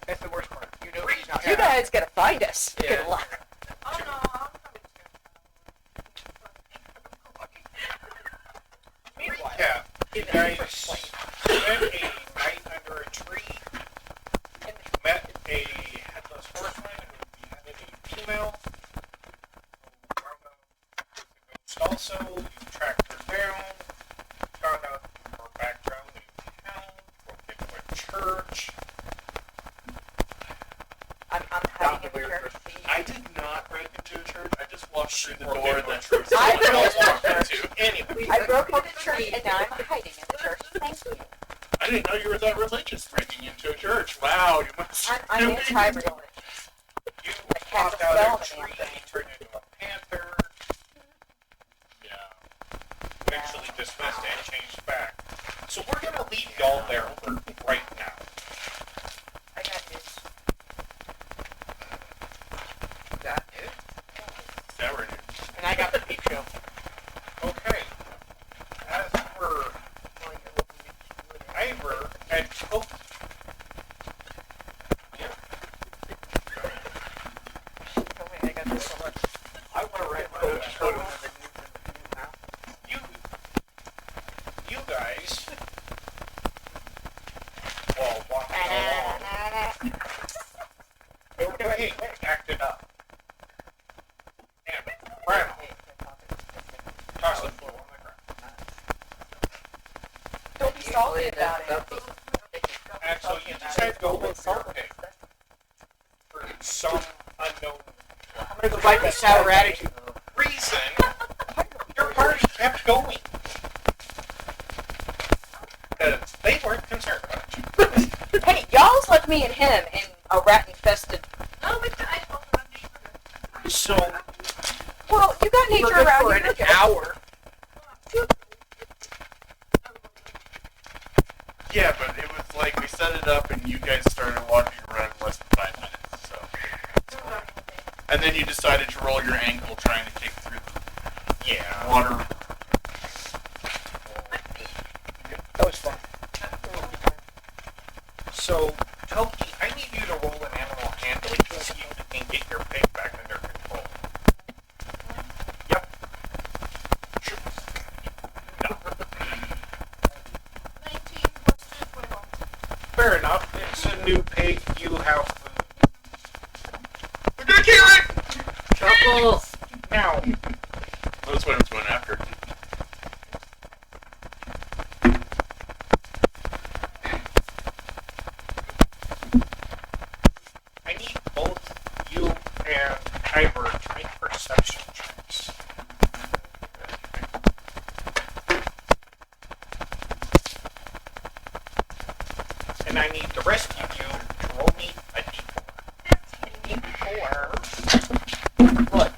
That's the worst part. You know she's not. You guys gotta find us. Yeah. Good luck. Oh no, Recap. You guys spent a night under a tree, met a headless horseman who beheaded a female. Also, you tracked her down, found out her background in town, broke into a church. I'm hiding in the church. I did not break into a church. I just walked through the door that church I someone else broke walked into. into. Anyway, I broke into the church and now I'm hiding in the church. Thank you. I didn't know you were that religious breaking into a church. Wow, you must I'm anti-religion. you I cast popped a out spell of on a the tree, damn thing. turned into a panther, eventually dismissed and changed back. So we're going to leave y'all there right now. I got this. That is. That were And I got the peep show. Okay. As for Ivor and Coke. Oh wait, I got this one. I want to write you guys, while walking along, hey, acted up. And Brown, toss the floor on the ground. Don't be salty about it. And so you decide to go with your pick for some unknown I'm gonna go bite that sour attitude. reason. Your party kept going. Because they weren't concerned about you. Hey, y'all's like me and him in a rat-infested... oh, but I told them I'm So, Well, you got nature We're good around for here. an hour. Yeah, but it was like we set it up and you guys started walking around in less than 5 minutes. So, and then you decided to roll your ankle trying to kick through the yeah. water. That was fun. So, Toki, I need you to roll an animal handling to see if you can get your pig back under control. Yep. Sure. No. 19 plus 2, 21. Fair enough. It's a new pig. You have food. We're gonna kill it! Chuckles. Now, That's what I was going after. I need both you and Ivor to make perception checks. And I need the rest of you to roll me a d4. Look,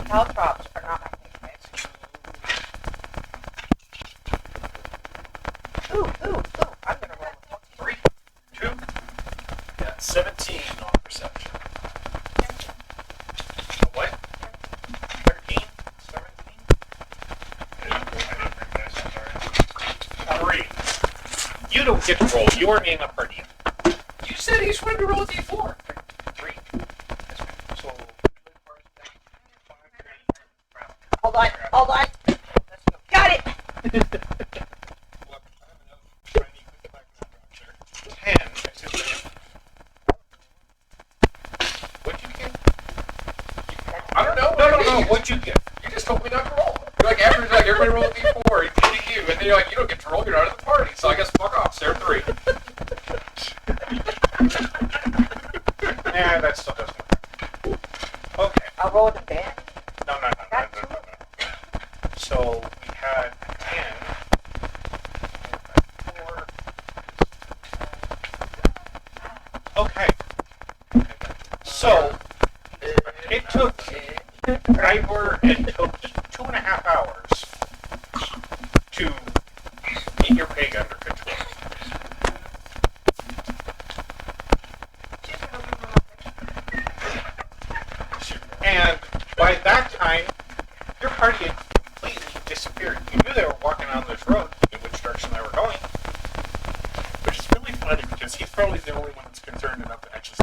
caltrops are not my favorite. Ooh, I'm gonna roll a 3, 2, Yeah, 17 on perception. what? 13, 17? I didn't bring this. 3. You don't get to roll. You are named a per diem. You said he just wanted to roll a d4. 3. So, Hold on. Got it! 10. What'd you get? I don't know. No. What'd you get? You just told me not to roll. You're like, average, like everybody roll a d4, including you. And then you're like, you don't get to roll, you're out of the party. So I guess fuck off, Sarah 3. Nah, that still doesn't work. Okay. I'll roll with the band. No. So we had 10. 4. Okay. So it took Ivor and Toki 2.5 hours to get your pig under control. And by that time, your party had completely disappeared. You knew they were walking on this road, you knew which direction they were going. Which is really funny because he's probably the only one that's concerned enough to actually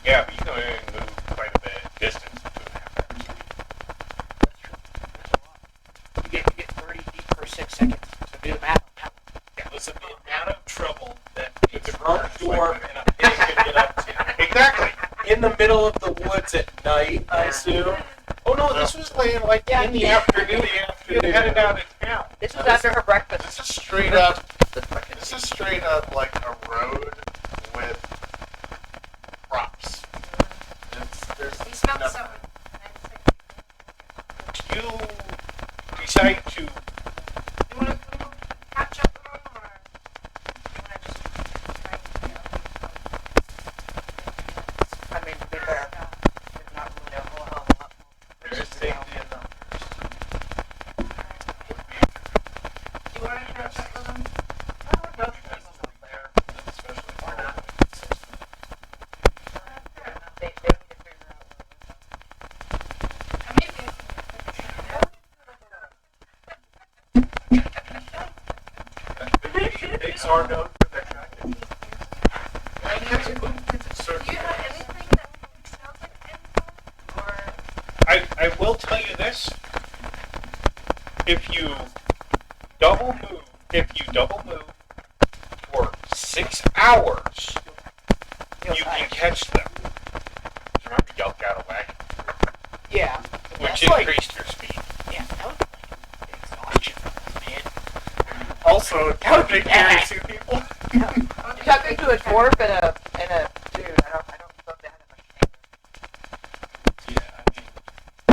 Yeah, but you can only move quite a bit distance in 2.5 hours. You get 30 feet per 6 seconds. So do the math on that. Yeah, listen, the amount of trouble that It's a grown dwarf and a pig can get up to. Exactly. In the middle of the woods at night, I assume. Oh no, this was laying like Yeah, in the yeah. afternoon. You headed out of town. This was after her breakfast. This is straight up. This is straight up like a road with crops. There's He smelled nothing. something. You decide to You want to catch up on him, or you want to just try and I mean, to be fair, there's not really a whole hell of a lot more. There's safety in them. you want to catch up with him? They need to figure out Maybe. Pigs are known for their shyness. Do you have anything that smells like anything? Or I will tell you this. If you double move for 6 hours, You'll you find can catch them. Remember, yelp out a wagon, Yeah. which That's like- increased your speed. Yeah, that was like exhaustion, man. Also, That would they be carry bad. 2 people. talking to a dwarf and a dude. I don't suppose they had that much. Yeah, I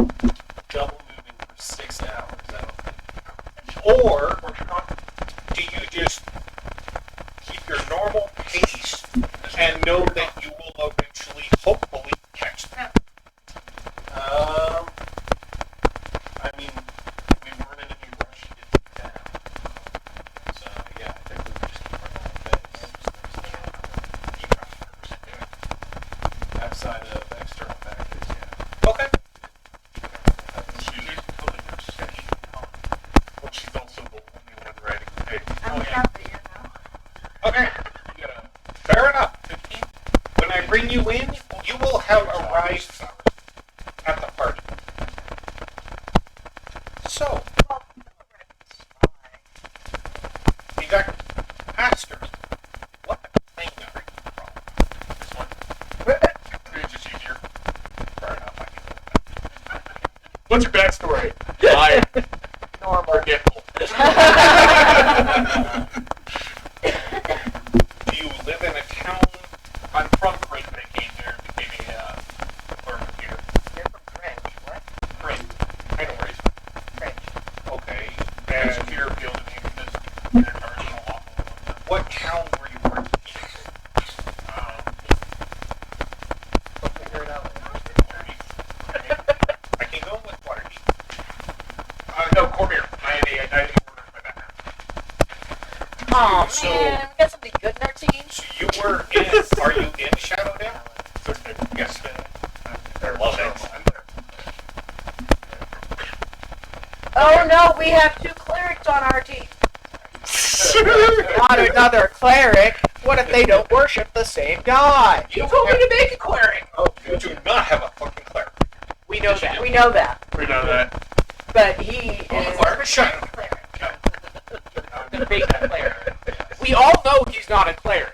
mean, double moving for 6 hours, I don't think. Or do you just keep your normal pace and know that you will eventually, hopefully, catch them? I mean, we weren't in any rush to get to town. So, yeah, I think we would just keep running the base. Outside of external factors, yeah. Okay. She's totally obsession. Well, she's also the only one riding the pig. I'm happy, you know. Okay. You gotta, Fair enough. When I bring you in, you will have arrived at the party. So, you got ask her, what thing are you from? This one. It's just easier. Fair enough, I can do that. What's your backstory? Liar. Normal. Forgetful. Do you live in a town? I'm from Creighton. I came here and became a clerk here. You're from French. What? Creighton. I know where he's French. okay. There's And fear of building because their cars are awful. what town were you working in? We'll figure it out. I can go with Waterdeep. No, Cormier. I ordered my background. Oh So- man, we got something good in our team. So you were in, are you in Shadowdale? Yes. Love it. Oh no, we have 2 clerics on our team. Not another cleric. What if they don't worship the same god? You told me to make a cleric. Oh, you do not have a fucking cleric. We know that. We know that, We know that. but he is Cleric? Shut up. The fake cleric. We all know he's not a cleric.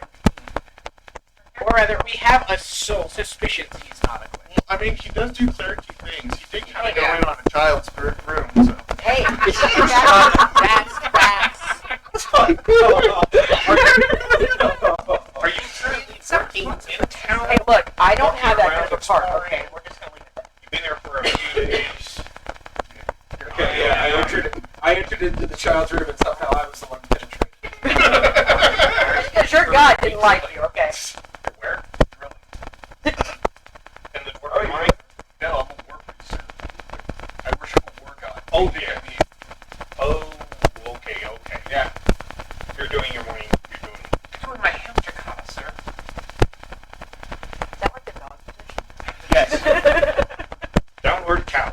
Or rather, we have a suspicion he's not a cleric. I mean, he does do clericy things. He did kind of go Yeah. in on a child's room, so. hey. That's facts. Are you currently working in town? Hey, look, I don't have that kind of a part. Okay, we're just gonna leave it there. You've been there for a few days. Okay, yeah, I entered into the child's room and somehow I was the one penetrated. Because your god didn't like you. Okay. Where? Really? And the dwarf Oh, mine? No, I'm a war priest. I worship a war god. Oh, yeah. Oh, okay. Yeah. You're doing your morning. You're doing. Doing my hamster kata, sir. Is that like the dog position? Yes. Downward cow.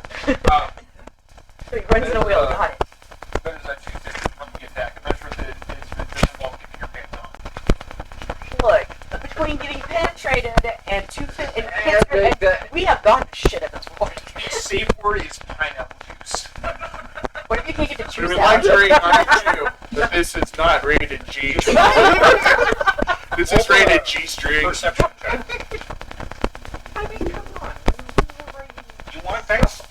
He runs the wheel. Got it. There's a 250 from the attack. I'm not sure if it doesn't involve keeping your pants on. Look, between getting penetrated and we have gone to shit at this point. The safe word is pineapple juice. What if you can't get the But juice we'd out? like to remind you that this is not rated G. This is rated G-string. Perception check. I mean, come on. You want dice?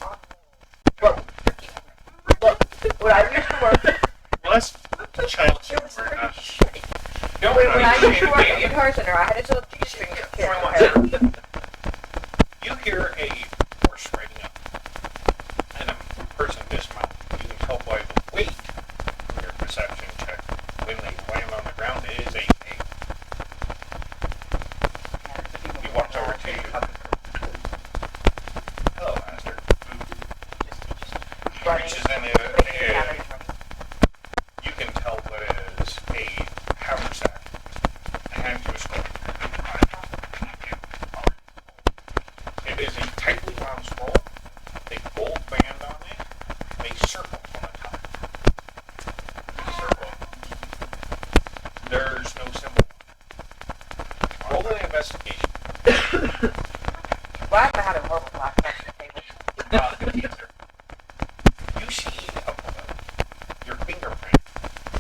Look, when I used to work, Less childish. it was humor, pretty not- shitty. No, When I used to work at the Guitar Center, I had a little G-string kit. you hear a horse riding up, and a person dismount. You can tell by the weight of your perception check when they land on the ground. It is a pig. He walks over to you. Hello, master. He reaches in and you can tell that it is a haversack. Hand to a scroll. It is a tightly wound scroll, a gold band on it, a circle on the top. Circle. There's no symbol. Roll an investigation. Why am I having horrible black at the table? You see your fingerprint.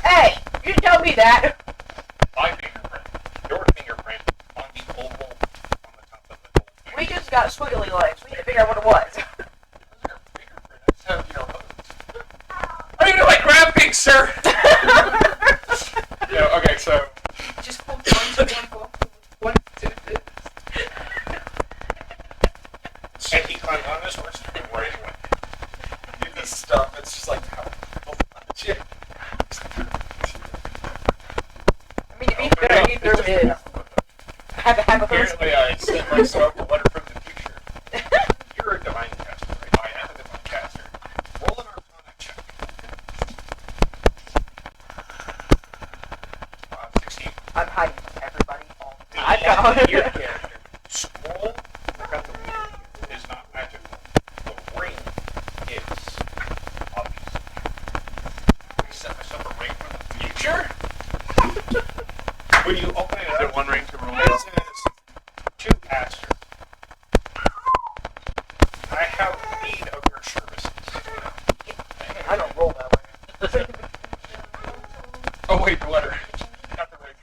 Hey, you didn't tell me that. My fingerprint. Your fingerprint on the oval on the top of the gold band. We just got squiggly legs. We need to figure out what it was. Your fingerprint. I just have, I don't even know my grab pink, sir. Yeah. Okay. So. Just hold 1, 2, 1, 4. 1, 2, 3. and he climbs on his horse and right away. Do this stuff. It's just like. Shit. I mean, to be fair, neither is. Have a first. Apparently, I sent myself a letter from the future. You're a divine caster, right? I am a divine caster. Roll an Arcana check. 16. I'm hiding from everybody. The I've got your character. Scroll is not magical. The ring is obvious. I set myself a ring from the future. When you open it Is it up, one ring to roll? it says to Aster, I have need of your services. I don't roll that way. Oh wait, the letter. Not the ring.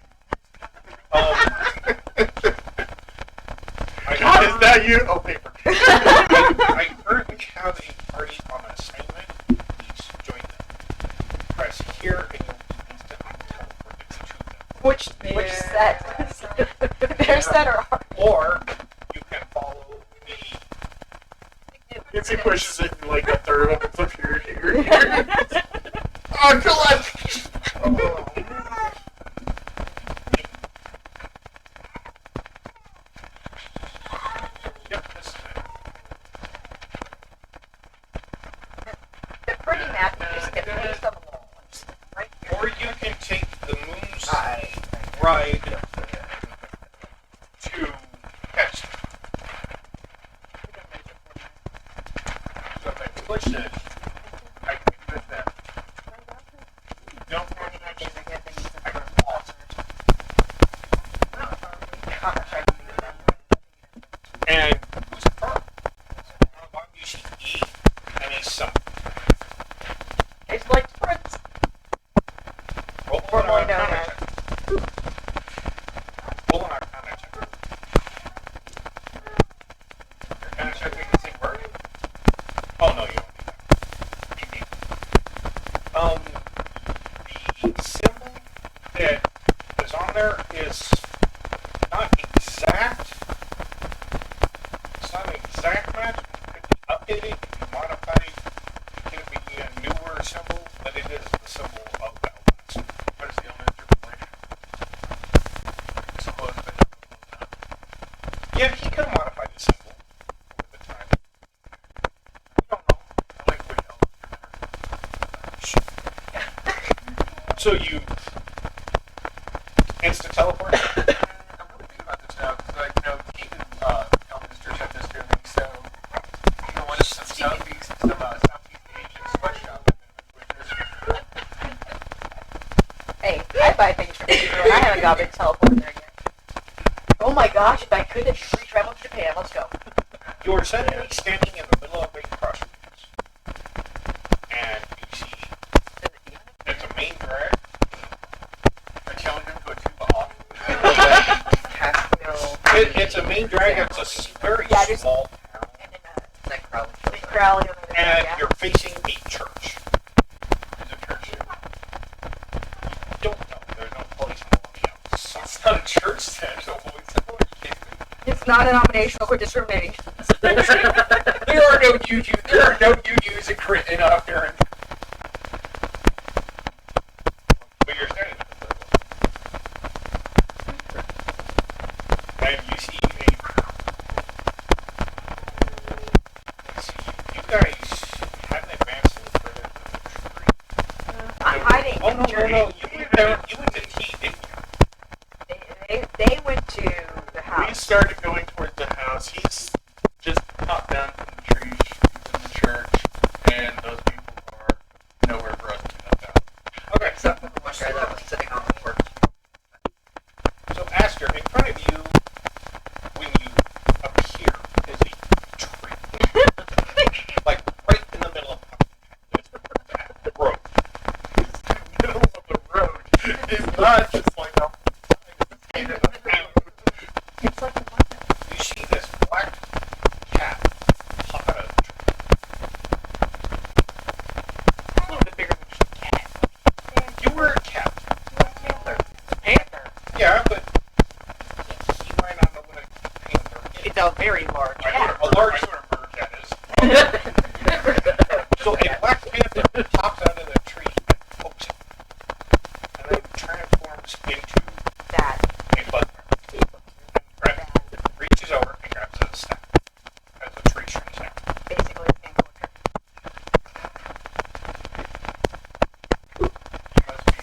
Is that you? Oh, paper. I currently have a party on assignment. Please join them. Press here and you'll be instantly teleported to them. Which set? Their set or ours? Or you can follow me. If he pushes it, like a third of it's up here. Oh, Philip! Yep, this is it. They're pretty mad. You just get placed on the wall. Right here. Or you can take the moon's ride to catch them. So if I push it, I can put that. Don't push it. I can pause it. And who's it from? You see E and a sun. It's like Prince. Roll Formerly an known Arcana as. check. Roll an Arcana check. Arcana check make the thing work? Oh no, you don't need that. The symbol that is on there is not exact. It's not an exact match. It could be updated, it could be modified, it could be a newer symbol, but it is the symbol of that one. What is the elementary relation? Suppose that. Yeah, he could have modified the symbol over the time. I don't know. I like the elementary. So you insta teleport? I'm really thinking about this now because, like, you know, Keaton, Elminster said this to me, so, you know, when it's some Southeast Asian sweatshop, Hey, I buy things from people, and I haven't got a big teleport there yet. Oh my gosh, if I could have free travel to Japan, let's go. You are suddenly standing in the middle of a crossroads, and you see it's a main drag. I challenge him to a tuba off. No. It's a main drag. It's a very Yeah, there's- small town, Big crowd over there, and yeah. you're facing a church. There's a church here. Don't know. There's no police on the outside. It's not a church then. No holy symbol. Are you kidding me? It's not denominational for discriminating. There are no UUs. There are no UUs in Farron. But you're standing at the third one. And you see you guys haven't advanced any further than the tree. I'm hiding. Oh, in no, the church. You went to T, didn't you? They went to the We house. started going towards the house. He's just popped down from the tree. He's in the church, and those people are nowhere for us to get out. Okay. Except for the one guy that was sitting on the porch. So, Aster, in front of you, when you appear, is a tree. Like, right in the middle of the road. Middle of the road. It's not just like a It's like a You see this black cat hop out of the tree. A little bit bigger than just a cat. You were a cat. panther. Panther. Yeah, but you might not know what a panther is. It's a very large cat. A large bird cat is. So a black panther pops out of the tree and pokes it. And then transforms into That. a bugbear. Reaches over and grabs a staff as the tree shrinks down. Basically the same culture. You must be,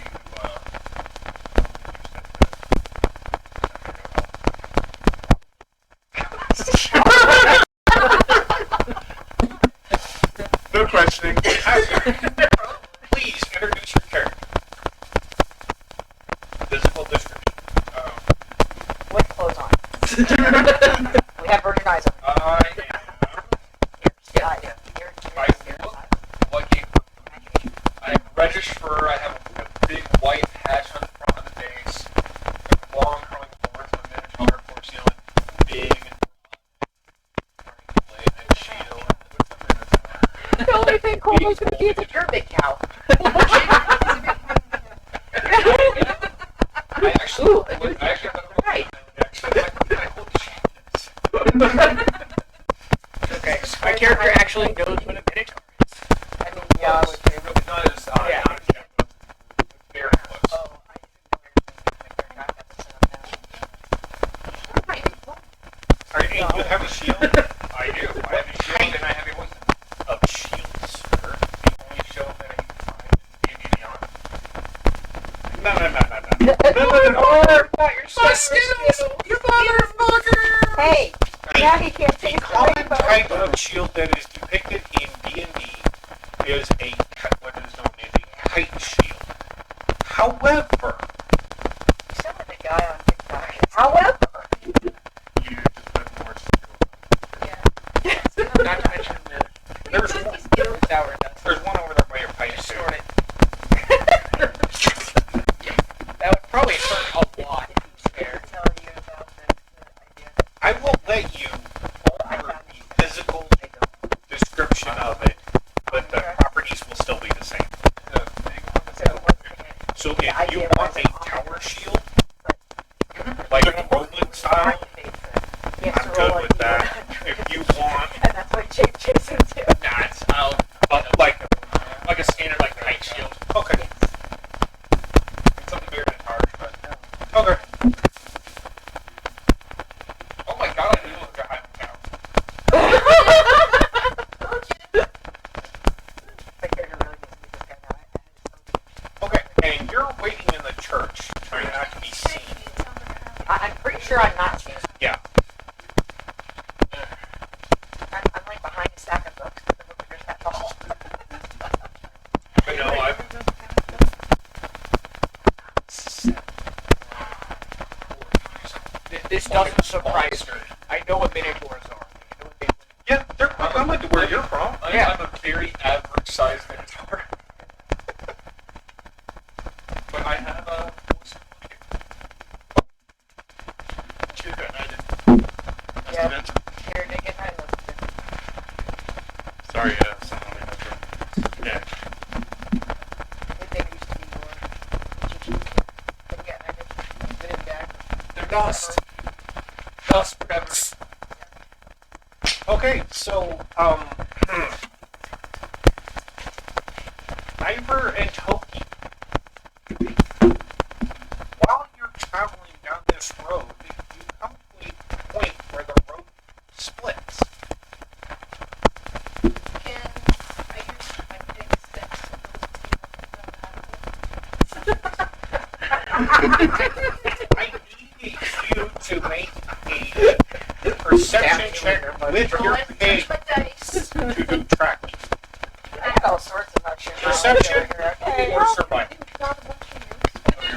no questioning. Please introduce your character. Physical description. With clothes on. We have virgin eyes on. I look like I'm registered. I have a big white patch on the front of the base, long curling horns, a minotaur, of course, big and shield. The only thing cool is going to be it's a big cow. I actually, Ooh, I actually thought about right. actually like holy shit. Okay. My character actually knows what a minotaur is. I mean, yeah, I would say. It's not as Yeah. not as very close. Oh, Are you, you have a shield? I do. I have a shield and I have a weapon. Of shields, sir. The only shield that I can find in Indiana. No. Hey, now he can't The take the common rainbow. type of shield that is depicted in D&D is what is known as a kite shield. However, You sound like a guy on TikTok. However, You just put more Not to mention there's one, sour dust. there's one over there by your pipe too. Snort it. That would probably hurt a lot. Fair. telling you about the idea. I will let you alter the physical description of it, but the properties will still be the same. The big one that's got a So if you want a tower shield, like Roland style, I'm good with that. If you want, And that's what Jake Jason too. Nah, it's out. like a standard like kite shield. Okay. It's something bigger than harsh, but Okay. oh my god, I do look like a high cow. Okay. And you're waiting in the church, trying not to be seen. I'm pretty sure I'm not seen. Yeah. I'm like behind a stack of books. The book are just that tall. But no, I. This doesn't surprise me. I know what minotaurs are. I know what they Yeah, they're. I'm like where you're from. Yeah. I'm a very average sized minotaur. But I have a. Yeah. Here, Nick and I love it. Sorry, someone in the room. Yeah. We think it used to be more. But yeah, I just put it back. They're dust. Dust forever. Okay, so Ivor and Toki, while you're traveling down this road, you come to a point where the road splits. Can I use my big sticks to I need you to make a perception check with your pig my dice? to do tracking. I got all sorts of much. Perception Okay. or survival.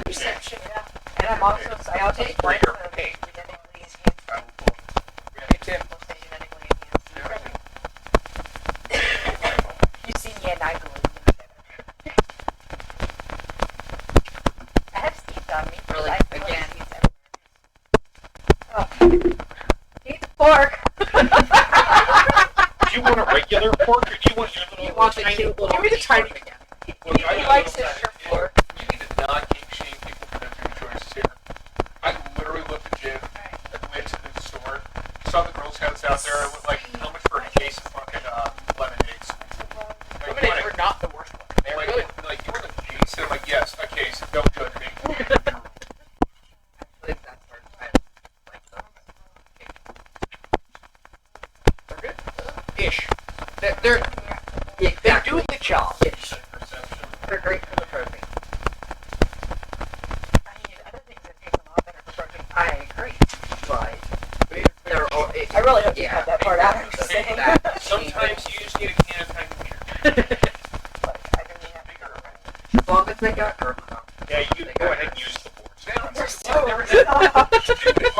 Perception, yeah. And I'm also, I also take one Greater of pain. genetically enhanced. Genetically enhanced. You see me at night. I have Steve's on me. Really? I feel like Again? Steve's everywhere. Oh. Eat the pork. Do you want a regular pork or do you want your little You want the tiny cute little Give me the tiny again. Look, I He got likes a little his bit. shrimp pork. You need to not keep shame people for their food choices here. I literally left the gym and went to the store, saw the Girl Scouts out there, and was like, how much for a case of fucking lemonades? Like, Lemonades were not the worst one. They were like, good. like, you want a case? And I'm like, yes, a case. Don't judge me. They're good. Ish. They're they do the job. Ish. They're great for the protein. I mean, other things that taste a lot better for protein. I agree. But they're all. I really hope you Yeah. cut that part out. I'm just saying. That- Sometimes you just need a can of Tiny Peter. Like, I didn't have As long as they got Irma. Yeah, you go ahead and use the boards. They're so Dude, I'm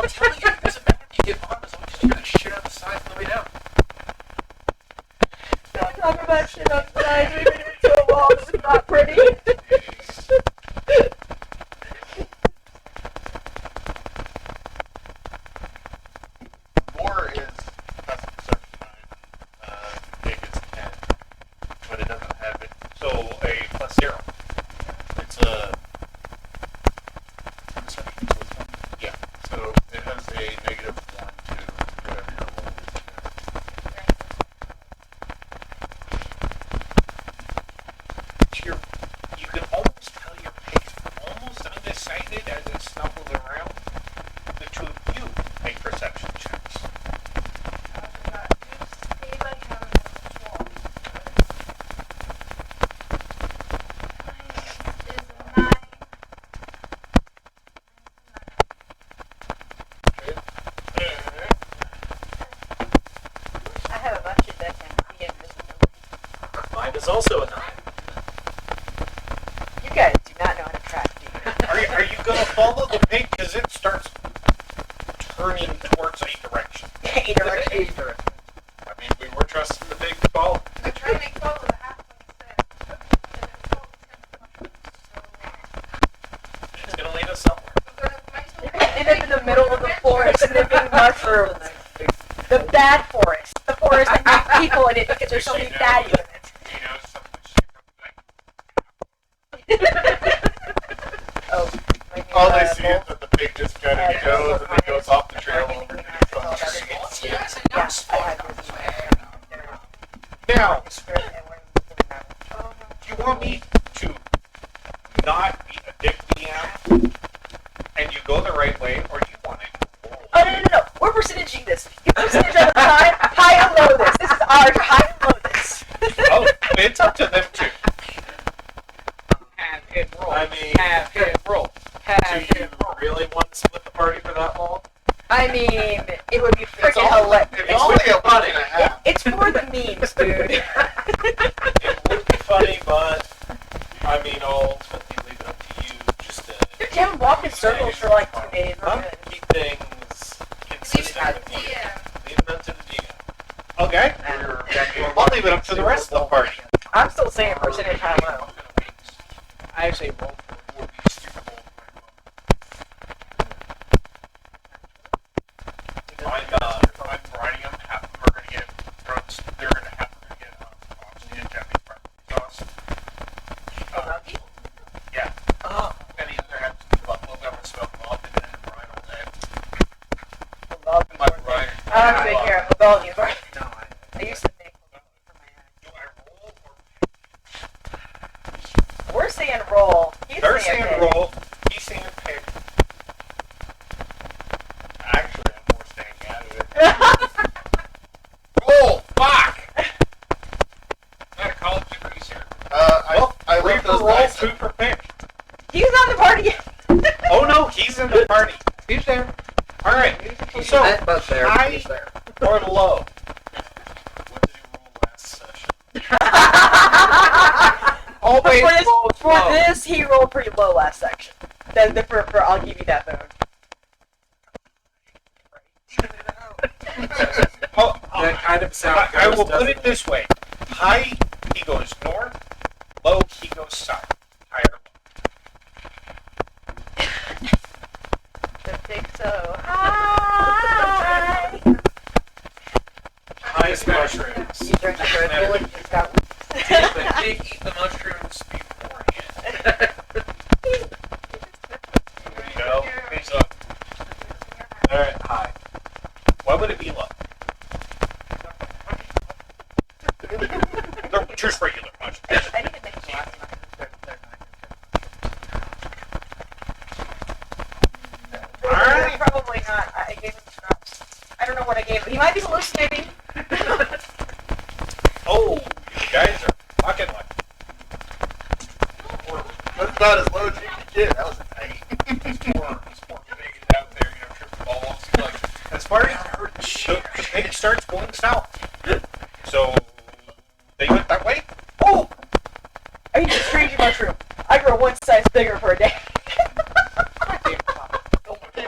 telling you, it doesn't matter if you get on as long as you hear the shit on the side on the way down. Don't talk about shit outside. We've been in so long. It's not pretty. More is custom perception 9. Pig is 10. But it doesn't have it. So a plus 0. It's a perception. Yeah. So it has a negative 1 to whatever your roll is. You can almost tell your pig's almost undecided as it snuffles around. The two of you make perception checks. I have a bunch of that can see invisibility. Mine is also a 9. You guys do not know how to track, do you? Are you going to follow the pig because it starts turning towards a direction? Either way. I mean, we were trusting the pig to follow. I try to make follow the half one It's going to lead us somewhere. And then in the middle of the forest, sniffing mushrooms. The bad forest. The forest that has people in it because there's so many baddies in it. You know, something Oh. maybe, All they see is both. that the pig just kind of goes and then goes off the trail over to the front. Yes, I have Now, this. do you want me to not be a dick DM and you go the right way, or do you want to roll? Oh, no. We're percentaging this. You percentage at a time, high and low this. This is our high and low this. Oh, it's up to them too. Have him roll. I mean, Have him roll. Have do him you roll. really want to split the party for that long? I mean, it would be freaking hilarious. It's only a butt and a half. It's for the memes, dude. It would be funny, but I mean, I'll ultimately leave it up to you. Just to Dude, you haven't walked in circles for like 2 days. We're not good. keep things leave it up to the rest of the party. I'm still saying percentage high low. I say roll. I'm writing them. Half of them are going to get runs. They're going to have to get obviously in Japanese sauce. Yeah. Oh, And the other half is buffalo gum and smoke them off and then brine all day. My brine. I don't have to take care of the volume, right? No, I used to make Do I roll or We're saying roll. He's They're saying saying pick. roll. He's saying pick. Actually, I'm more staying out of it. roll? Fuck! I got a college degree, sir. I Three love for those roll, dice. 2 for pick. He's on the party. Oh no, he's in the party. He's there. Alright, so That bug there. high He's there. or low? What did you roll last session? Always for this, roll for slow. this, he rolled pretty low last section. I'll give you that bone. Oh, That kind of sounds I will gross, put it doesn't this way. High, he goes north. Low, he goes south. Higher. The big so high. Highest mushrooms. You drink the Red Bull and you've got They eat the mushrooms beforehand. There you go. He's up. Alright, high. Why would it be low? They're just regular mushrooms. I need to make glass. Alright. Probably not. I gave him scraps. I don't know what I gave him. He might be hallucinating. Oh, you guys are fucking like. That's about as low as you can get. That was an 8. It's more big out there, tripping balls. Like, As far as the thing starts going south. So, they went that way? Oh! I need a strange mushroom. I grow one size bigger for a day.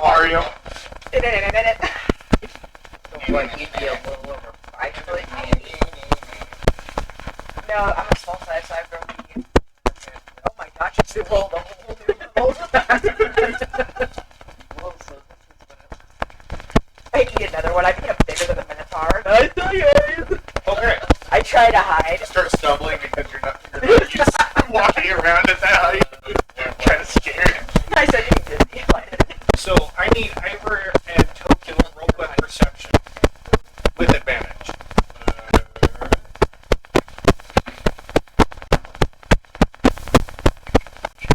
Mario. Looks like he'd be a little over 5 foot. No, I'm a small size, so I grow medium. Oh my gosh, it's too old. A whole new world. I can get another one. I become bigger than a minotaur. I tell you. Okay. I try to hide. You start stumbling because you're not used to walking around at that height. Kind of scared. I said you can just find it. So, I need Ivor and Tokyo roll with perception. With advantage.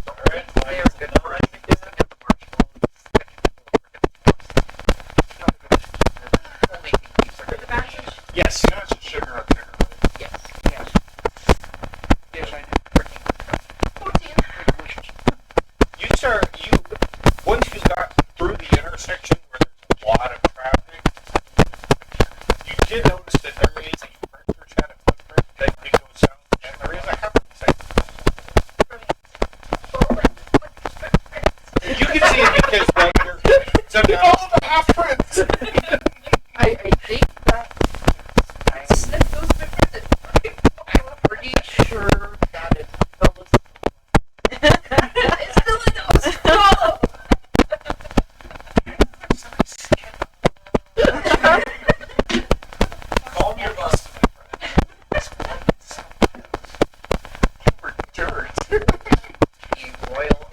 Alright. There's good number. I think this is the marshmallows. Yes. You know it's just sugar on sugar. Yes. Yes, I know. Once you got through the intersection where there's a lot of traffic, you did notice that there is a furniture chat footprint that could go south, and there is a happy segment. You can see it because right here, All the half prints. I think that I sniffed those different. I'm pretty sure that it fell It's still in those. calm your bus. We're jerks. You royal.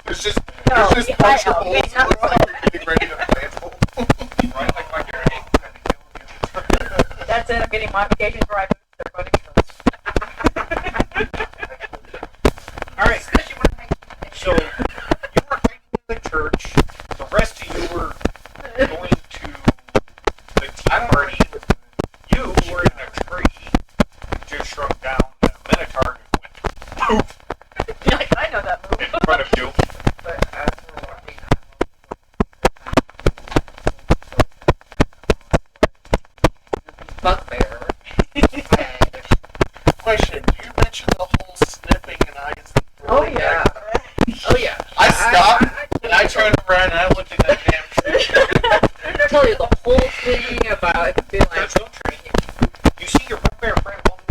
There's just No, there's just I- puncher I- holes okay, not that are like getting ready to mantle. right, like my hair. That's it. I'm getting modifications for my boots. They're going to be Alright, so you were hiding in the church, the rest of you were going to the tea party. You were in a tree, just shrunk down, and a minotaur just went poof You're like, I know that move. in front of you. But as we're walking, bugbear. Question: You mentioned the whole sniffing and eyes. Oh yeah. Oh yeah. I stopped and I turned around and I looked at that damn tree. I tell you the whole thing about it being like There's no tree. You see your bugbear friend holding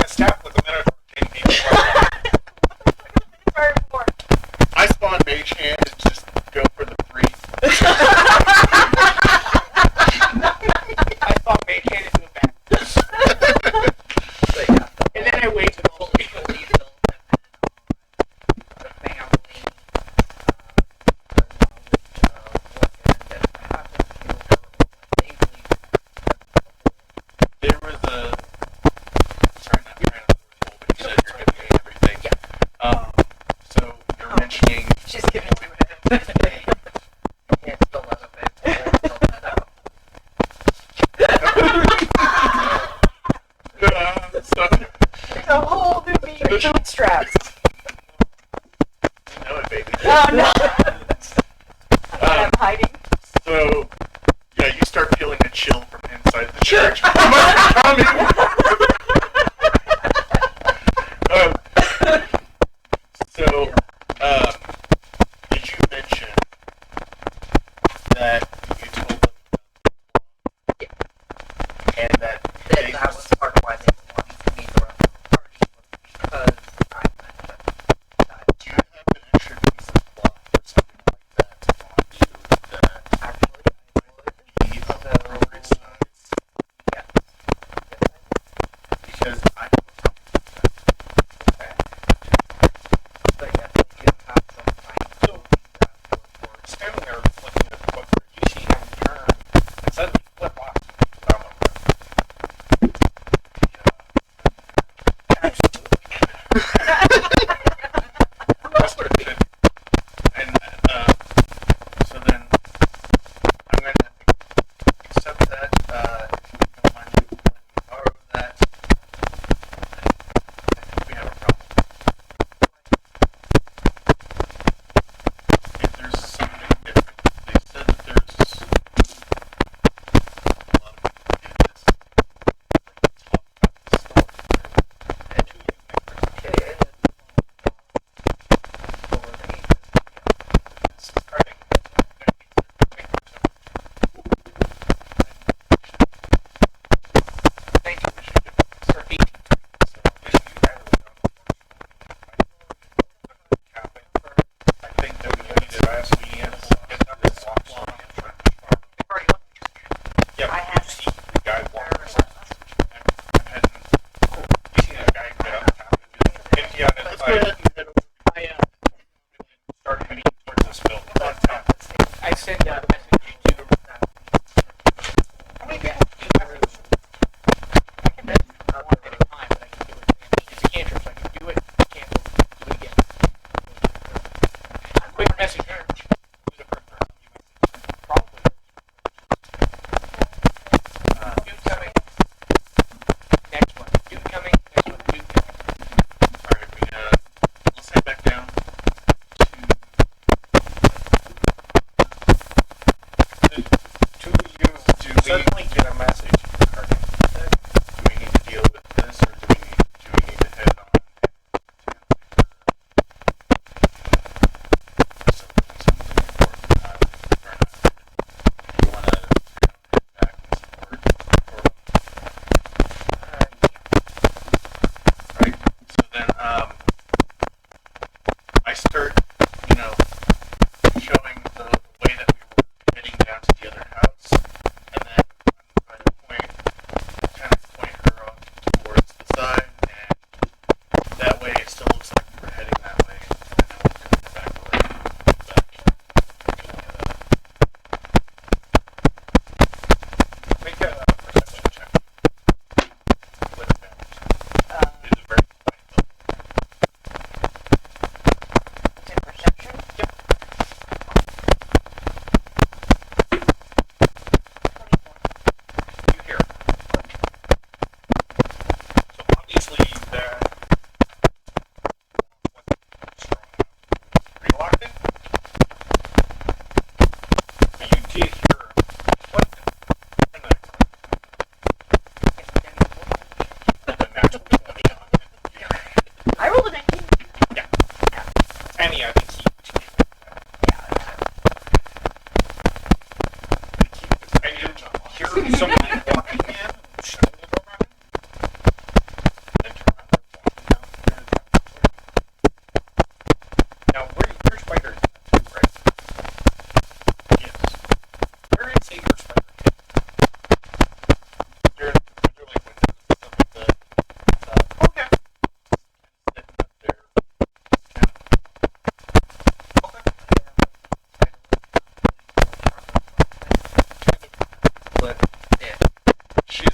chill from inside the church. Am I coming? So, did you mention that you told them and that they That was part of why they wanted me to run the party, was because I mentioned that do you have an extra piece of cloth or something like that on you that actually I would. be of the appropriate size? Yes. Because I have a problem with that. But yes, I do have some fine clothing that would work. Standing there looking at the book, you see him turn and suddenly flip off down the road. Absolutely. And so then I'm going to accept that. If you don't mind letting me borrow that, I think we have a problem. If there's something different, they said that there's a lot of people do this, like top cut the store. And you make perception. Okay, and then over the ages. This is correct. Thank you. For 18. I think that we need to ask the get numbers walks on. They've already looked. Yeah, I but have you see the guy walking. And you see that guy get up top and do that. And yeah, and Let's I go ahead and head over. I start heading towards this building. I sent a message to how many people do you have? I can bet one at a time, but I can do it. It's a cantrip, so I can do it, cancel, do it again. Quick message. Who's the first one? Probably. Dude coming. Next one. Dude coming. Next one. Dude coming. Alright, let's head back down to Two of you suddenly get a message. do we need to deal with this or do we need to head on to something important? Do you want to head back and support? Right. So then I start, showing the way that we were heading down to the other house, and then I'm going to kind of point her up towards the side, and that way it still looks like we're heading that way, and then we're going back Make a perception check. with advantage. It's a very quiet building. Is it perception? You hear. So obviously that relocked it. But you did hear what and the natural coming on. I rolled a 19. Any I think he and you hear somebody walking in, shutting the door behind him. Then turn around and walking down here to the now, your spider is too, right? Yes. Where is your spider? There are like windows and stuff like that. Okay. Sitting up there. Kind But yeah, of, she's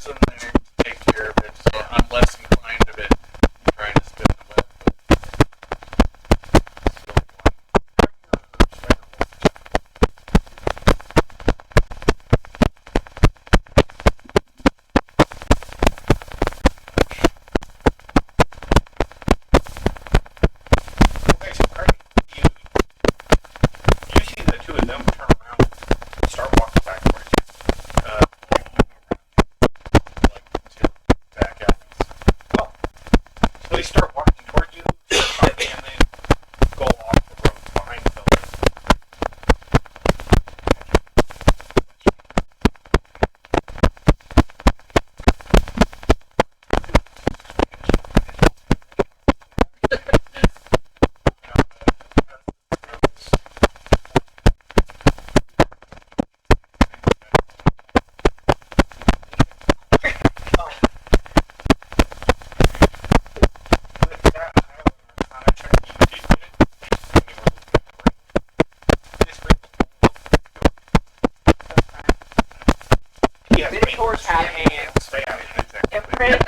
Minotaurs have hands. Yeah, exactly. And Fred,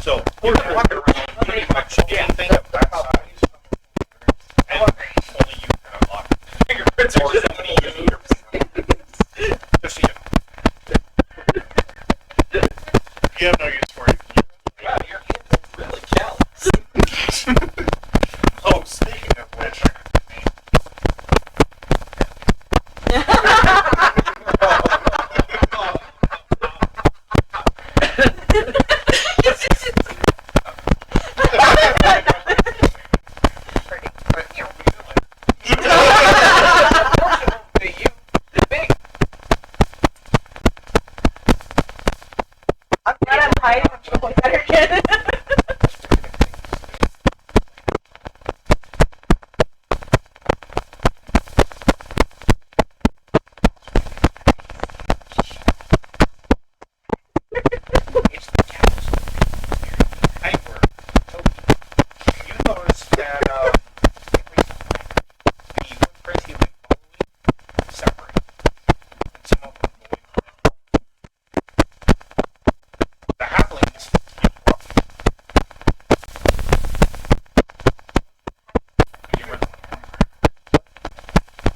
So, we're walking around pretty much anything of that size. And only you can unlock Fingerprints or are just somebody you just so you know. You have no use for it. wow, your hand is really callous. Oh, speaking of which, I'm glad I'm hiding from people like that again. It's the cows. Hey, you notice that the footprints you've been following separate, and some of them going on. The halflings keep walking.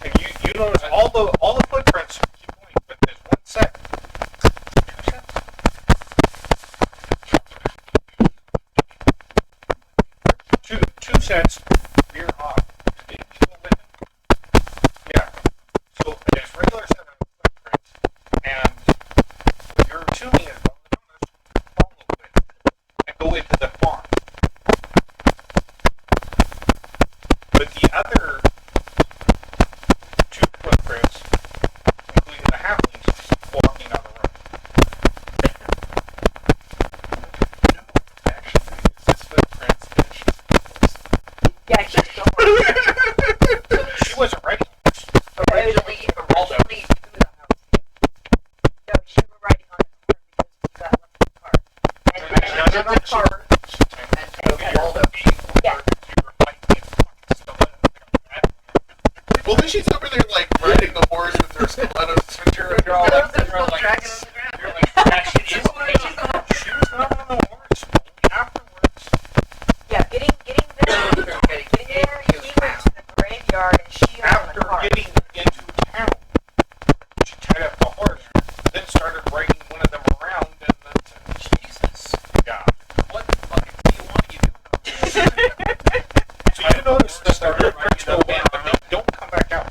And you notice all the footprints keep going, but there's one set. Two sets. Two sets, rear off. Did you go with him? Yeah. So there's regular set of footprints, and what you're assuming is follow it and go into the farm. But the other two footprints, including the halflings, walking on the road. no, actually, it's this footprints fish. Yeah, she don't worry. She wasn't ready. Originally to the house. No, she was riding on the car because we got left in the car. And And then the car, and Waldo. Yeah. Well, then she's over there like riding the horse with her stilettos and You're all Those like, are you're still like, dragging on the ground. you're like crashing She's into on- it. she's on- She was not on the horse. Only afterwards. yeah, getting there, he went to the graveyard and she on After the car. getting into town, she tied up the horse, then started riding one of them around, and then Jesus. yeah. What the fuck do you want you doing? So you notice that the footprints go in, but they don't come back out.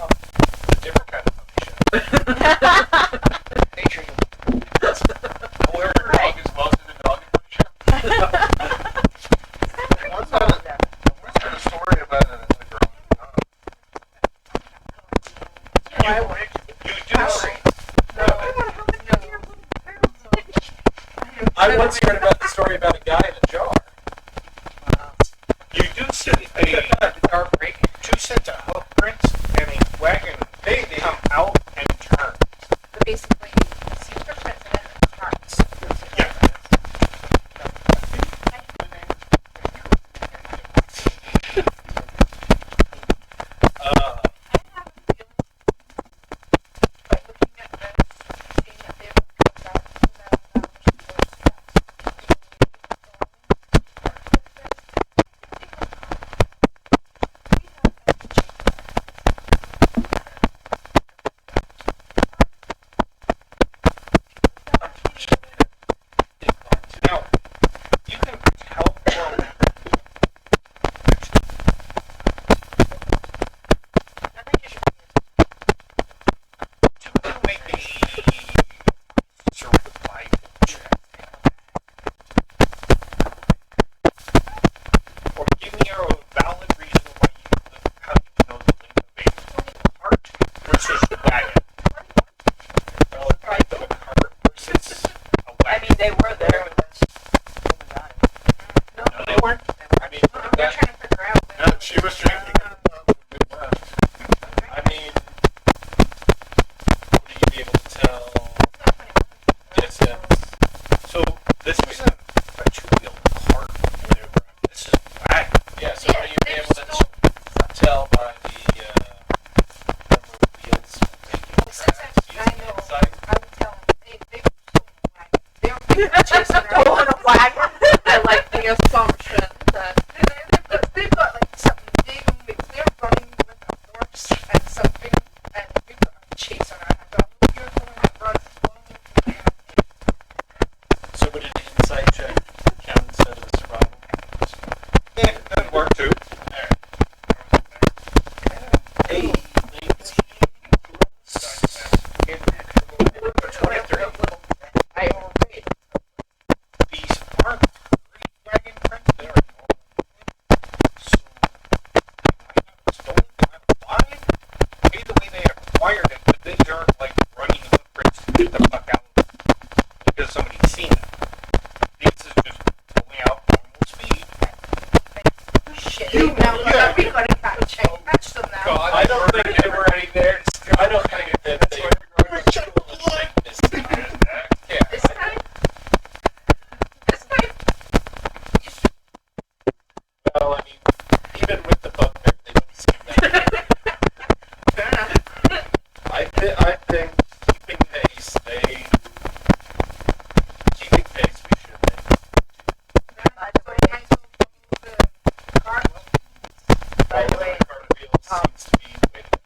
A different kind of puppy show. Nature. Where your dog is most of the dog puppy show. What's that a story about a growing dog? You do see. I once heard about the story about a guy in a jar. You do see two sets of hoof prints and a wagon. They come out and turn. But basically, you see footprints and then parts. Yeah. get the fuck out because somebody's seen it. This is just going out normal speed. Shit. You now know- we gotta catch them now. God, I don't think they were any there. I don't think that they like this. Yeah. This guy. This guy. Well, I mean, even with the bugbear, they don't seem that. Fair enough. I think keeping pace, keeping pace, we should make. By the way, Garfield seems to be waiting.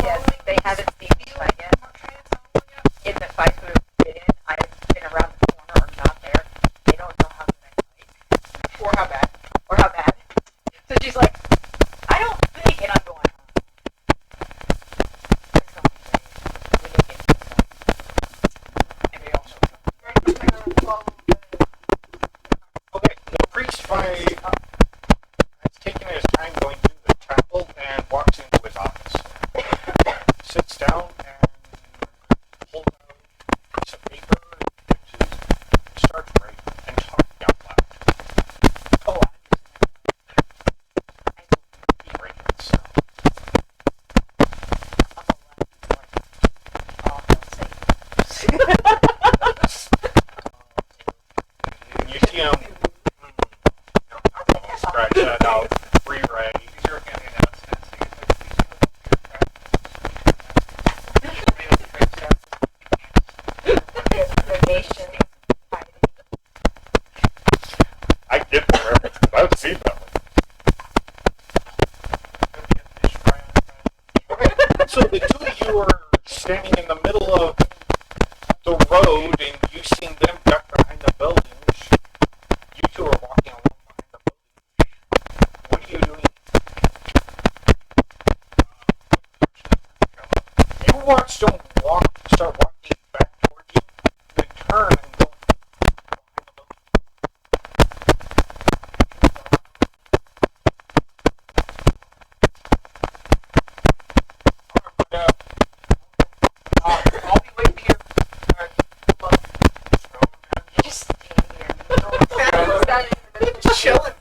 yes, they haven't seen me fight yet. In the fights we've been in, I've been around the corner or not there. They don't know how good I fight Or how bad. or how bad. So she's like, I don't think, and I'm going. It's gonna be great. We didn't get to the point. And they also. Okay, the priest finally has taken his time going through the temple and walks into his office. Sits down and pulls out a piece of paper and starts writing and talking out loud. Oh, He writes it. You see him scratch that out, rewrite. Zero county announcements. The nation. I get the reference because I've seen that one. Okay, so the two of you are standing in the middle of the road and you've seen them duck behind the buildings. You two are walking along behind the buildings. What are you doing? You watch them start walking back towards you, then turn and go behind the building. I'll be waiting here. Just stand here. Just chilling.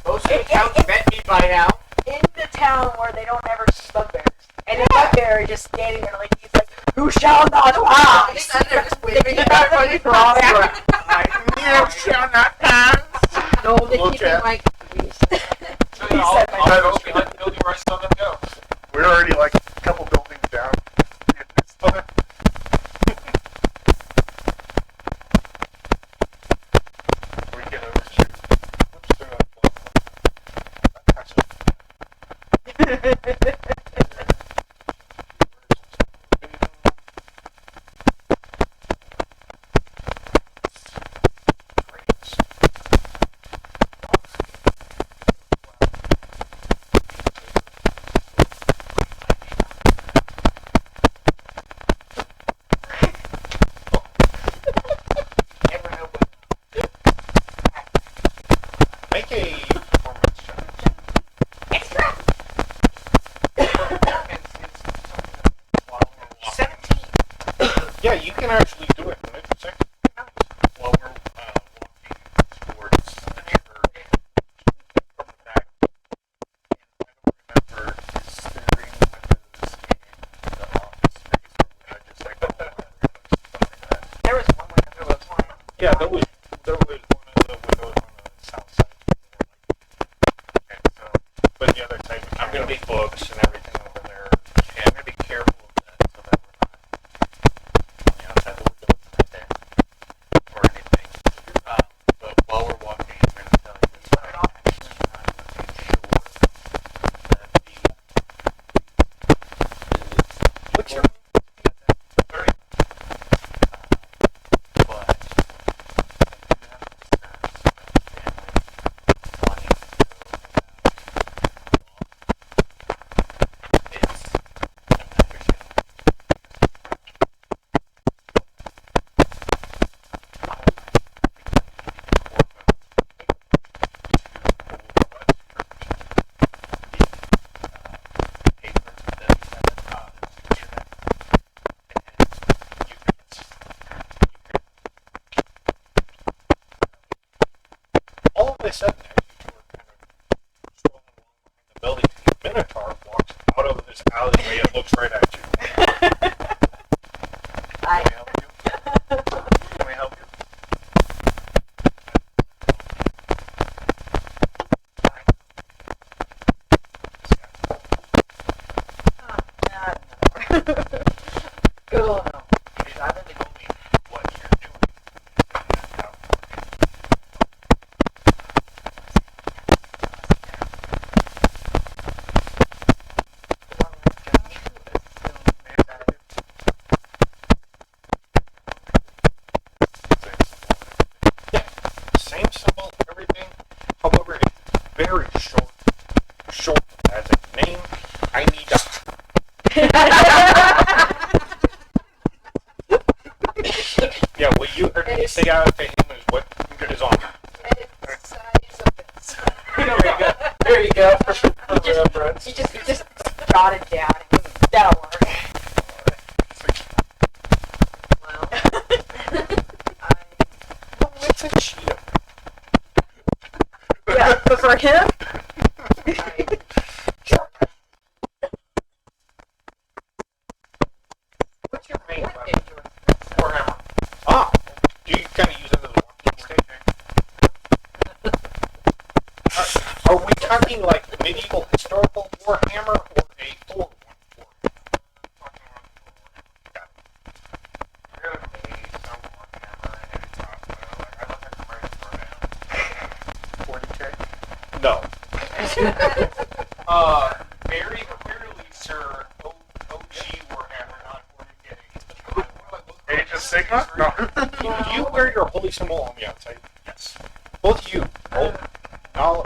Most of the towns met me by now. In the town where they don't ever see bugbears. And the bugbear is just standing there like he's like, who shall not pass? He's under just waving. They keep out the cross. You shall not pass. No, they keep Look at- it like So, yeah, I'll be like, building where I saw them go. We're already like a couple buildings down. Okay. We get overshoot. Whoops, they're not full. That's Never know what. Make a performance check. Extra. 17. Yeah, you can actually do it in a second. While we're walking towards the neighbor from the back, I don't remember staring windows in the office space, or would I just like something like that? There was one window that was fine. Yeah, there was one of the windows on the south side. Okay, so But the other side was I'm kind gonna of be- books and everything over there. yeah, I'm gonna be careful of that so that we're not on the outside the window right there or anything. But while we're walking, I'm gonna tell you this. I'm actually not really sure that What's your but I do have looks right at you. I, Can we help you? Can we help you? Cool. He's not only told me what you're doing. How- Same symbol, everything. However, it's very short. Short as a name. I need a. Yeah, what you heard me say out to him is what is on. There you go. you just jot it down. That'll work. It's a cheetah. Yeah, but for him, What's your main weapon? Warhammer. Ah, do you kind of use it as a walking stick? Are we talking like medieval historical Warhammer or a Thor one? No. Very clearly, sir, OG Warhammer, not 40K. Age of Sigma? No. Do you wear your holy symbol on the outside? Yes. Both of you. All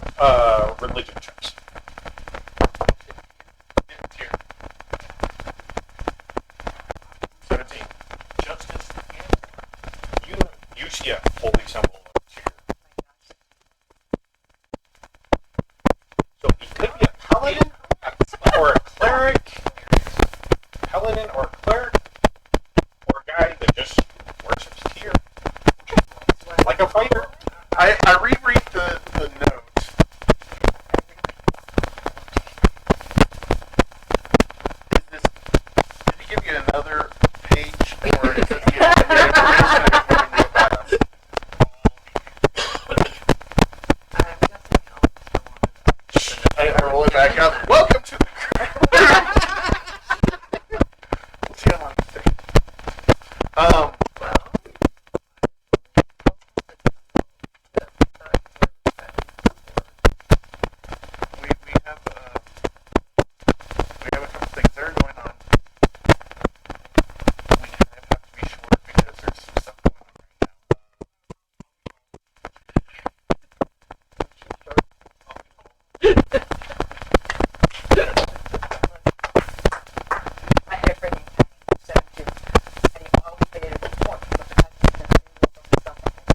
religion checks. Here. 17. Justice You see a holy symbol here. So he could be a paladin or a cleric. Paladin or a cleric. Or a guy that just worships here. Like a fighter. I reread the note. Is this, did he give you another page, or is this the information informing you about us? I roll it back up. Welcome to the We'll see how long it takes. We have a couple things that are going on. We kind of have to be short because there's some stuff going on right now. I had a friend named Penny who said to, and he always made it a point, but the fact that he stuff like that.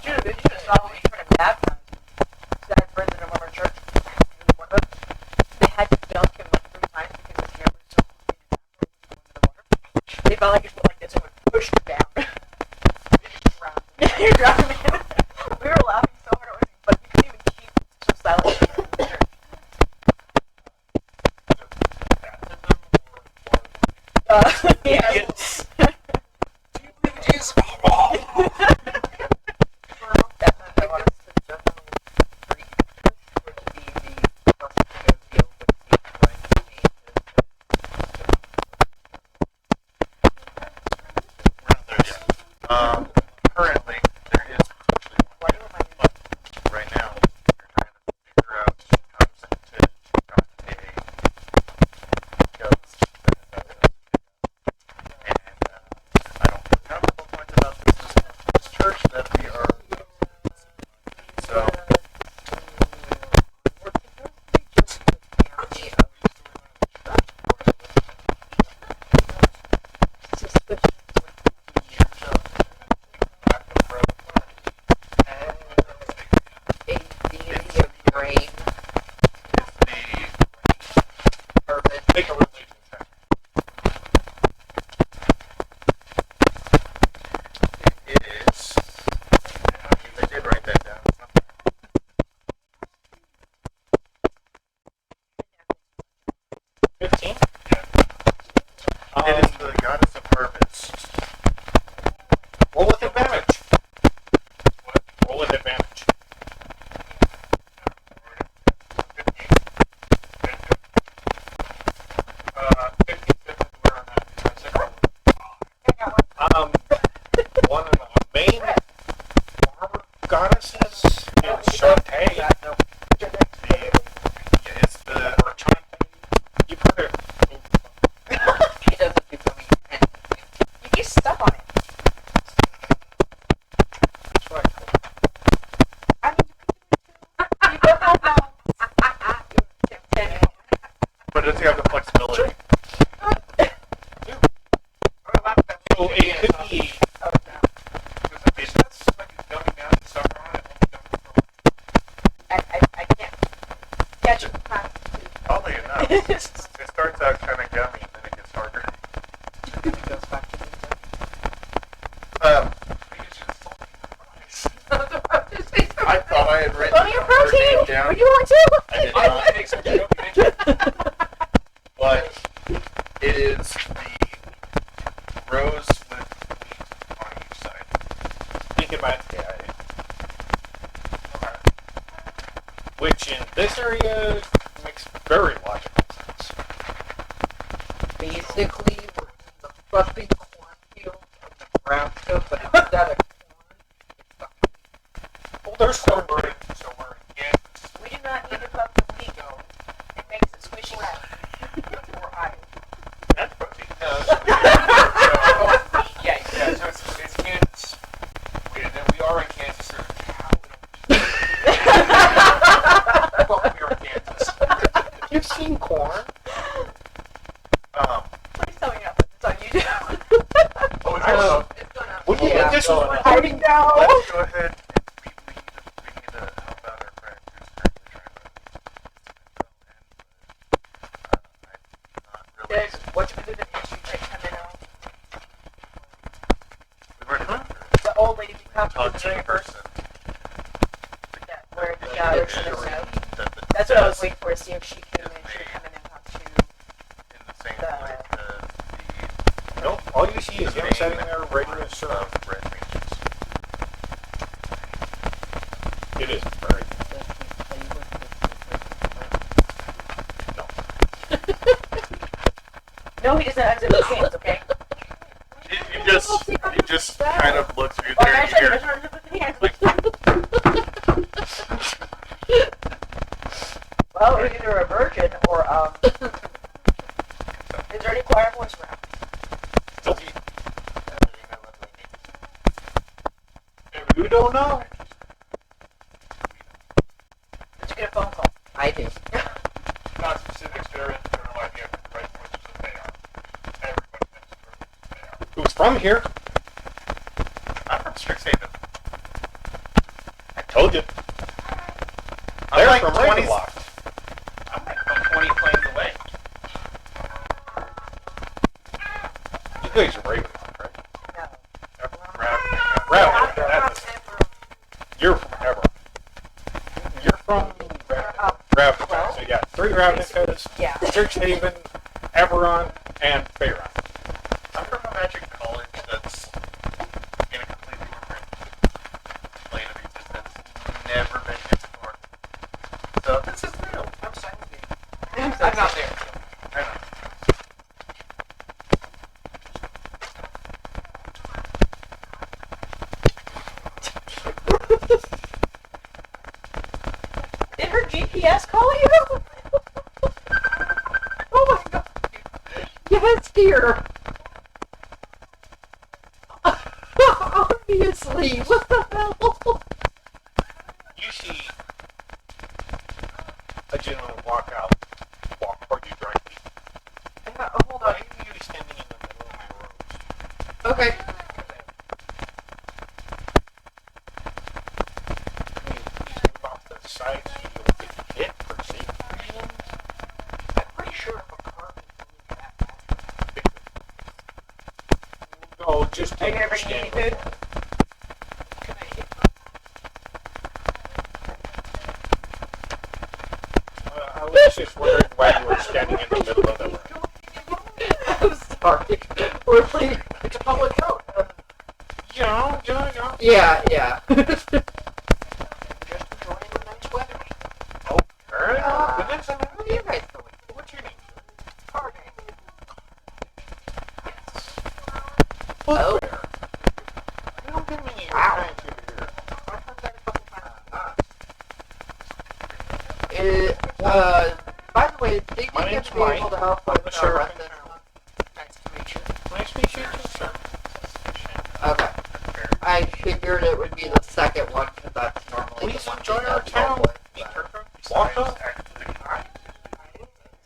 You should have saw me trying to baptize. I had friends in our church. One of them, they had to dunk him like 3 times because his hair was so into the water. They felt like it went like this and would push him down. You're drowning me. We were laughing so hard, but we couldn't even keep so silent. Yes. Currently, there is potentially one, but right now, you're trying to figure out how to pay goats. And I don't feel comfortable talking about this church that we are. So, Make a religion check. it is. I did write that down. does he have the flexibility? So it could be. Is that like dumbing down the summer on it? I can't catch it. Probably enough. It starts out kind of gummy and then it gets harder. It goes back to the I thought I had written Plenty of her protein. name down. Would you want to? I did I not, take some joke. but it is the rows with wheat on each side. Thinking about which in this area makes very logical sense. Basically, we're in the fluffy cornfield of Nebraska, but instead of corn, Well, there's So corn. we're in Kansas. We do not need to puff the wheat. It makes it squishy. Or I. That's protein. Yeah. Yeah, so it's Kansas. We are in Kansas. There's a cow. Well, we are in Kansas. You've seen corn. Please tell me you put this on YouTube. Oh, it's also, Would you Yeah, this go was ahead. recording now? let's go ahead and we need to help out our friend who's currently trying to There's what's been the issue chick coming out. We've already went The old lady we talked to talked the to very the first. person. Where the it's in the snow. That the That's what I was test waiting for. To see if she came in. She would come in and talk to. in the same place as Nope. All you see is the him main setting there ready to serve. of red ranges. It is very. No, he doesn't have to his hands, okay? He just kind of looks through Well, there I and said he you doesn't hear, have to his hands. like, Well, we're either a virgin or is there any choir voice around? Nope. You don't know. Did you get a phone call? I do. Not specifics, general idea of the right voices that they are. Everybody knows where they are. Who's from here? I'm from Strixhaven. I told you. I'm They're like from 20 Ravenloft. I'm like from 20 planes away. You guys are Ravenloft, right? No. I'm from Ravnica. Ravenloft. Yeah, That's it. You're from Ever. You're from Ravnica. So you got 3 Ravnicas, Yeah. Strixhaven, Eberron, and Faerun. I'm from a magic college that's in a completely different plane of existence. Never been here before. So this is new. I'm sorry. I'm not there. I know. Did her GPS call you? Oh my god. Yes, dear. Obviously. What the hell? You see a gentleman walk toward you directly. Hold Why on. are you standing in the middle of my road? Okay. I mean, please move off the side so you don't get hit per se. I'm pretty sure if a car can move that fast. No, just Are you gonna take bring me any stand. food? Can I hit I was just wondering why you were standing in the middle of the road. I'm sorry. We're like, It's a public road. Yeah. yeah. Just enjoying the nice weather. Oh, fair enough. But that's Where are you guys going? what's your name? Car name. Oh. You don't give me any Wow. time to hear. I've heard that a couple times. By the way, think My you name's could be able Mike. to help I'm with the sheriff. residents? Nice to meet you. Nice to meet you too, sir. Okay. I figured it would be the second one because that's normally Please the one enjoy we our don't help town. with, Meet but- her. Walk up.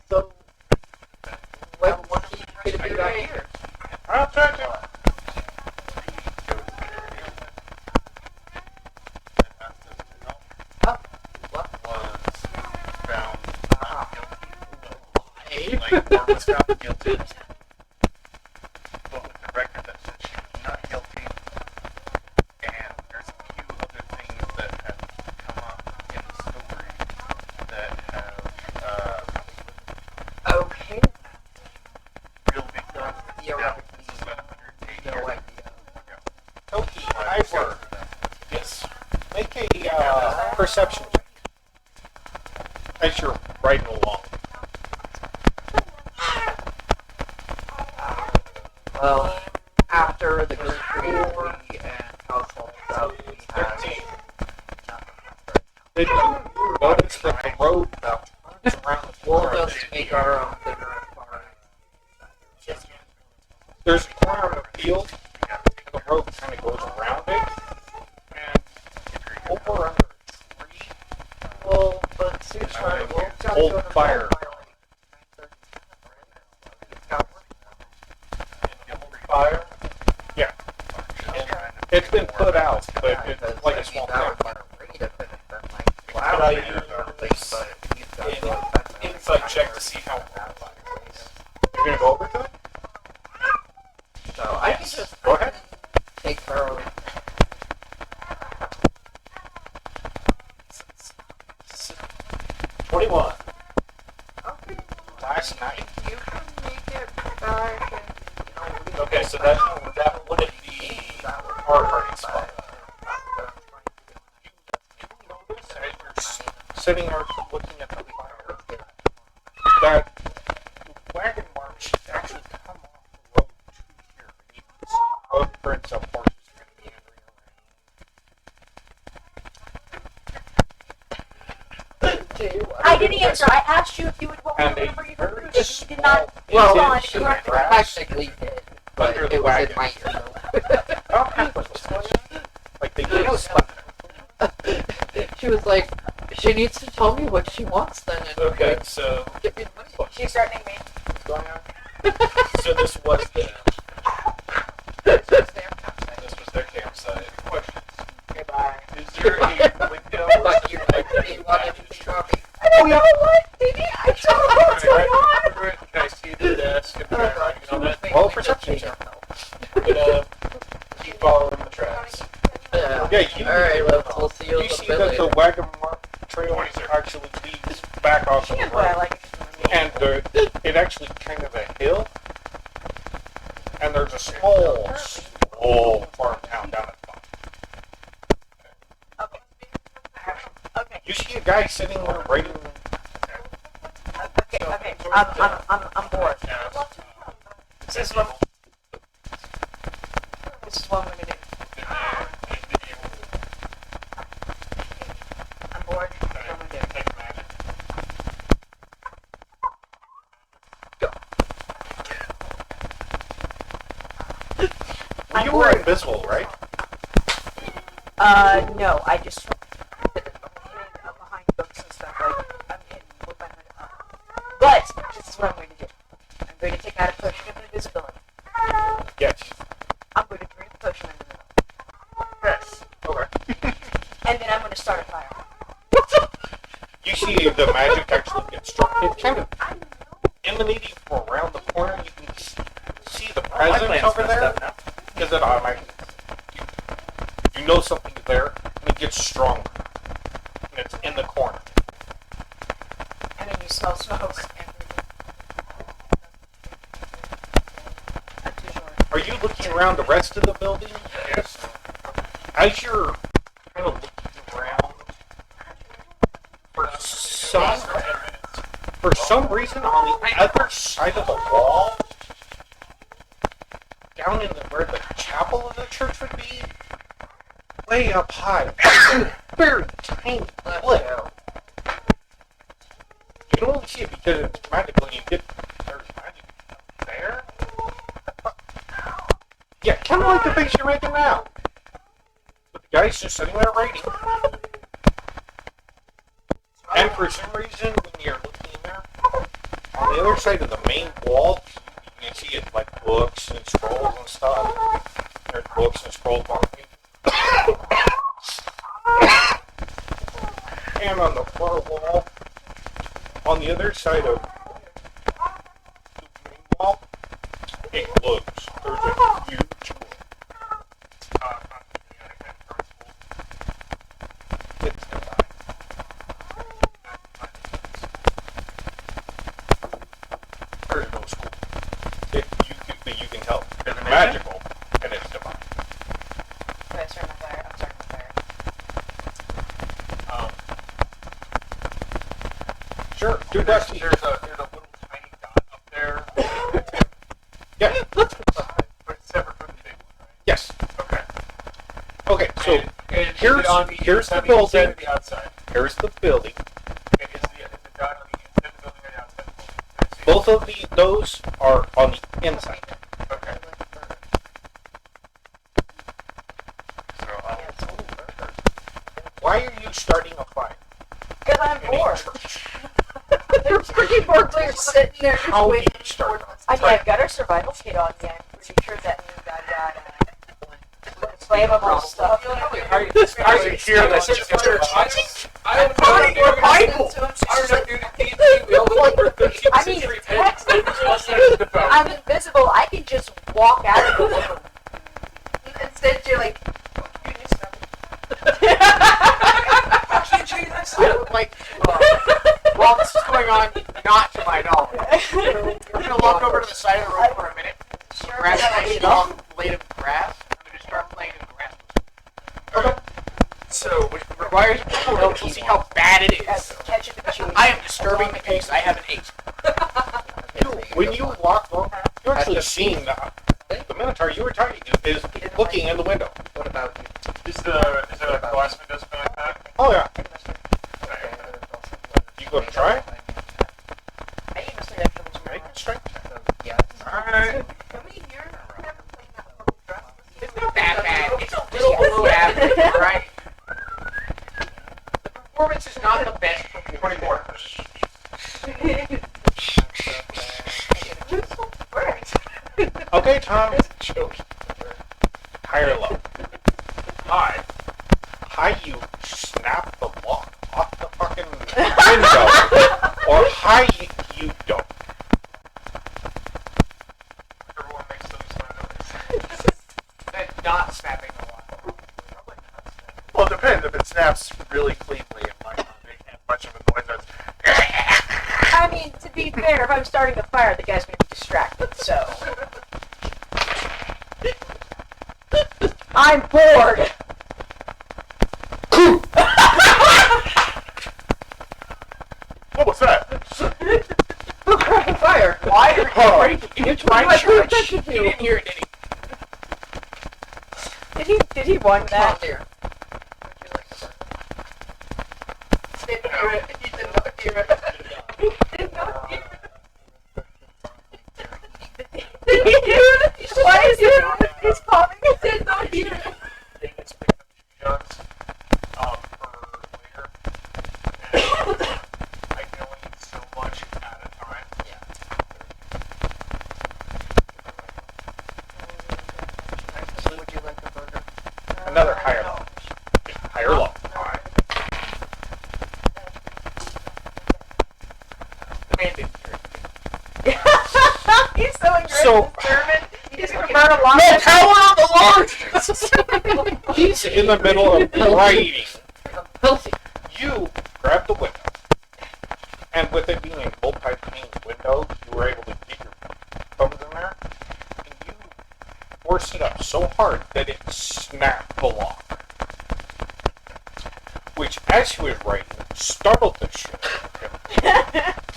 So, guilty. Like, or was found guilty. But with the record that said she was not guilty, and there's a few other things that have come up in the story that have Okay. real big guns. Yeah, This is about 108 no years idea. ago. Toki, Ivor. Yes. Make a perception check as you're riding along. Well, after the grocery and household stuff, we have 13. Did you notice that the road runs around the we'll corner? just make our own dinner and farm. There's a corner of the field, and the road kind of goes around it, and over under a tree, Well, but seriously, we'll just Old go to fire. Fire? yeah, it's been put out, but it's like a small that camp. would have been like, wow, Could I but use you've got an to go back to insight check to see how old the fire is? You're gonna go over to it? So I can just Go ahead. take care of 21. Okay, Last night, you can make it back and, you know, Okay, so that wouldn't be our party spot. as you're sitting there looking at the fire, that wagon mark should actually come off the road to here. You can see footprints of horses meandering I didn't answer. I asked you if you would want And me a to bring you very food. You did not Well, respond she correctly. technically did, but Under the it was in wagon. my ear. Oh, what's going on? Like they You know, she was like, she needs to tell me what she wants then. And Okay, so give me the money. She's threatening me. what's going on? so this was the It's just their this was their campsite. Questions? Goodbye. Is there a window? But you didn't want anything from me. I don't know what, baby. I don't know what's going on. Can I see the desk and try writing on it? Roll perception check. I'm gonna keep following the tracks. Yeah, you, Alright, we'll see you you in the see that the village. wagon mark trail actually leads back off the Yeah, but I road. like it. And it actually kind of a hill. And there's a small farm town down at the bottom. Okay. Okay. You see a guy sitting there writing. Okay. I'm bored. This is what I'm gonna do. I'm bored. This is what I'm gonna do. Well, you were invisible, right? No, I just I'm behind books and stuff. Like I'm hidden with my hood up. But this is what I'm going to do. I'm going to take out a potion of invisibility. Yes. I'm going to drink a potion of invisibility. Yes. Okay. And then I'm going to start a fire. You see the magic actually gets struck. It's kind of emanating from around the corner. You can see the presence over there. Because it automatically. You know something's there, and it gets stronger. And it's in the corner. And then you smell smoke. I'm too short. Are you looking around the rest of the building? Yes. As you're kind of looking around, for some reason, on the other side of the wall, down in where the chapel of the church would be, way up high, very tiny clip. You can only see it because it's magical, and you get there's magic there. Yeah, kind of like the face you're making now. But the guy's just sitting there writing. And for some reason, when you're looking in there, on the other side of the main wall, you can see it like books and scrolls and stuff. There's books and scrolls on me. And on the far wall, on the other side of Sure. Do There's that. there's a little tiny dot up there. Yeah. But it's separate from the big one, right? Yes. Okay. Okay. So And here's- is it on here's the on inside building. or the outside. here's the building. Okay, is the dot on the inside of the building or the outside of the building? Let's see. Both of those are on the inside. Okay. So Why are you starting a fire? Because I'm bored. They're pretty bored. They're sitting there just How do waiting. you start? I mean, I've got our survival kit on me. I'm pretty sure that means I've got flammable stuff. How you hear this? I don't know. Your Bible. I don't know, dude. D&D, we all look for 13th I mean, century technically, pens. I'm invisible. I can just walk out of the room. Instead, you're like, I would like while this is going on, not to my knowledge. I'm gonna walk over to the side of the room for a minute, grab a nice long blade of grass. I'm gonna start playing in the grass. Okay. So, Which requires we'll see how bad it is. Catch it and chew it. I am disturbing the peace. I have an 8. When you walk on, you're actually seeing the Minotaur you were talking to is looking in the window. What about you? is there a glass window something like that? Oh yeah. Okay. You gonna try? I even say that comes Make a strength check. Yeah. Alright. can we hear never playing that little dress? It's not that bad. It's a little below average, right? The performance is not the best. 24. Okay, Tom. High or low? Hi. High, you snap the lock off the fucking window, or high, you don't. Everyone makes those noises. That's not snapping a lot. Well, it depends. If it snaps really cleanly, it might not make much of a noise. I mean, to be fair, if I'm starting a fire, the guy's going to be distracted, so. I'm bored! What was that? Fire. Why are you breaking into my church? He didn't hear it, did he? Did he want that? Dear. Didn't hear it. He did not hear it. Did not hear it. Why is it? He's calling it. Did not hear it. Thing that's big enough to for later. And I can only eat so much at a time. Would you like a burger? Another high or low? High or low? Alright. The man didn't hear it. He's so aggressive, So- German. He's going to burn a lot. No power of the Lord! He's in the middle of writing. Healthy. You grab the window, and with it being a multi-pane window, you were able to get your thumbs in there, and you forced it up so hard that it snapped the lock. Which, as he was writing, startled the shit out of him.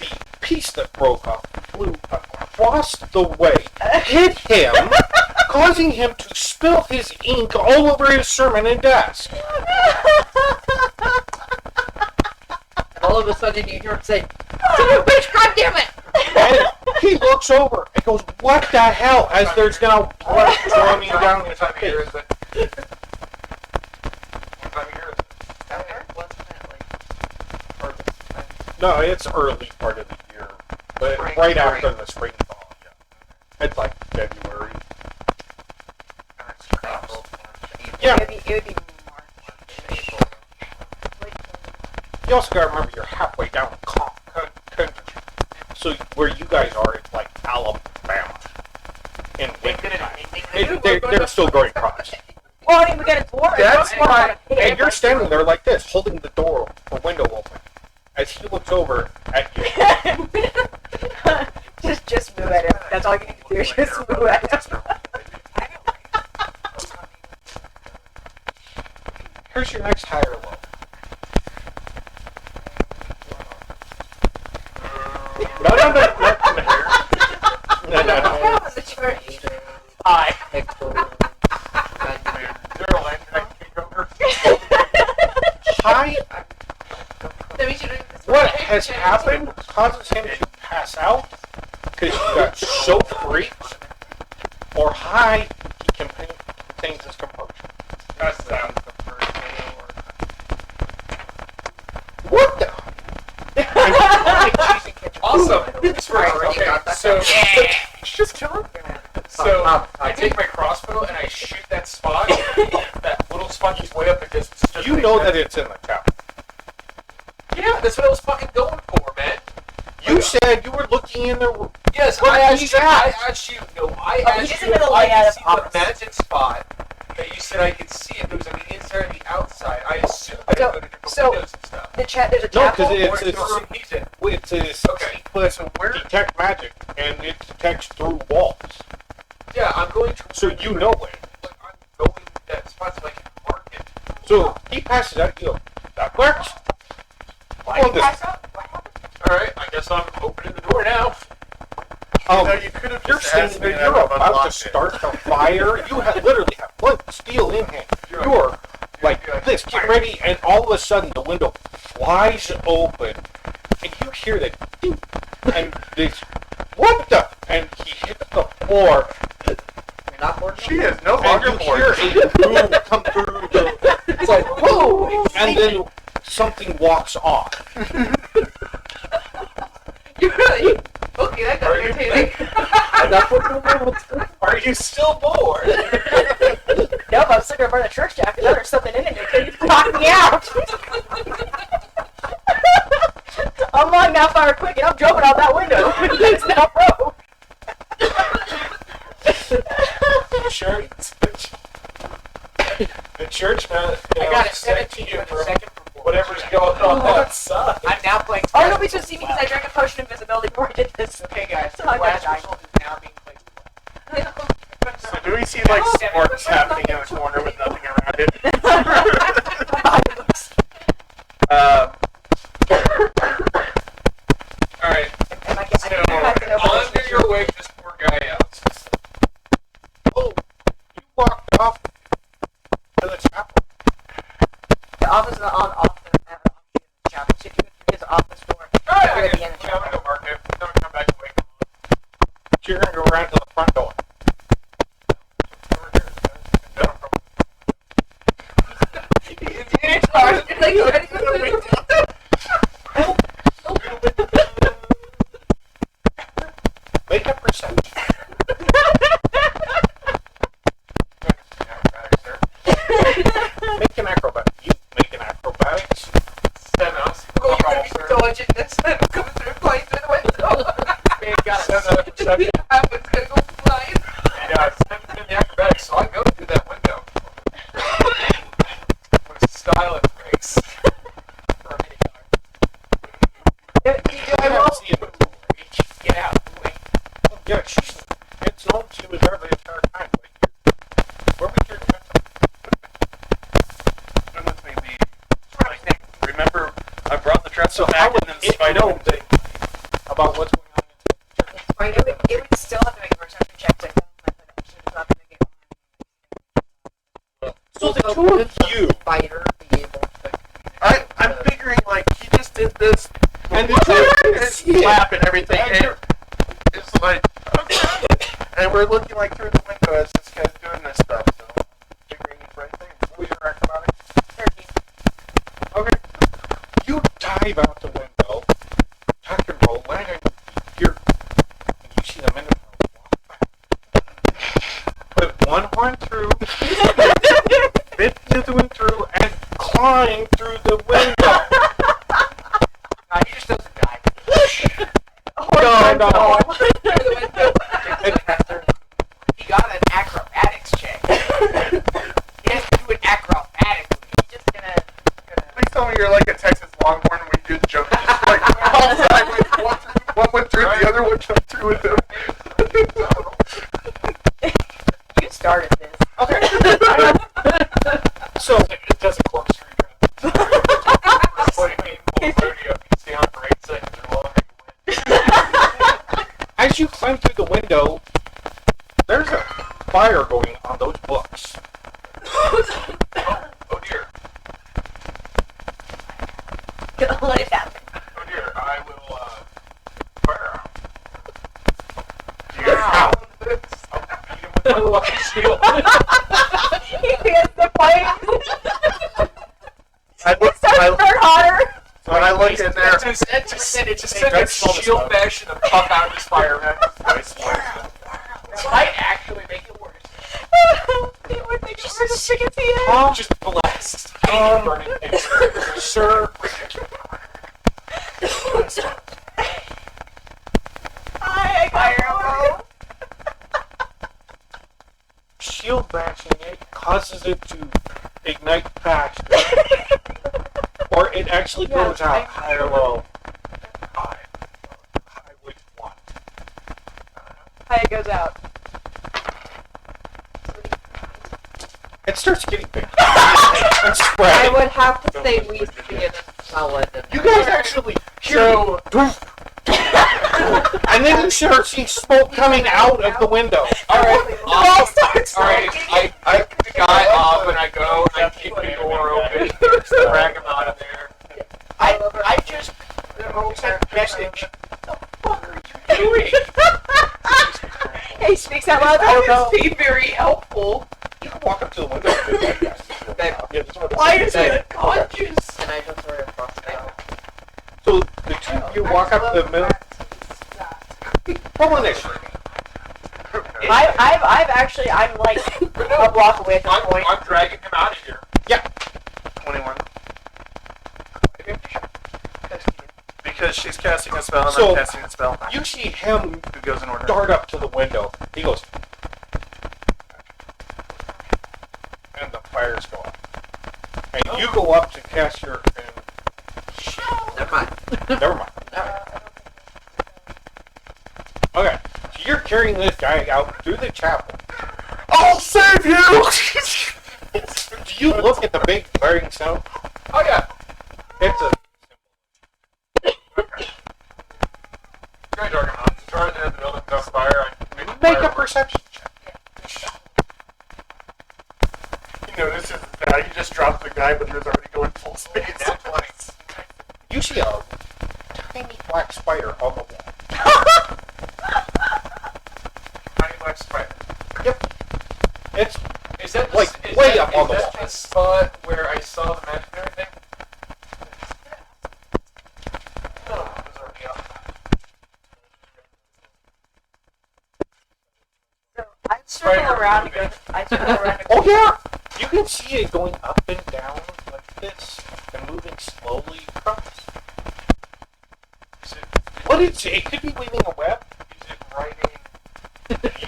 The piece that broke off flew across the way, hit him, causing him to spill his ink all over his sermon and desk. All of a sudden you hear him say, "Son of a bitch, God damn it!" And he looks over and goes, "What the hell?" As there's now blood running down his What time of year face. is it? What time of year is it? No, it's early part of the year, but Spring, right spring. after the spring thaw. Yeah. It's like February. Yeah. It would be March. You also gotta remember you're halfway down the country. So where you guys are, it's like Alabama in wintertime. They're still growing crops. Well, I mean, we got a door. That's why. And you're standing there like this, holding the door or window open, as he looks over at you. just move at him. That's all you need to do. Just move at him. Here's your next high or low. No, not from the hair. No. On the church. Hi. Daryl, I take over. Hi. That means you don't even- What has happened causes him to pass out because he got so freaked, or high, he contains his composure. That sounds the first What the? Awesome. This works. Alright, you Okay, got that. so Just kill him. so I take my crossbow and I shoot that spot. That little spot that's way up against. You know that it's in the tower. Yeah, that's what I was fucking going for, man. You said you were looking in the. Yes, What I are asked these you. I at? asked you. No, I Oh, asked he's you into if the I layout could of see office. the magic spot that you said I could see if it was on the inside or the outside. I assumed that So- it would have so- windows and stuff. The chat. There's a No, chapel. because Or it's the room he's in. it's a Okay. listen, where detect magic, and it detects through walls. Yeah, I'm going to. So you know it. Like, I'm going to that spot so I can mark it. So he passes out. You go, that works. Why Well, you this- pass out? What happened? All right, I guess I'm opening the door now. No, you could have You're just standing asked there. me and You're I would have about to unlocked it. start the fire. You literally have flint, steel in hand. You're like this. Get ready, and all of a sudden the window flies open, and you hear that, ding, and this, what the? And he hits the floor, You're not bored? She is no and longer you bored. hear a boom come through the. It's like whoa, and then something walks off. You really? Okay, that got entertaining. Are you still bored? Nope, I'm sitting over the church jack and there's something in it that you knock me out. I'm lying now fire quick and I'm jumping out that window. It's now broke. Sure. The church now. I got a 17 for the second. Whatever's going on outside. I'm now playing. Oh, nobody's supposed to see me because I drank a potion of invisibility before I did this. Okay, guys. The I'm last gonna die. result is now being played. So do we see like sparks happening in the corner with nothing around it? Alright, Am I getting on your way, this poor guy out. Oh, you walked off to the chapel. The office is on off the chapel. So if you go through his office door, Alright, you're I at the guess end of the I'm chapel. gonna go mark it. I'm gonna come back and wake him up. So you're gonna go around to the front door. Make a perception. Make an acrobat. You make an acrobatics. 7 ounces. Oh, you're gonna be dodging this time coming through, flying through the window. Man, got it. I was gonna go flying. Yeah, it's 7 in the acrobatics, so I go through that window. With style and grace. I will see it. Get out. Wait. Yeah, it's known she was there the entire time. Like, where was your And let's maybe like, remember I brought the trestle So how back would and then it Spider know about what's going on? It would still have to make a perception check to film it, but it should not make it. So the two of you Fighter be able to. I'm figuring like he just did this and the two of you his see it. flap and everything. And And you're- it's like okay. And we're looking like through the window as this guy's doing this stuff. So figuring the right thing. What was your acrobatics? 13. Okay. You dive out the window, tuck and roll, land on your feet, and you see the Minotaur walk back. Put one horn through, fit the other one through, and climb through the window. No, he just doesn't die. No. He got an acrobatics check. He has to do it acrobatically. He's just gonna. Please tell me you're like a Texas Longhorn and we do the jump. Just like all sideways, one went through, the other one jumped through with him. You started this. Okay. So, It does a corkscrew. as you climb through the window, there's a fire going on those books. Oh dear. Let it happen. Oh dear. I will, fire out. Ow. I'll beat him with my lucky shield. He has the fight. I look, Starts to burn hotter. when I look in there, Just send a shield bash and a puff out of his fire, man. Might actually make it worse. It would make it worse to stick it to you. Just blast. Burning things. Sir, Hi, I got shield bashing it causes it to ignite faster. Or it actually goes out high or low. High. High which one? Hi, it goes out. It starts getting big. And I spreading. would have to say we see it as solid. You guys actually hear and then you start seeing smoke coming out of the window. Alright, All starts alright, I pick the guy up and I go and I keep the door open, drag him out of there. I just sent a message. What the fuck are you doing? He speaks out loud. That would be very helpful. You can walk up to the window. Yeah, that's what- Why is it unconscious? And I just sort of cross it out. So the two of you walk up to the middle. Roll initiative. I've actually, I'm like a block away at this point. I'm dragging him out of here. 21. Because she's casting a spell and So- I'm casting a spell. You see him Who goes in order? dart up to the window. He goes, and the fires go up. And you go up to cast your. Never mind. Never mind. Okay, so you're carrying this guy out through the chapel. I'll save you! Do you look at the big flaring stone? Oh yeah. It's a. Go ahead, Dark Knight. Charge in the building, no fire. Make a perception check. You notice now you just dropped the guy, but he was already going full speed. That's 20. You see a tiny black spider on the wall. Tiny black spider. It's Is that Like, is way that, up on the is wall. that the spot where I saw the magic and everything? No, it was already up. So I circle around and go. I circle around and go. oh yeah. You can see it going up and down like this and moving slowly across. Is it, What is it? It could be weaving a web. is it writing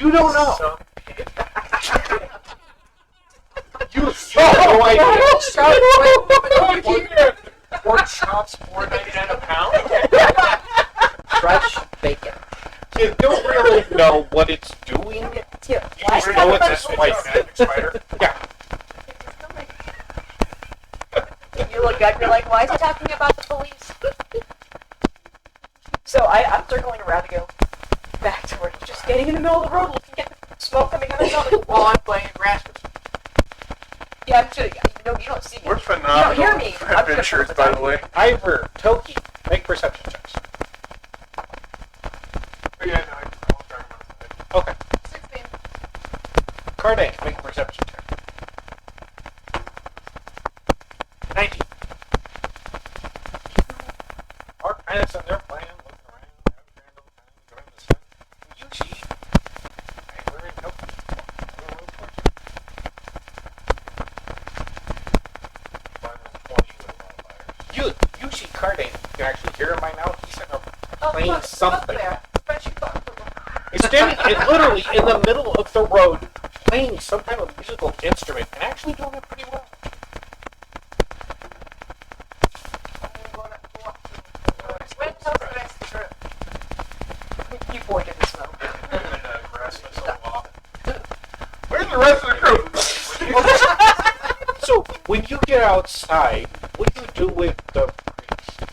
You don't know. some You have no idea. pork chops $4.99 a pound? Fresh bacon. You don't really know what it's doing. Here, You why just is know that it's a much- spider. Magic spider. Yeah. You look up, you're like, why is he talking about the police? So I'm circling around to go back to where he's just standing in the middle of the road looking at the smoke coming out of his mouth. While I'm playing grass. Yeah, I'm sure. No, you don't see me. We're phenomenal hear me. I'm adventurers, just- by the way. Ivor, Toki, make perception checks. But yeah, no, I'll try him outside. Okay. 16. Cardank, make a perception check. 19. Mark kind of sitting there playing, looking around, having a grand old time, enjoying the sun. You see, Ivor and Toki go real towards you. 20 with modifiers. You see Cardank. You can actually hear him by now. He's sitting there playing something. It's standing literally in the middle of the road, playing some kind of musical instrument, and actually doing it pretty well. You pointed the smoke. Grass myself off. Where's the rest of the crew? So, when you get outside, what do you do with the priest?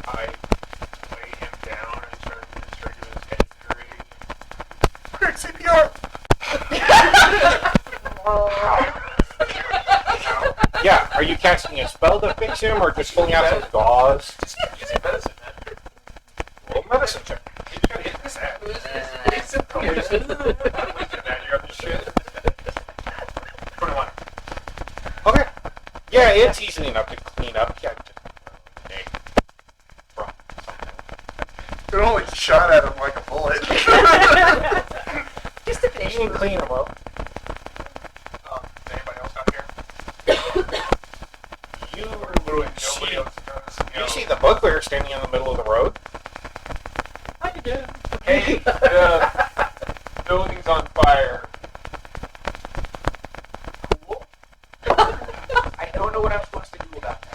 I lay him down and start doing his head curry. gel to fix him, or just pulling out some gauze? Just using medicine, man. Well, medicine check. You gotta hit this at. Who's this? You're on this shit. 21. Okay. Yeah, it's easy enough to clean up. Yeah. From something. It only shot at him like a bullet. Just a You bit. can clean them up. Anybody else out here? You Literally see, nobody else does. you see the bugbear standing in the middle of the road. How you doing? Hey, the building's on fire. Cool. I don't know what I'm supposed to do about that.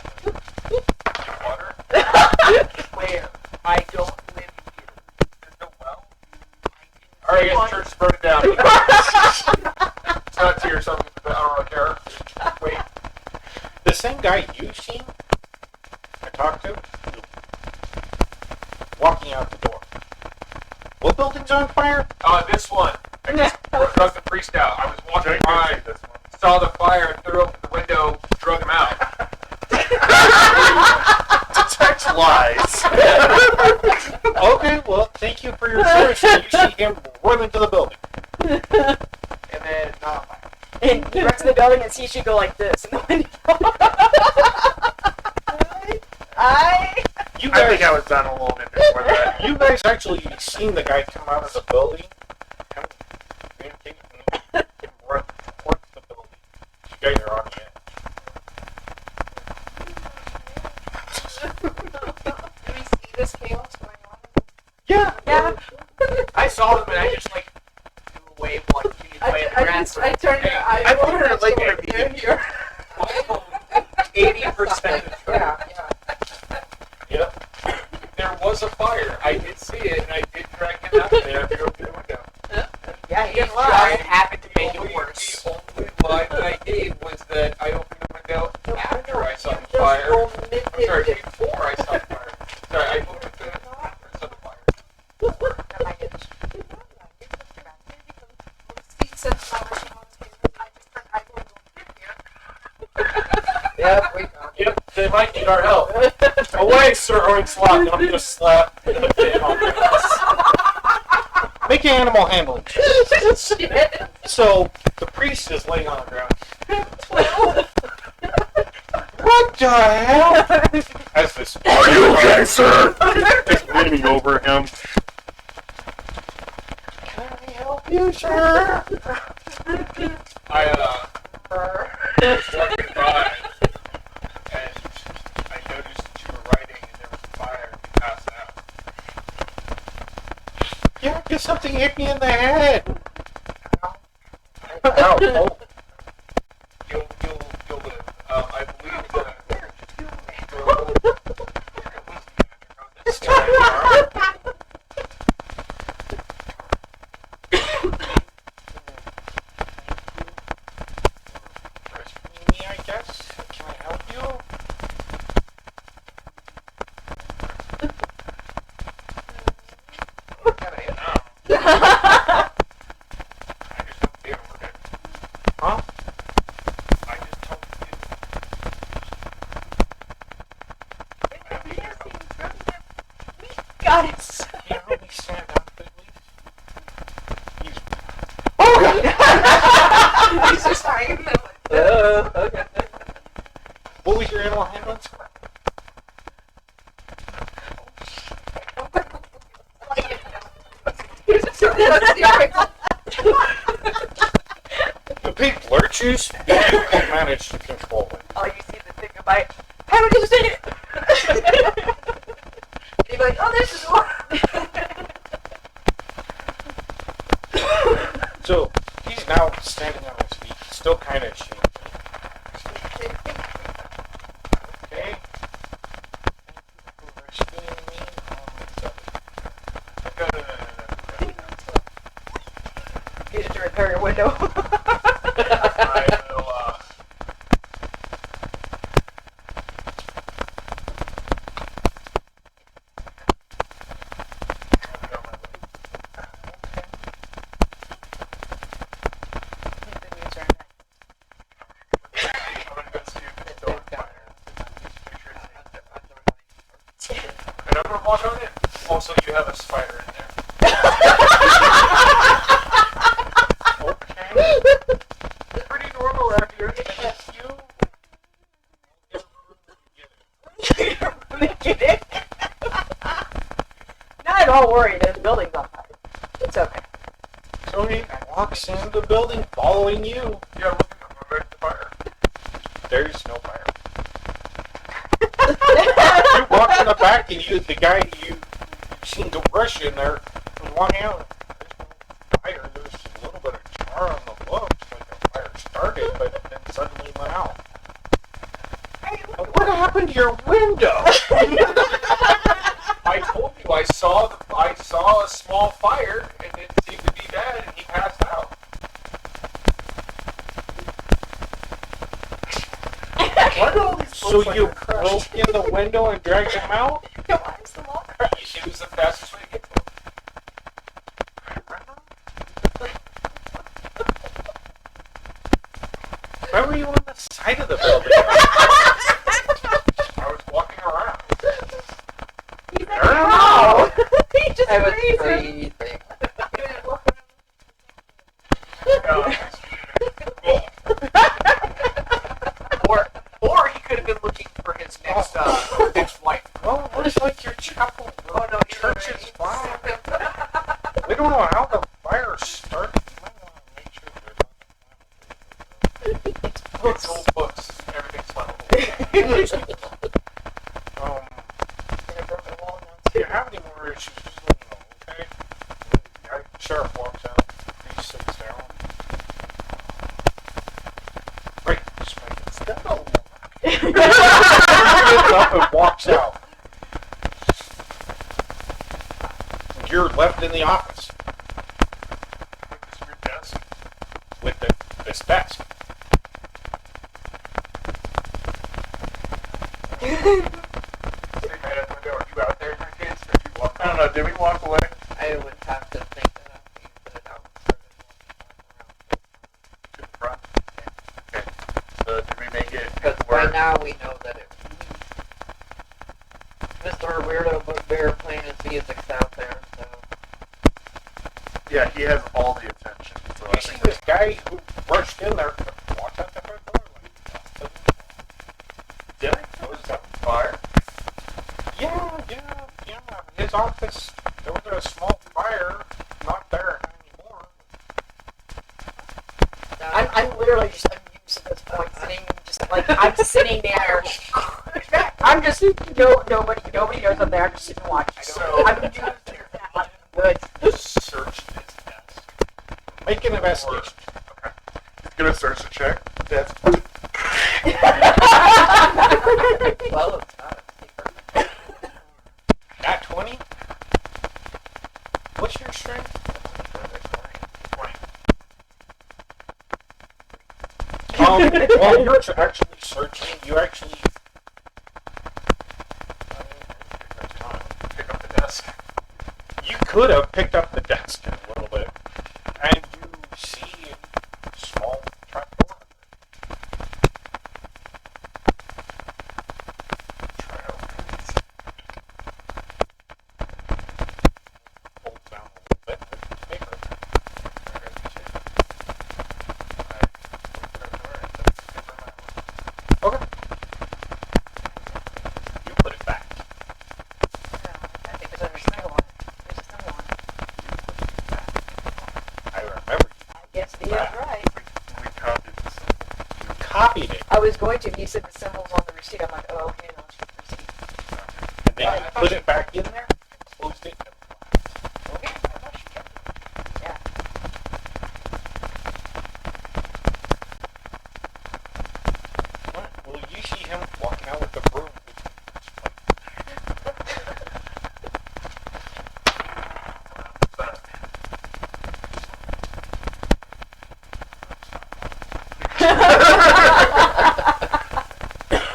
Water. Where? I don't live here. There's no well. Alright, I guess the church burned it down. It's not tea or something, but I don't really care. Wait. The same guy you've seen, I talked to, walking out the door. What building's on fire? This one. I just drug the priest out. I was walking by, This one. saw the fire, threw open the window, drug him out. Detect lies. Okay, well, thank you for your service. You see him run into the building. And then, And he runs to the building and sees you go like this in the window. You I guys, think I was done a little bit before that. you guys actually seen the guy come out of the building, come communicate, and run towards the building. You guys are on the edge. Do we see this chaos going on? Yeah. Yeah. I saw them and I just like threw a wave like you need to play in the grass. I turned your eyes. I put her in like over a medium. here. 80%. Yeah. Yep. There was a fire. I did see it, and I did drag him out there to go through the window. Yeah, he He didn't just lie. happened to make it worse. The only lie that I gave was that I opened the window after I saw the fire. I'm sorry, before I saw the fire. Sorry, I opened the after I saw the fire. Speed said how much he wants to. I just turned I will go here. Yeah, we Yep, they might need our help. Away, Sir Oinslot, and I'm gonna slap the pin on your ass. Make an animal handling check. So, the priest is laying on the ground. What the hell? As this. Are you okay, sir? Just leaning over him. Can I help you, sir? I was walking by, and I noticed that you were writing, and there was a fire, and you passed out. Yeah, because something hit me in the head. Ow. Oh. You'll live. I believe that. Me, I guess. Can I help you? I just don't feel okay. Huh? I just don't feel Got it. Can you help me stand up, please? He's... Oh, God! He's just hanging there like okay. What was your animal handling score? The big lurches, you can manage to control it. Oh, you see the thing about how would you say it? And you'd be like, oh, this is one. So, he's now standing on his feet, still kind of shaky. Okay. Thank you for rescuing me. You just repair your window. I will, I'm gonna go see if it's on fire. another spider in there. Okay. Pretty normal out here. It's just you. No, don't worry. There's buildings on fire. It's okay. So he walks into the building following you. Yeah, look at them. We're at the fire. There's no fire. You walk in the back and the guy you seen go rush in there was walking out. There's no fire. There's a little bit of char on the looks, like the fire started, but then suddenly went out. What happened to your window? I told you I saw a small fire and it seemed to be bad and he passed out. Why do all these So folks like you to crush? broke in the window and dragged him out? Why is the wall crushed? It was the fastest way to get to him. Why were you on the side of the building? I was walking around. He's like, no! He just I was freezing. breathing. Or he could have been looking for his next wife. Well, it was like your chapel. Oh no, Church is fine. We don't know how the fire started. You might want to make sure It's old books. Everything's flammable. If you have any more issues, just let me know, okay? The sheriff walks out. He sits down. Right, Spike. No. He gets up and walks out. You're left in the office This weird desk. with this desk. Sitting right at the window. Are you out there, my kids? Or did you walk I don't know. Did we walk away? I would have to think that I'm being put it out. To the front. Okay. So did we make it? Because by now we know that it Mr. Weirdo Bugbear playing his music's out there, so. Yeah, he has all the attention. So I You see think this guy who rushed in there, walked out the front door, like, Did I? Was that fire? yeah. His office, there was a small fire, not there anymore. I'm literally just amused at this point, I'm sitting there. I'm just nobody knows I'm there. I'm just sitting and watching. So- I'm amused at that. Good. Just searched his desk. Make an investigation. he's gonna search the check. That's Well, it's not a secret. Got 20? What's your strength? 20. While you're actually searching, you actually Pick up the desk. you could have picked up the desk a little bit, and you see a small trapdoor. Try to open it. Hold down a little bit, but it's bigger. Okay. You put it back. I think there's another one. There's another one. I remember I guess he is right. we copied this. you copied it, I was going to. He said the symbols on the receipt. I'm like, oh, okay, let's get the receipt. and then you put it back in there, and closed it. Okay, I thought she kept it. Yeah. Well, you see him walking out with the broom.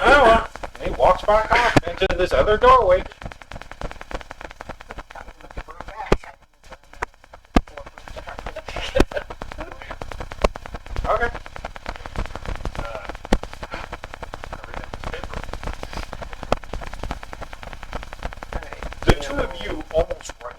Oh well, and he walks back off into this other doorway. Okay. The two of you almost run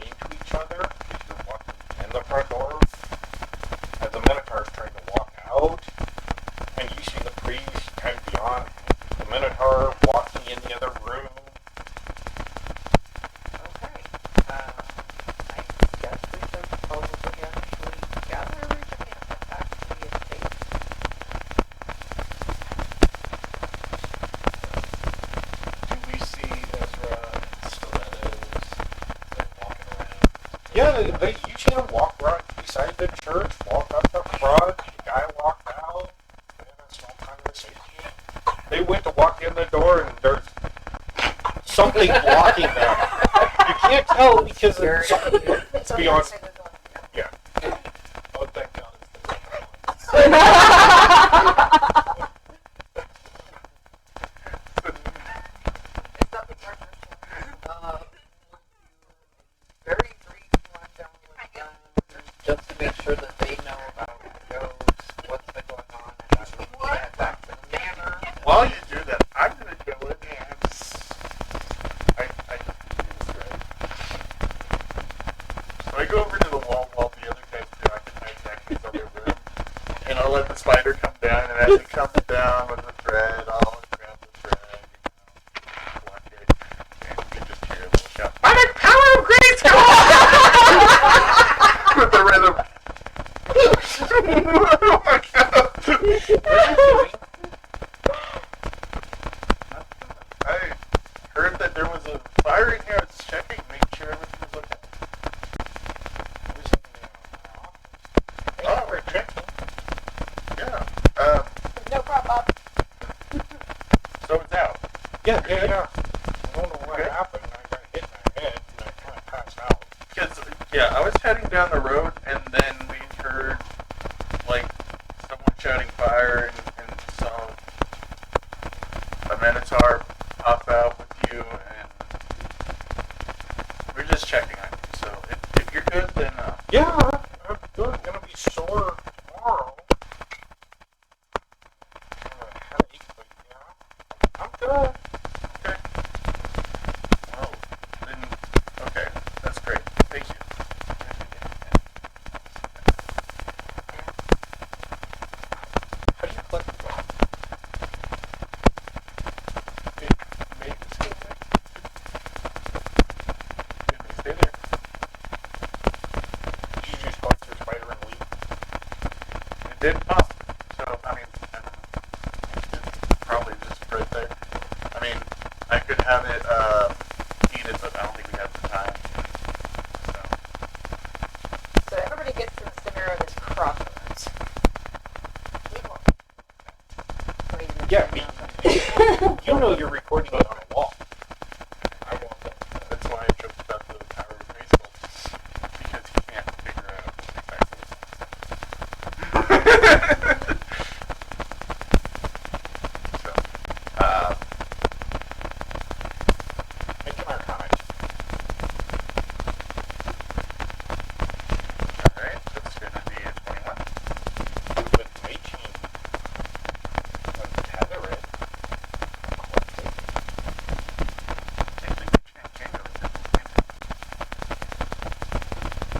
Yeah, they you see them walk right beside the church, walk up the front, the guy walked out, they had a small conversation. They went to walk in the door and there's something blocking them. You can't tell because it's beyond. Yeah. Oh, thank God. Very brief rundown with them, just to make sure that they know about the ghosts, what's been going on, and how to get back to the manor. While you do that, I'm gonna go in and so I go over to the wall while the other guy's preoccupied back in his other room, and I'll let the spider come down, and as it comes down with the thread, I'll grab the thread, block it, and you can just hear a little shout, "I'm in power of Grayskull!" with the rhythm. Oh my God! I heard that there was a fire in here. I was checking, making sure everything was okay. Oh, we're checking. Yeah. No problem. So it's out. Yeah. I don't know what happened. I got hit in the head and I kind of passed out. Because, yeah, I was heading down the road and then we heard, like, someone shouting fire and saw a Minotaur pop out with you and we're just checking on you. So if you're good, then, Yeah, I'm good. Gonna be sore tomorrow. Headache, but yeah, I'm good. okay. Well, then, okay. That's great. Thank you. How do you collect the dog? Make the skill check. Did they stay there? Did you just bust your spider and leave? It did pop. So, I mean, it's probably just right there. I mean, I could have it heated, but I don't think we have the time. So, So everybody gets to the center of this crossroads. Yeah, me. You know you're recording it on a wall. I won't. that's why I joked about the power of Grayskull. Because he can't figure out exactly So, Make an arcana. alright, that's gonna be a 21. With 18. With Tetherid.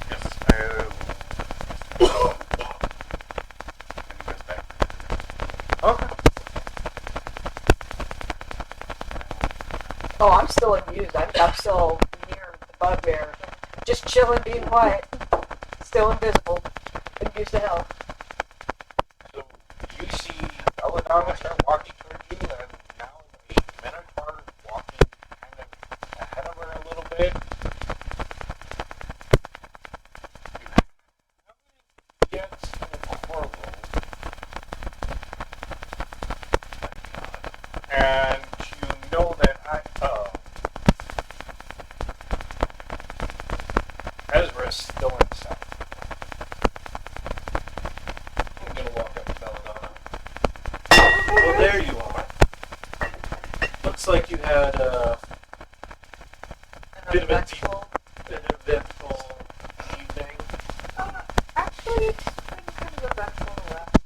Yes, and he goes back. Okay. Oh, I'm still amused. I'm still near the bugbear. Just chilling, being quiet. Still invisible. Amused to hell. So you see Belladonna start walking towards you, and now the Minotaur walking kind of ahead of her a little bit. Gets horrible. And you know that Ezra's still inside. I'm gonna walk up to Belladonna. Well, there you are. Looks like you had a bit of an eventful evening. Actually, it's been kind of eventful the last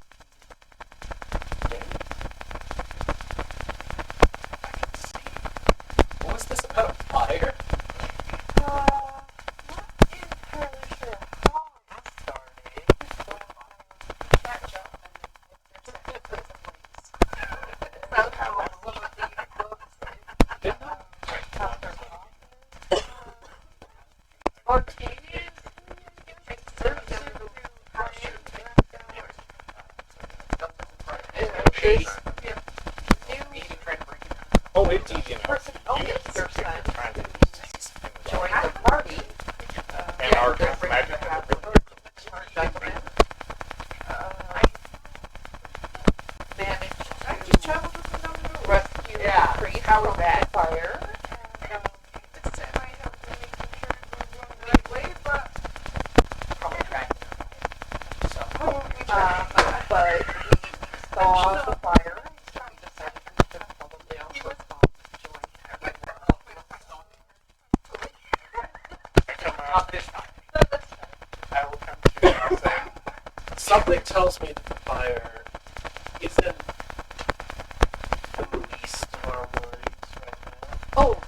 day. What was this about a fire? Not entirely sure how it started, so catch up and if there's any place of links. Somehow one of the books Octavius Oh, it's easy enough. Person only You their son trying to joined the party. and our cause the fire, we decided we should probably also call the joint Come out. Not this time. I will come to you and say, something tells me that the fire isn't the least of our worries right now. Oh,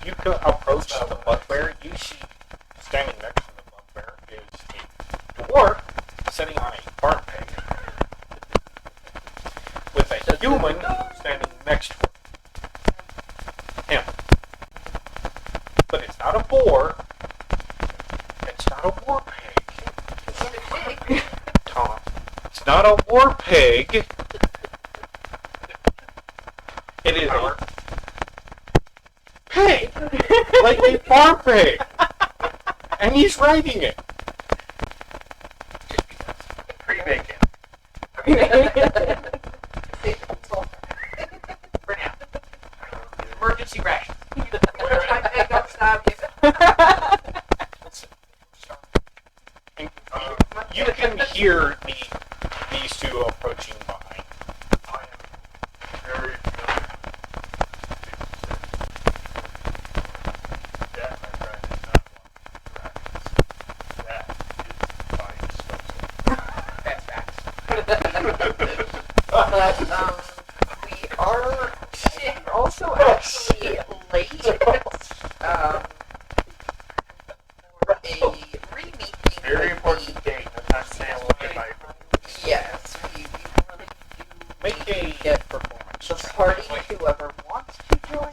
You can approach the bugbear. You see, standing next to the bugbear is a dwarf sitting on a barn peg with a human standing next to him. But it's not a boar. It's not a war pig. Tom, it's not a war pig. It is a pig, like a farm pig, and he's riding it. Pre-bacon. For now. Emergency ration. where's my pig? Don't stab you. And you can hear these two approaching behind. I am very familiar. That, my friend, is not one of the That is by That's facts. But we are also actually late for a re-meeting. very with important date. I'm not saying look at my Yes, we really do Make need a to get performance. the party, whoever wants to join.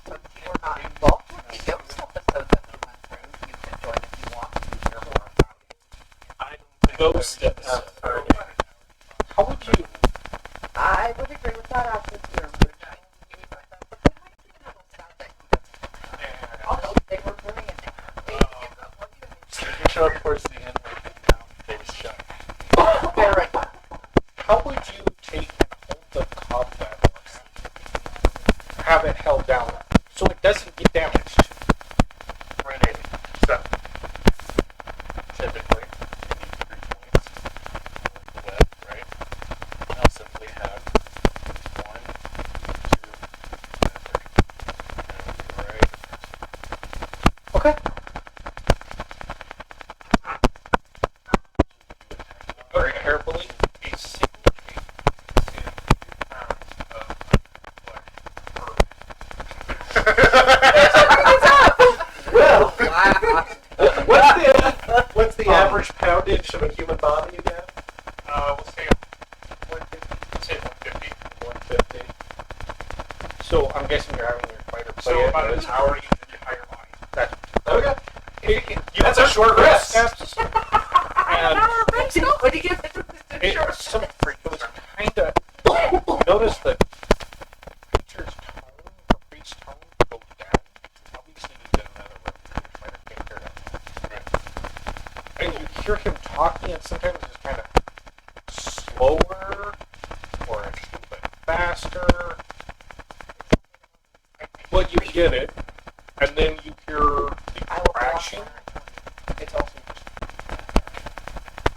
But you are not involved with the ghost episode that we went through. You can join if you want to hear more about it. I don't think Ghost that we episode. have How would you? I would agree with that after the original. Although they were brilliant. You show up towards the end where they was shut. Very How would you take and hold the cobweb? Have it held down so it doesn't get damaged. Grenade. So, typically, you need 3 points on the web, right? I'll simply have 1, 2, and 3. And right. Okay. Very carefully. A single What's the average poundage of a human body again? We'll say 150. 150. So I'm guessing you're having your fighter play So it. about an as- hour you can higher body. That's Okay. That's a short rest. Steps. And What do you get? it was kind of notice the creature's tone, the priest's tone, go down. Obviously, you get another room. Your fighter can't hear that. And you hear him talking, and sometimes it's kind of slower or a little bit faster. But you get it, and then you hear the crashing. It's also just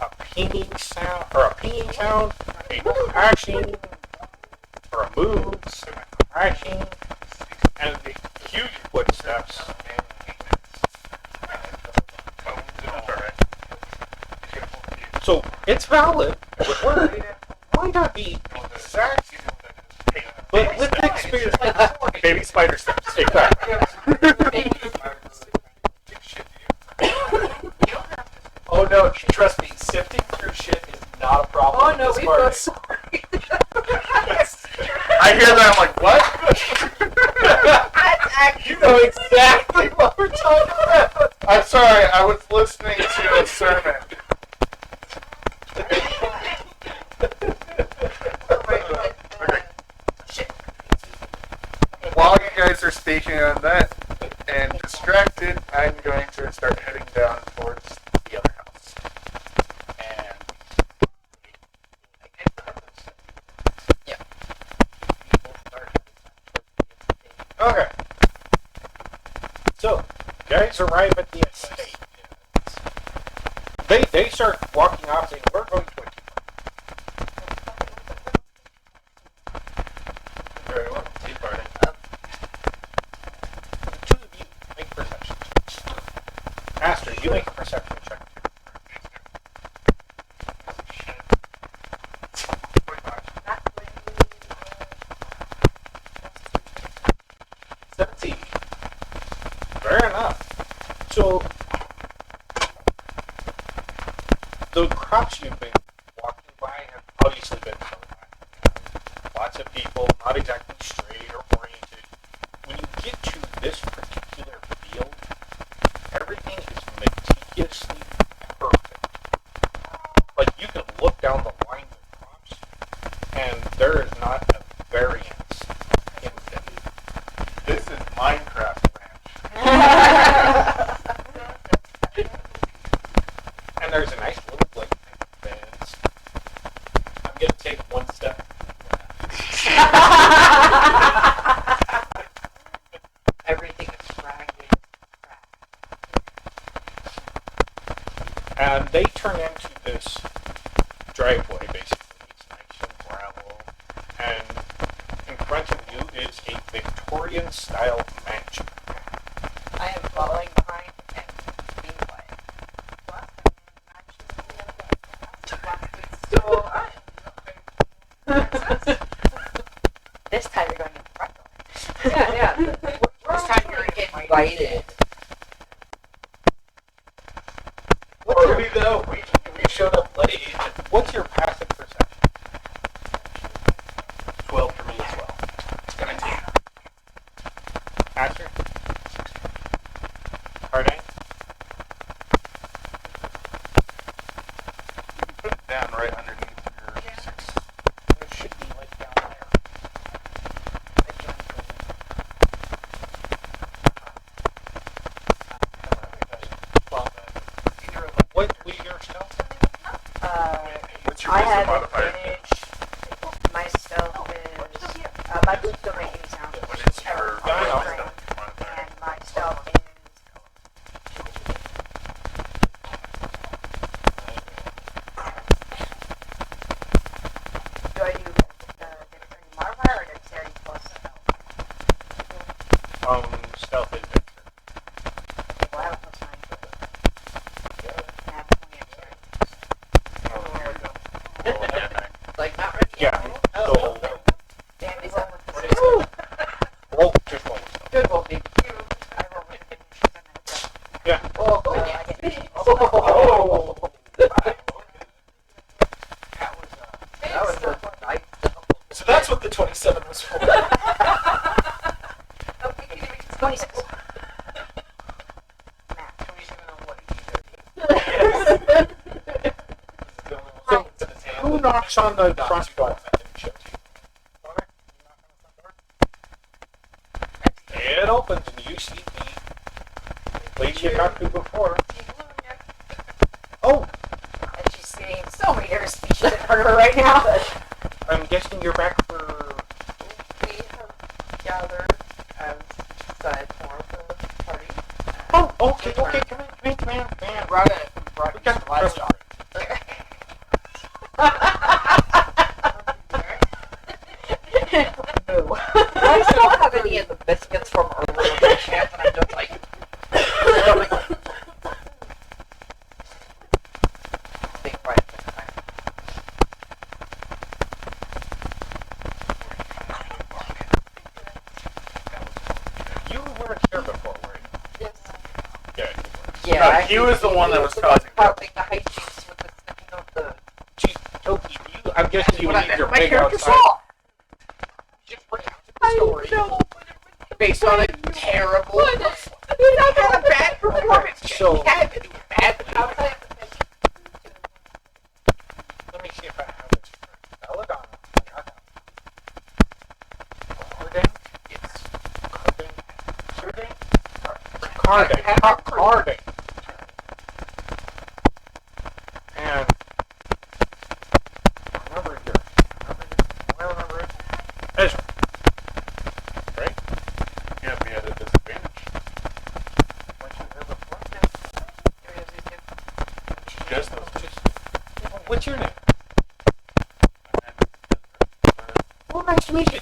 a pinging sound, or a pinging sound, a crashing, or a move, crashing, and the huge footsteps. So it's valid. It might not be exact, but with the experience, Baby spider steps. exactly. Oh no, trust me, sifting through shit is not a problem. Oh with no, this we party. both sorry. I hear that, I'm like, what? You know exactly what we're talking about. I'm sorry, I was listening to a sermon. While you guys are speaking on that and distracted, I'm going to start heading down towards the other house. And Okay. So, guys arrive at the estate. They start walking off saying, we're going to you make a perception check too. 17. Fair enough. So, the crops you've been walking by have obviously been filled by. Lots of people, not exactly straight or oriented. When you get to this particular field, everything is meticulously perfect. Like, you can look down the line of crops, and there is not a variance in them. This is Minecraft Ranch. And there's a nice little like fence. I'm gonna take one step. Everything is ragged. And they turn into this driveway, basically. It's nice and gravel. And in front of you is a Victorian-style mansion. I am falling behind and being quiet. This time you're going to the front door. Yeah. This time you're invited. What's your, we showed up late. What's your passive perception? 12 for me as well. 17. Asher? Harding? You can put it down right underneath your 6. It should be like down there. What was your stealth? What's your I wisdom have modifier? advantage. My stealth is my boots don't make any sound. What is your I know. wisdom modifier? And my stealth is. Do I do dexterity modifier or dexterity plus stealth? Stealth is dexter. Well, I have a plus 9. And I have 20 extra. Like, not ready. Yeah. So, Dan, is that what this is? roll, just roll. Good one, baby. I roll with it. Yeah. Oh, I yeah. get it. Oh. That was a nice. So that's what the 27 was for. 26. Who knocks on the front door? It opens and you see the place you talked to before. Oh, And she's saying so many different speeches in front of her right now. I'm guessing you're back for... We have gathered as said more for the party. Oh, okay, come in. Brought We got the last job. I still have any of the biscuits from earlier in the camp, and I'm just like, stay quiet this time. You weren't here before, were you? Yes. Yeah, you were. Yeah, No, I he was the one that was causing causing the hijinks with the sticking of the. Gee, Toki, I'm guessing you What leave your my pig character outside. saw. Just recounted the story. Based on a terrible. Not had a bad performance. So- He had to do bad outside of the Let me see if I have this correct. Belladonna. Carding? Yes. Carding? Carding. And remember here. I remember it. Ezra. Right? You have me at a disadvantage. Weren't you here before? Just those. What's your name? Well, nice to meet you.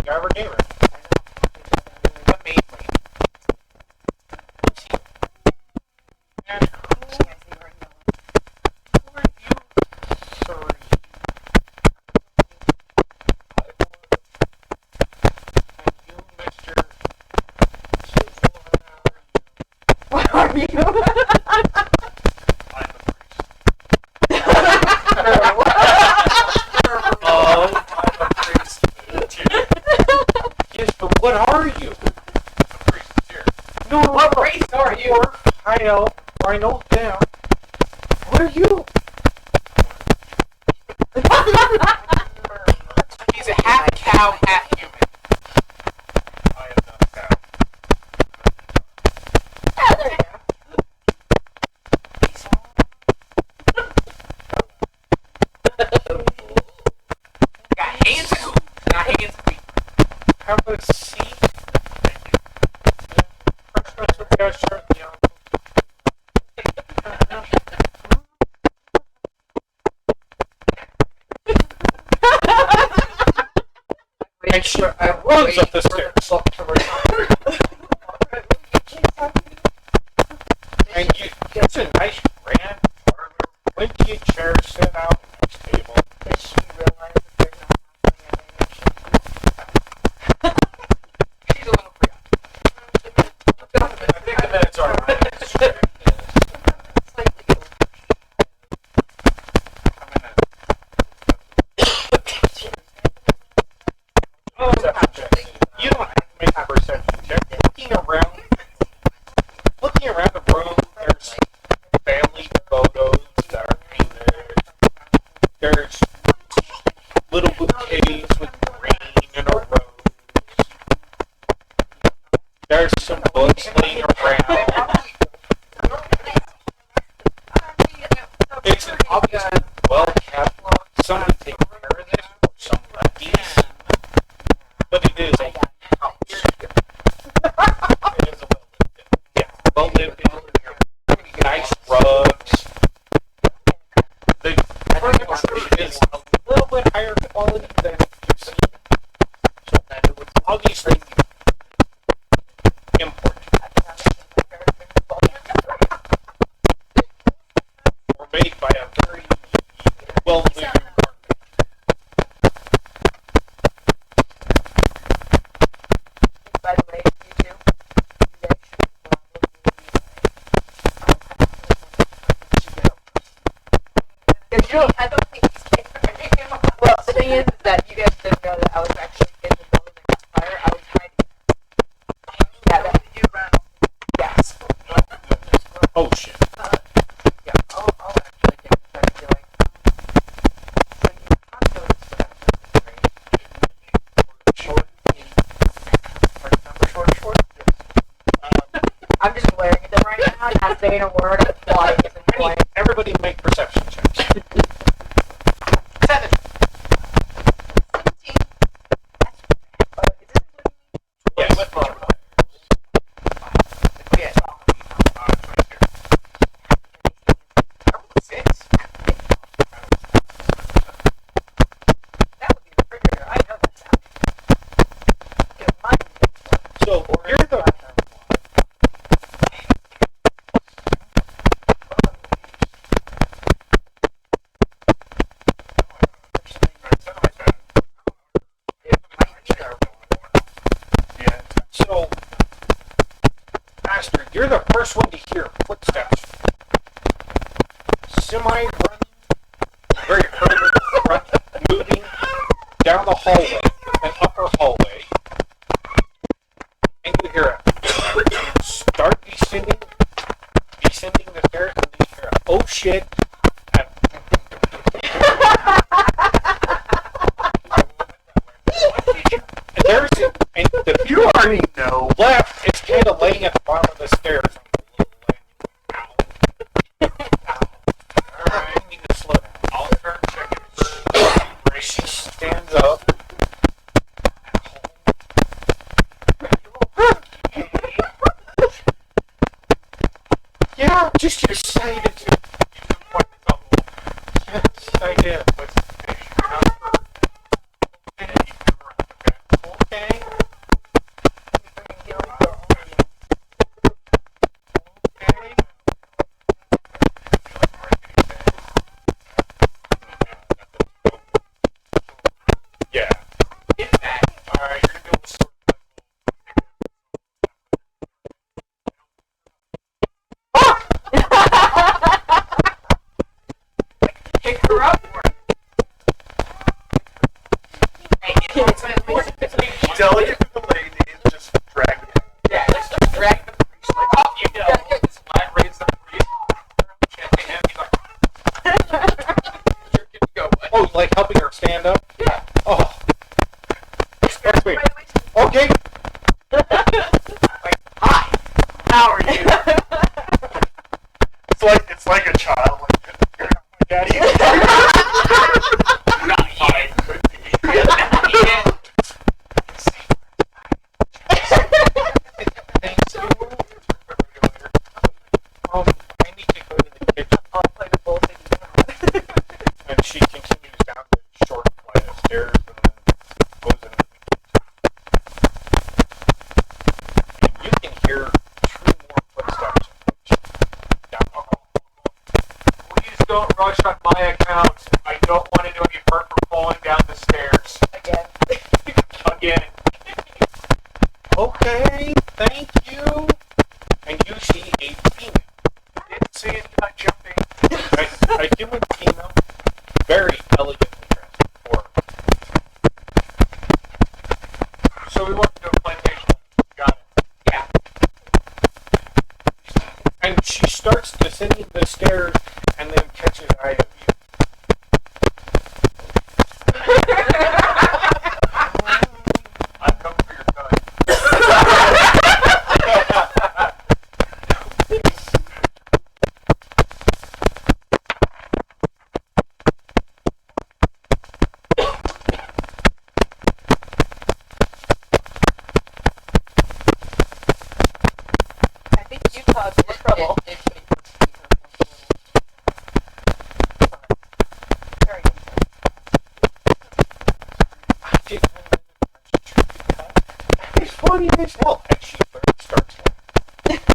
Garver Gamer. of you. I'm the priest. Oh, I'm a priest. Here. yes, but what are you? The priest is here. No, What race are you? I know. I know them. What are you? He's a half cow, half human. I am not a cow. Yeah, there you go. Got hands and hooves, not hands and feet. Have a seat. Christmas with your shirt, the uncle. And she runs up the stairs. And you, it's a nice grand parlor. Plenty of chairs set out on the table. Does she realize that they're not having a She's a little preoccupied. I think the minutes are right. Perception check. You don't have to make a perception check. Looking around the room, there's family photos that are painted. There's little bouquets with green and a rose. There's some books laying around. It's an obvious, well kept. Someone taking care of this, or some lefties. But it is a house. It is a well-lit. Yeah, well lived in. Nice rugs. The furniture is a little bit higher quality than you've seen. So it was obviously important. Or made by a very well-lived carpenter. By the way, you two, you guys should probably you I don't think he's kidding. Well, the thing is that you guys didn't know that I was actually in the building that caught fire. I was hiding. Yeah, that you ran. Yes. Oh shit. Yeah, I'll actually get started doing. So you have noticed what I'm just glaring at them right now, not saying a word. I'm plotting and playing. Everybody make perception checks. 7. Yes. With modifiers. Yeah. 6. That would be the trigger. I know that sound. Because mine So you're the Yeah. so Master, you're the first one to hear footsteps. Semi running, very hurriedly moving down the hallway, an upper hallway, and you hear it start descending the stairs, and then you hear a oh shit. And there's and the You already know. left, it's kind of laying at the bottom of the stairs. Alright, you need to slow down. I'll turn check it for She stands up. Yeah, just your sight. Yes, I did. Okay. Yeah. Alright, you're gonna be able to sort Okay. Like, hi. How are you? It's like a child. Like, you're not my daddy. Not yet. Could be. I need to go to the kitchen. I'll play the bull thing. And she continues down the short flight of stairs and then goes into the kitchen. And you can hear two more footsteps down the hall. Please don't rush on my account. I don't want anyone to get hurt from falling down the stairs. Again. Again. Okay, thank you. And you see a female. Didn't see it not jumping. A human female, very elegantly dressed for her. So we want to do a plantation. Got it. And she starts descending the stairs and then catches eye of you. I've come for your gun. I think Utah's more trouble. Very good. I didn't know. It's funny as hell. And she starts laughing.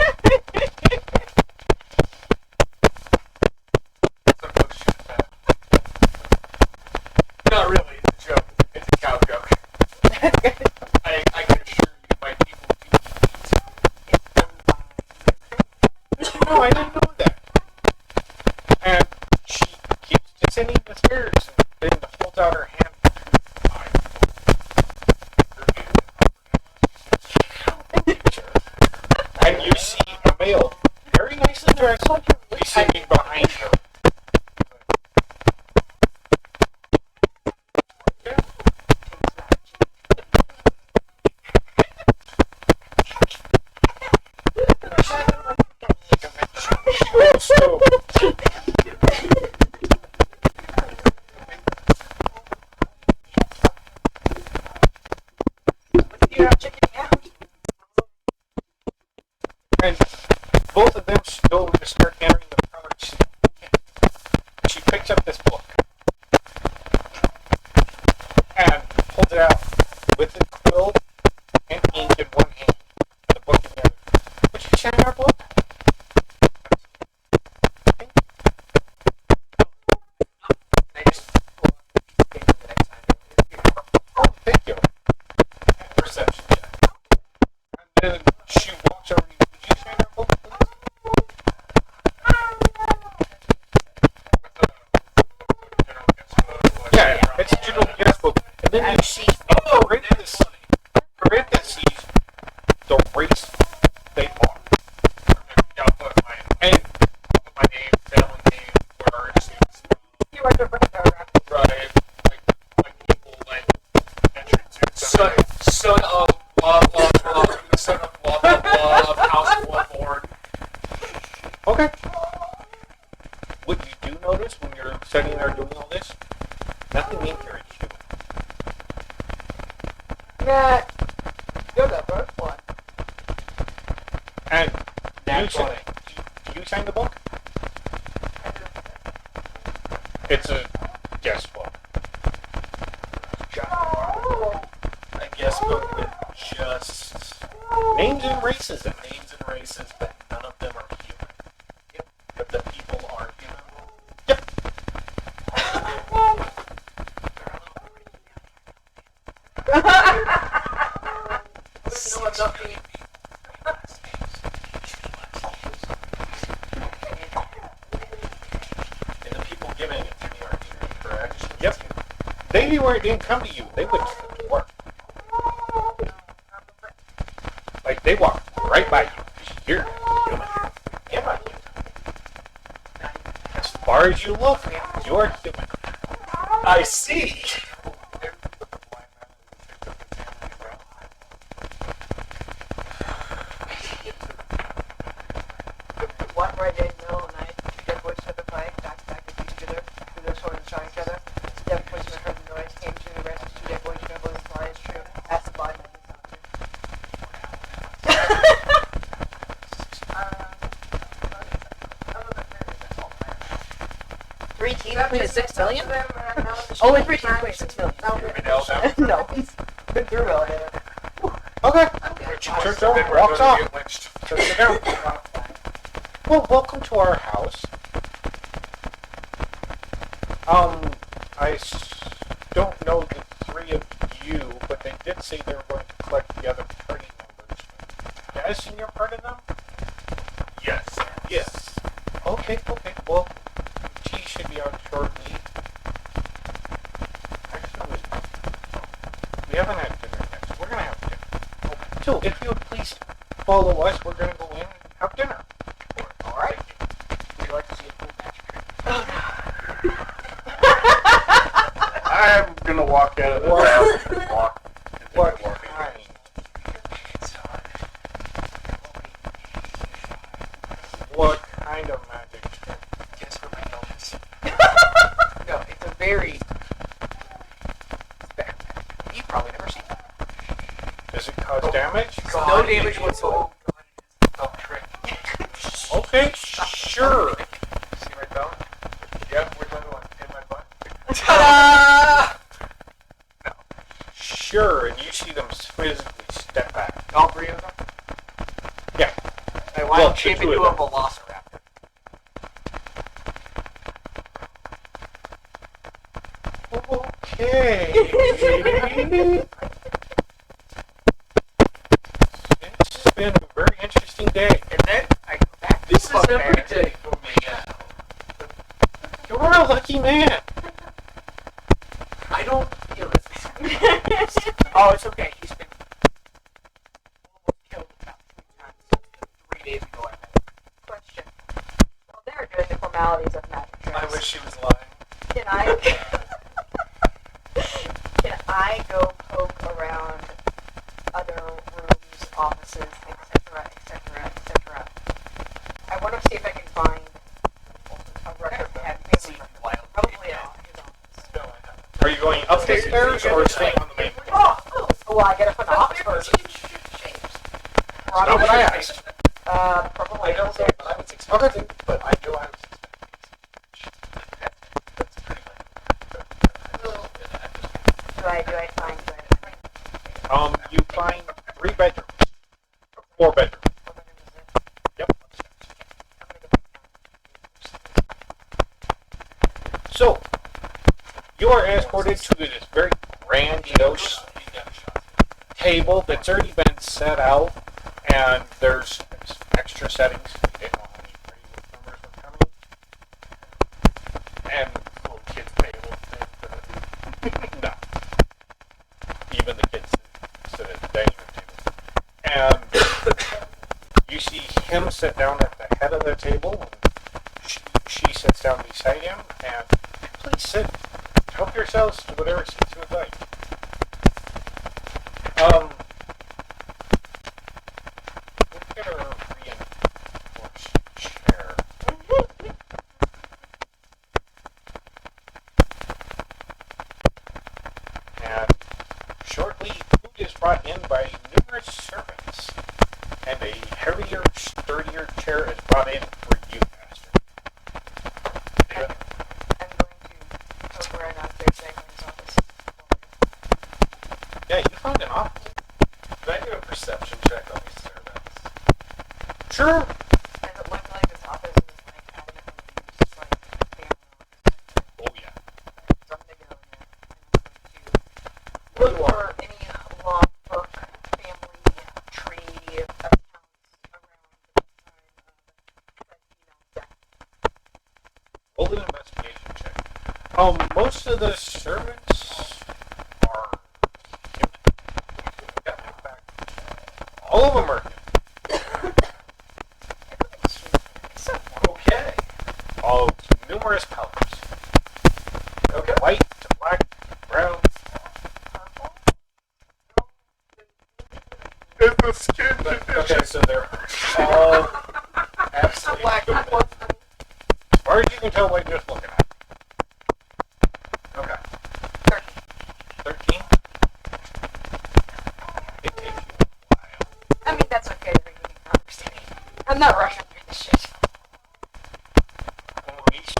Some folks shoot that. Not really. It's a joke. It's a cow joke. I can assure you, my people do eat. No, I didn't know that. And she keeps descending the stairs and then holds out her hand. And you see a male, very nicely dressed, be sitting behind her. So, You're not checking out. and both of them go to start entering the parlor. She picks up this book and holds it out with a quill and ink in one hand, the book in the other. Would you sign our book? I just pull up the paper the next time. Oh, thank you. Perception check. And then she walks over to you. Would you sign our book, please? Yeah, it's a general guess book. And then you see in parentheses the race they are. I'll put And my name, family name, where our students You are the paragraph. right, like people like entrance son of blah blah blah, son of blah blah blah of House Bloodborne. okay. What you do notice when you're sitting there doing all this, nothing in here is human. Yeah. You're the first one. And That's you, why. you sign the book? It's a guess book. I guess book with just Names and races in it. names and races, but none of them are human. Yep. But the people are human. And the people giving it to me are human, correct? Yep. They didn't come to you. They went to work. Like, they walked right by you. You're human. Am I human? As far as you look, you're human. I see. Wait, it's 6 million? Oh, wait, 6 million. We nailed them. No, he's been through all of it. Okay. Church Joe we're walks gonna off. get lynched. So sit down. Well, welcome to our house. I don't know the three of you, but they did say they were going to collect the other party members. You guys seen your part of them? Yes. Yes. Okay. Well, T should be out shortly. Actually, we haven't had dinner yet, so we're gonna have dinner. So, if you would please follow us, we're gonna go in and have dinner. Alright. Would you like to see a full match? I'm gonna walk out of the house and walk. What? Walking. What kind of magic trick? Guess what my dog is. No, it's a very... It's bad magic. You've probably never seen it. Does it cause damage? No damage whatsoever. Belt trick. Okay, sure. See my belt? Yep, where's my one? In my butt? Ta-da! Sure, and you see them physically step back. All three of them? Yeah. I Well, want the to shape two into of a them. velociraptor. Okay. It's been a very interesting day. And then I go back to This the is bugbear. every day for me now. You're a lucky man. I don't feel it. Oh, it's okay. He's been almost killed about 3 times. 3 days ago I met him. Question. While they're doing the formalities of magic tricks, I wish she was lying. can I go poke around other rooms, offices, etc., etc., etc.? I want to see if I can find a record that had family record. Probably not. No, I haven't. Are you going up the stairs or staying on the main floor? Oh, well, I gotta put the hops first. Not what I asked. Probably. I don't know, but I was expecting, but I know I was expecting. That's pretty much. Do I find it? You find 3 bedrooms. 4 bedrooms. Yep. So, you are escorted to this very grandiose table that's already been set out, and there's extra settings. You didn't know how many party members were coming. And Little kids table. no. Even the kids sit at the dining room table. And you see him sit down at the head of the table, and she sits down beside him, and please sit. Help yourselves to whatever seats you would like. We'll get a reinforced chair. And shortly, food is brought in by numerous servants, and a heavier, sturdier chair is brought in for you, Master. I'm going to poke around upstairs in his office. Yeah, you found an office. Can I do a perception check on these servants? Sure. Does it look like this office is like evidently used like a family? Oh, yeah. So I'm gonna go in there and look for any logbook, family tree accounts around the time of death. Roll an investigation check. Most of the servants are human. Yeah, in fact, all of them are human. Okay. Of numerous colors. Okay. White to black, brown. It's the skin condition. Okay, so they're all absolutely Black human. one. As far as you can tell by just looking at it. Okay. 13? It takes you a while. I mean, that's okay. They're getting conversation. I'm not rushing through this shit. At least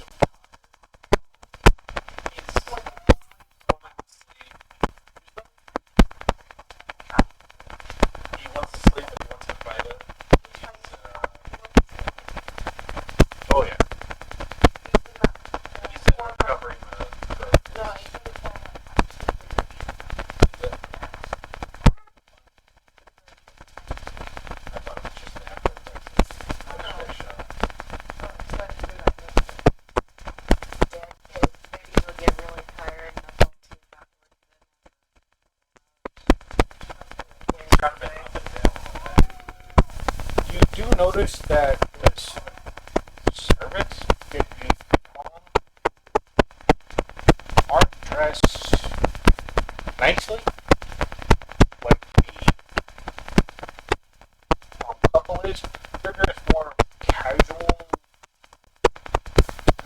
do notice that this servants get aren't dressed nicely, like the couple is. They're dressed more casual.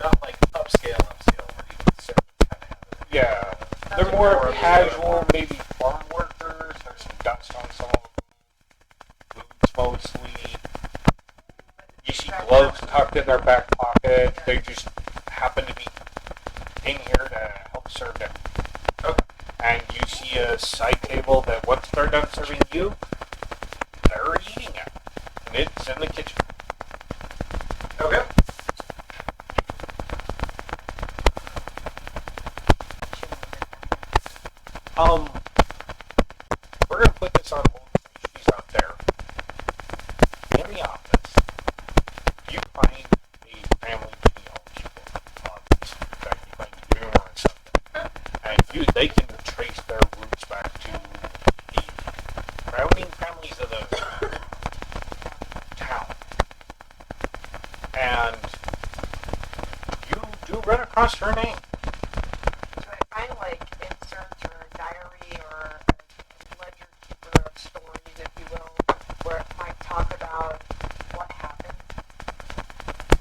Not like upscale, or even certain kind of. Yeah, they're more casual, maybe farm workers. There's some dust on some of them. Boots mostly. You see gloves tucked in their back pocket. They just happen to be in here to help serve them. Okay. And you see a side table that once they're done serving you, they're eating at. And it's in the kitchen. Okay. We're gonna put this on hold. She's out there. In the office, you find a family genealogy book that you find numerous of them. And they can trace their roots back to the founding families of the town. And you do run across her name. So I find like inserts or a diary or a ledger keeper of stories, if you will, where it might talk about what happened,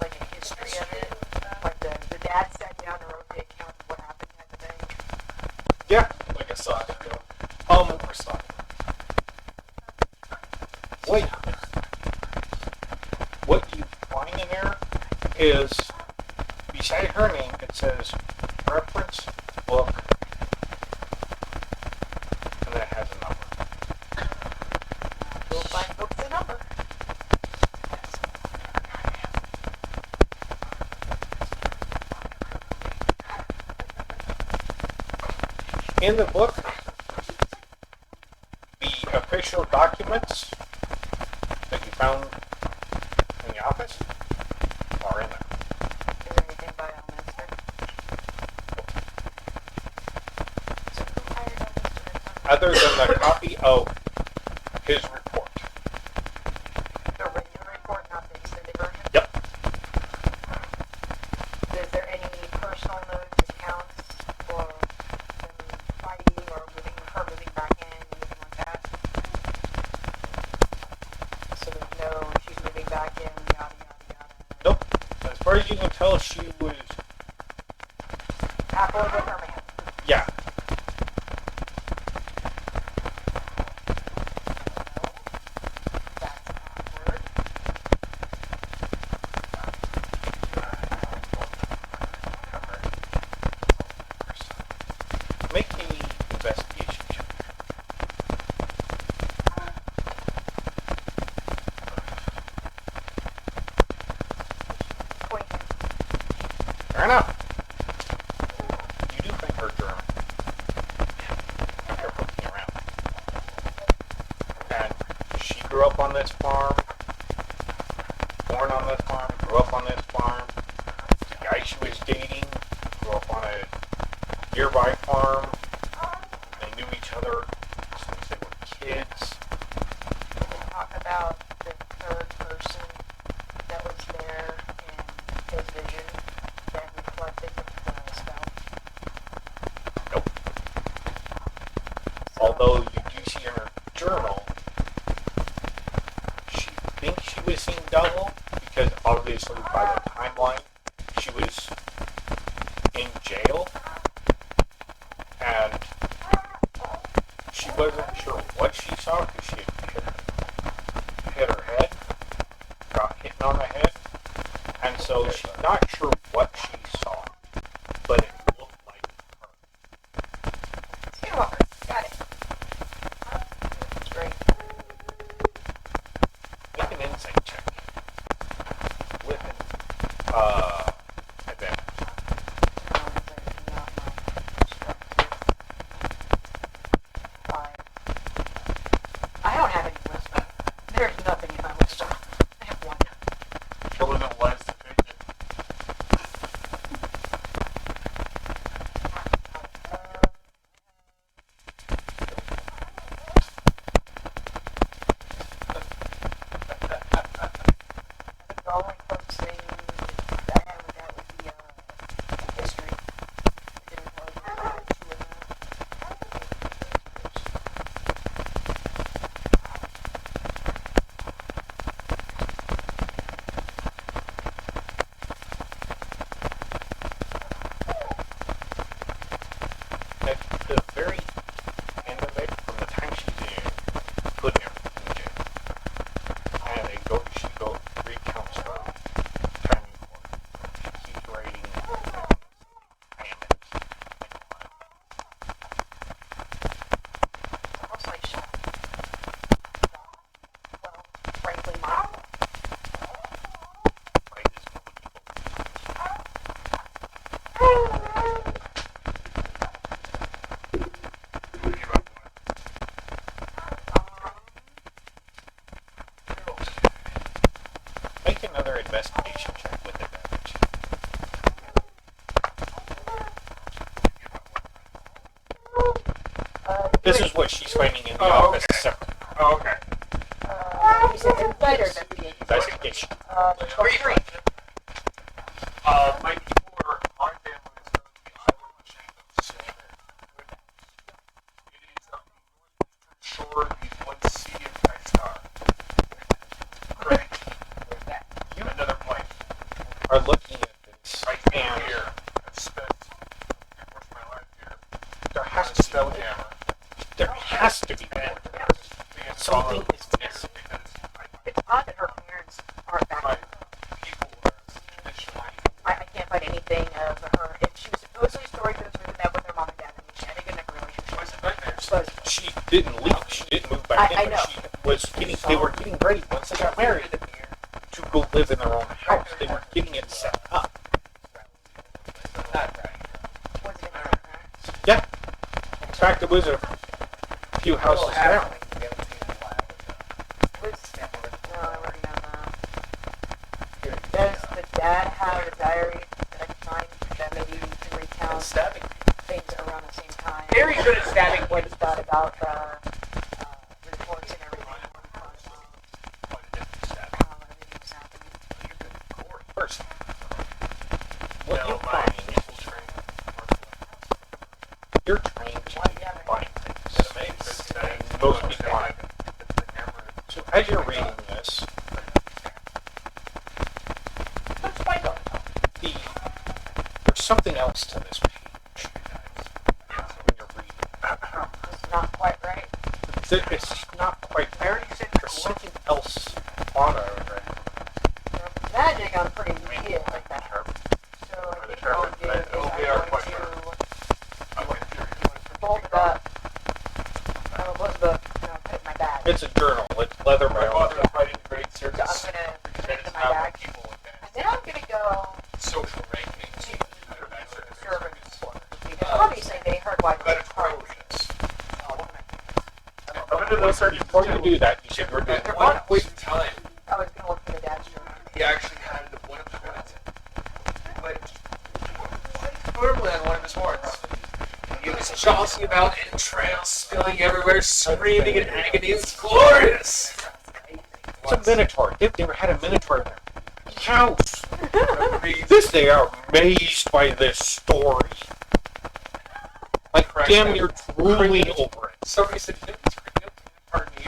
like a history of it. Like the dad sat down and wrote the account of what happened at the bank. Yeah. Like a sock. Or sock. What you find in there is beside her name it says reference book, and then it has a number. We'll find books a number. In the book, the official documents that you found in the office are in there. Is there anything by Elminster? So who hired Elminster? Other than the copy of his report. The regular report, not the extended version? Yep. Is there any personal notes, accounts, or fighting or moving back in, anything like that? So there's no, she's moving back in, yada, yada, yada. Nope. As far as you can tell, she was, Happily with her man. yeah. That's awkward. Make an investigation check. Fair enough. You do think her German. You're looking around. And she grew up on this farm, born on this farm, grew up on this farm. The guy she was dating grew up on a nearby farm. They knew each other since they were kids. Can we talk about the third person that was there in his vision that reflected the spell? Nope. Although you do see in her journal, she thinks she was seeing double because obviously by the timeline she was in jail and she wasn't sure what she saw because she had hit her head, got hit on the head, and so she's not sure what she saw, but it looked like her. Skinwalker. Got it. That's great. Make an insight check with This is what she's finding in the Oh, office okay. separate. Oh, okay. You said investigation. Investigation. Three. My people are, my family is going to be island ashamed of Silver. It is on the northeastern shore of the one sea of Kai-Star. Correct. You Another point. are looking at this, Right and here. I've spent most of my life here. there has On to a spelljammer. be more. And Something follow is here missing. because It's odd that her parents aren't my back. people are traditionally I can't find anything of her. If she was supposedly story goes with that with her mom and dad, and she had a good enough relationship. was nightmares. But She didn't leave. She didn't move back I in, know. but she was getting. They were getting ready once they got married to go live in their own house. They were getting it set up. was it in her parents? Yeah. In fact, it was a few houses down. No, I already know that. Does the dad have a diary that I can find that maybe you can recount things around the same time? Very good at stabbing. What he thought about reports and everything. How everything was happening. First, what you No, my find, people train you're trained to find things. And most people aren't. So as you're reading this, there's something else to this page when you're reading. It's not quite right. It's just not quite there. There's something else on it. Magic, I'm pretty weak at like that. So I think what I'll do is I'm going to fold it up. I'm a book, put it in my bag. It's a journal. It's leather My bound. father was writing great So I'm circus. going to put That it is in my how my bag. people And advance then I'm going to go social rankings. to Circus. servants' quarters. Because obviously they heard why we But were it's crying. progress. I'm into those. Before you do that, you said you were doing At what? one point in time, I was going to look for the dad's journal. he actually had one of his horns. But normally on one of his horns. He was talking about entrails spilling everywhere, screaming in agony. It's glorious! It's a minotaur. They had a minotaur in their house. This They are amazed by this story. Like, Correct. damn, you're drooling over it. somebody said, you know what's really up to the party?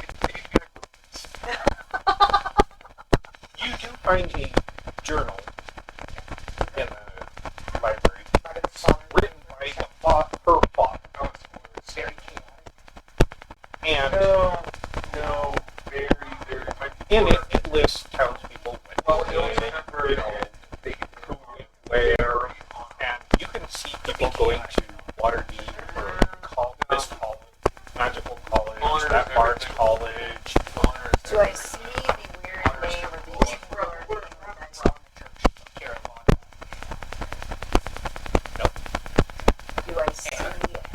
You do find a journal in the library. Written by her father. And No, very, very. in it, it lists townspeople Well, when it was they, you know, who, where, and you can see people going to Waterdeep or this college, magical college, that Bard's college. Do I see the weird name or the weird name that I saw in the church? Nope. Do I see anything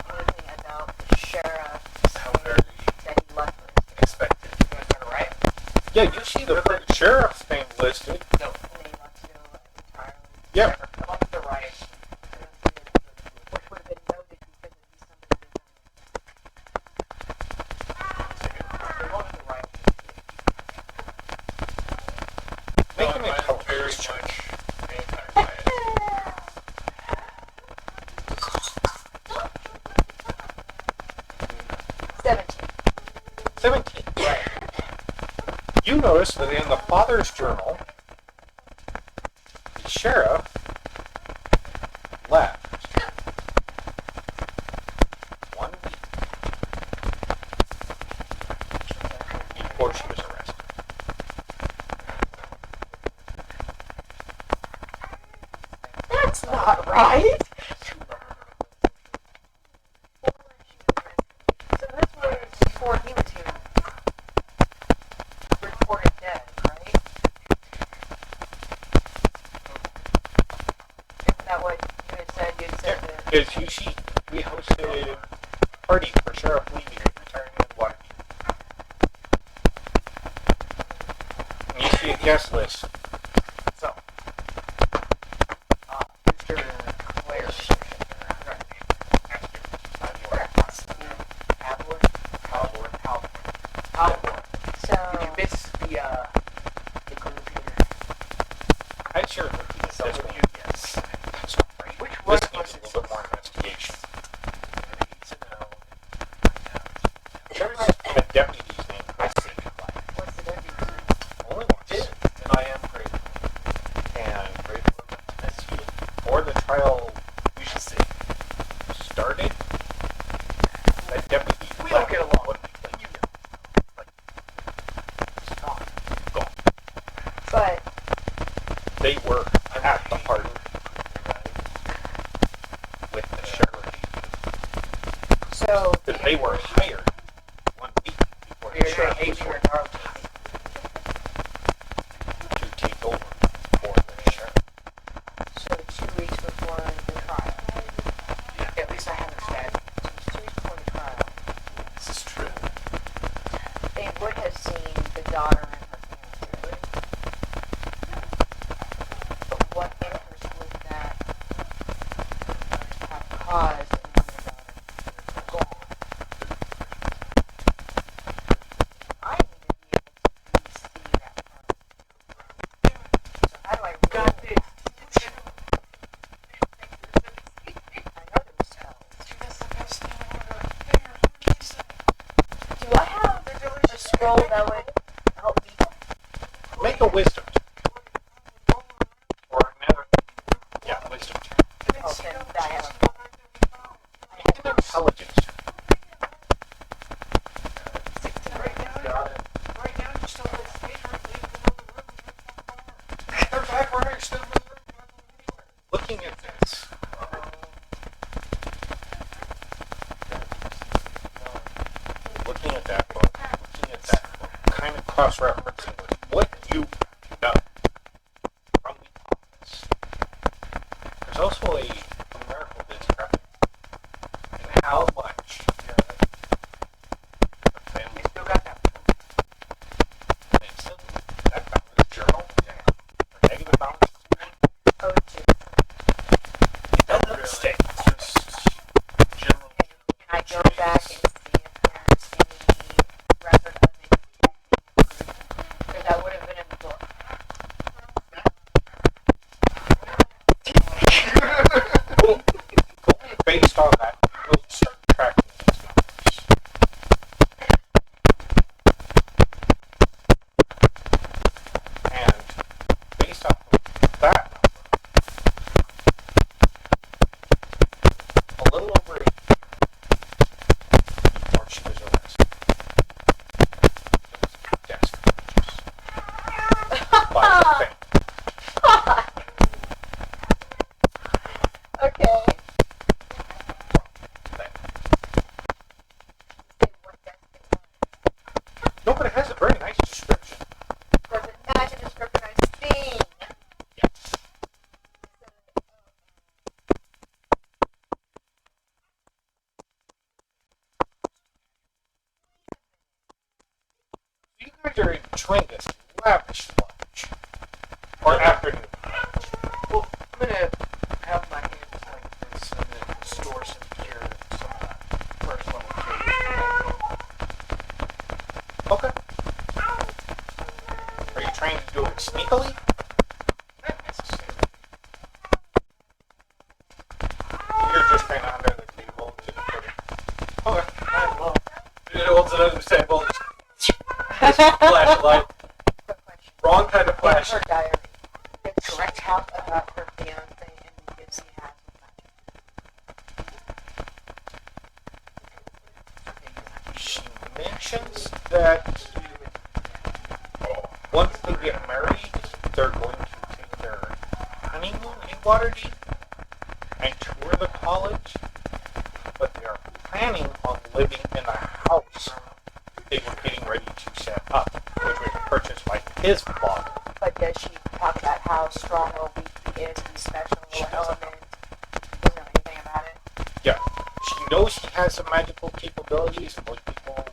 about the sheriff that he left with? Expected. Yeah, you see the sheriff's name listed. And then he left to go entirely. Yeah. Which would have been noted because he's somebody Make an very intelligence much check. anti-bias. 17. 17. You notice that in the father's journal, the sheriff left 1 week before she was arrested. That's not right. So this was before he was here. Reported dead, right? Isn't that what you had said? You had said that. As you see, we hosted a party for Sheriff Levy retiring in Waterdeep. And you see a guest list. So, Mr. Claire, they were at the party with the sheriff. So, Because they were hired 1 week before the You're gonna sheriff hate was me sworn regardless. to take over for the sheriff. so 2 weeks before the trial. At least I haven't said. So it's 2 weeks before the trial. This is true. They would have seen the daughter and her fiance. But what interest would that have caused in the daughter to be gone? I need to be able to see that part. So how do I Got really? this. I know there was cells. Do I have a scroll that would help me? Make a wisdom check. Or another. Yeah, wisdom check. Oh, then I have. Make an intelligence check. Looking at this, looking at that book, kind of cross-referencing with what you know from the office. There's also a numerical discrepancy in how much the family Still got that. thinks of that balance journal, or negative balance. Oh, two. It doesn't stay. Just general. Can I go back and see if there's any record of it? Because that would have been in the book. Based on that, we'll start tracking these numbers. And based off of that number, a little over a year before she was arrested, there was a desk purchase by the family. Okay. No, but it has a very nice description. Does it match the description I've seen? Yes. You guys are enjoying this lavish lunch. Or afternoon lunch. Well, I'm gonna have my hands like this and then store some gear, some first level gear. Okay. Are you trying to do it sneakily? Not necessarily. You're just kind of under the table. Just put it. Okay. I will. It holds it under the table. Flashlight. Quick question. Wrong kind of In flash. her diary, did she talk about her fiance and the gifts he has with She mentions that once they get married, they're going to take their honeymoon in Waterdeep and tour the college, but they are planning on living in a house they were getting ready to set up, which was purchased by his father. But does she talk about how strong or weak he is and special element? Doesn't know anything about it. Yeah, she knows he has some magical capabilities. Most people,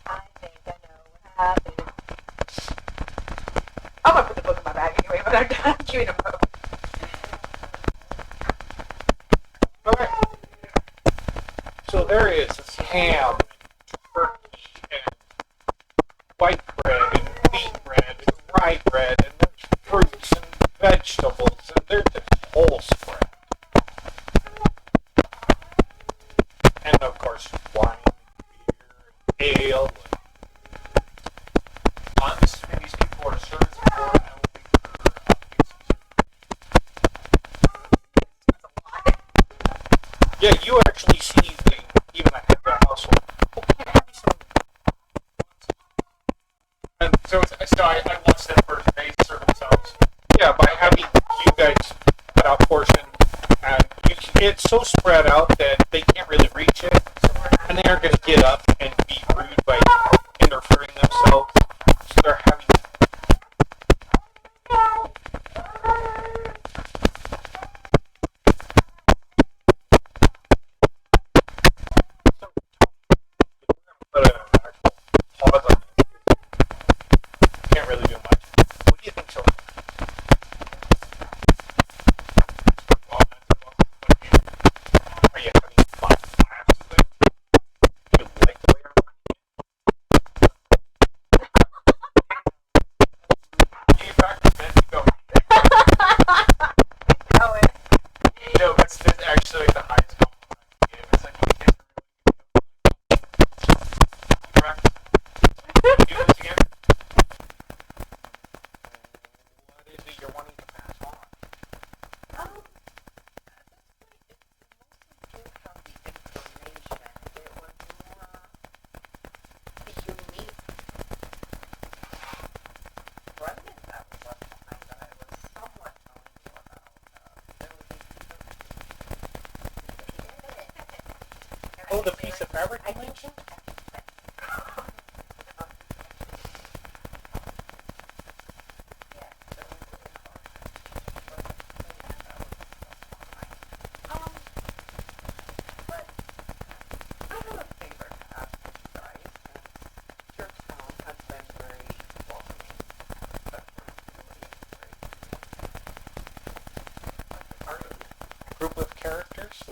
I think I know what happened. I'm gonna put the book in my bag anyway, but I'm done chewing them up. okay. So there is ham, and turkey, and white bread, and wheat bread, and rye bread, and there's fruits and vegetables, and there's this whole spread. And of course, wine, beer, ale, and I'm assuming these people are servants before and I will be yeah, you actually see the even ahead of the household. Oh, can I have you some? And so I watched them first. They serve themselves. Yeah, so spread out that they can't really reach it, and they aren't going to get up and be rude by interfering themselves. So they're having. Can't really do much. What do you think, so? Are you having fun? You like the way I'm working? You practice, man. You go. No, that's actually like the highest compliment I can give. It's like, you can't practice. Do this again. What is it you're wanting to pass on? Oh, the piece of fabric you mentioned? Group of characters?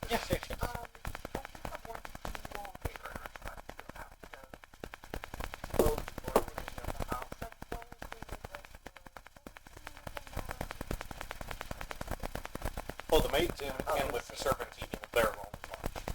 Yes, yes, yes. Oh, the maids and with the servants eating their own lunch.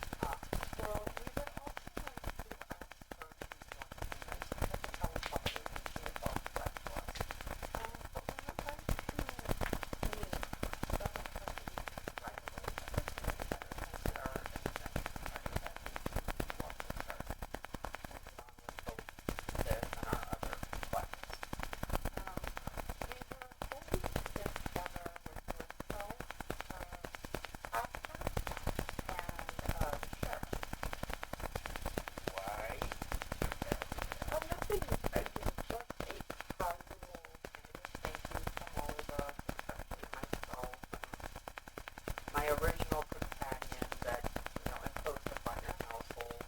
Why? My original companion that, imposed upon your household.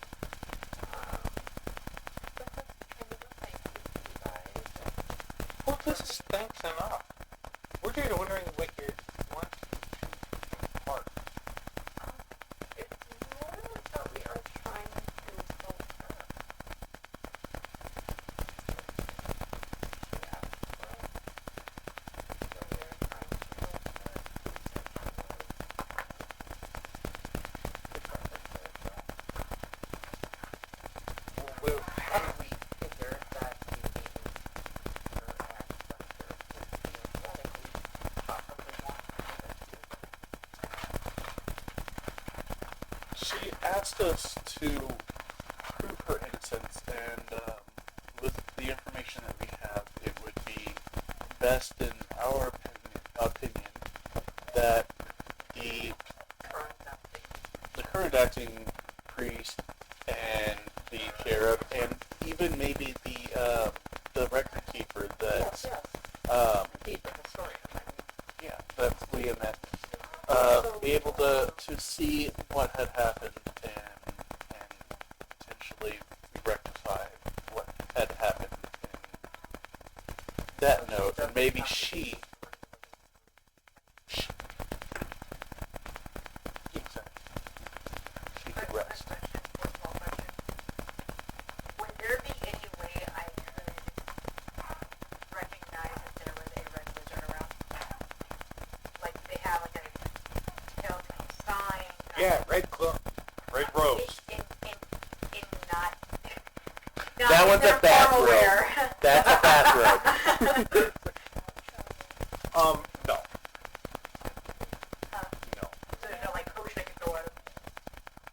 Well, this is thanks enough. We're just wondering what you want to part. It's more that we are trying to insult her. She asked for it. So we are trying to Well, how do we figure that we need her ancestors to feel like we possibly want her to? She asked us to prove her innocence, and with the information that we have, it would be best in our opinion that the current acting priest and the sheriff, and even maybe the record keeper that Keep the historian. yeah, that's Liam, that be able to see what had happened and potentially rectify what had happened in that note, and maybe she could rest. Would there be any way I could recognize if there was a red wizard around? Like, they have like a telltale sign? yeah, red club, red rose. In not That in one's their a bathrobe. formal wear. That's a bathrobe. No. Huh? No. So there's no like potion I could go out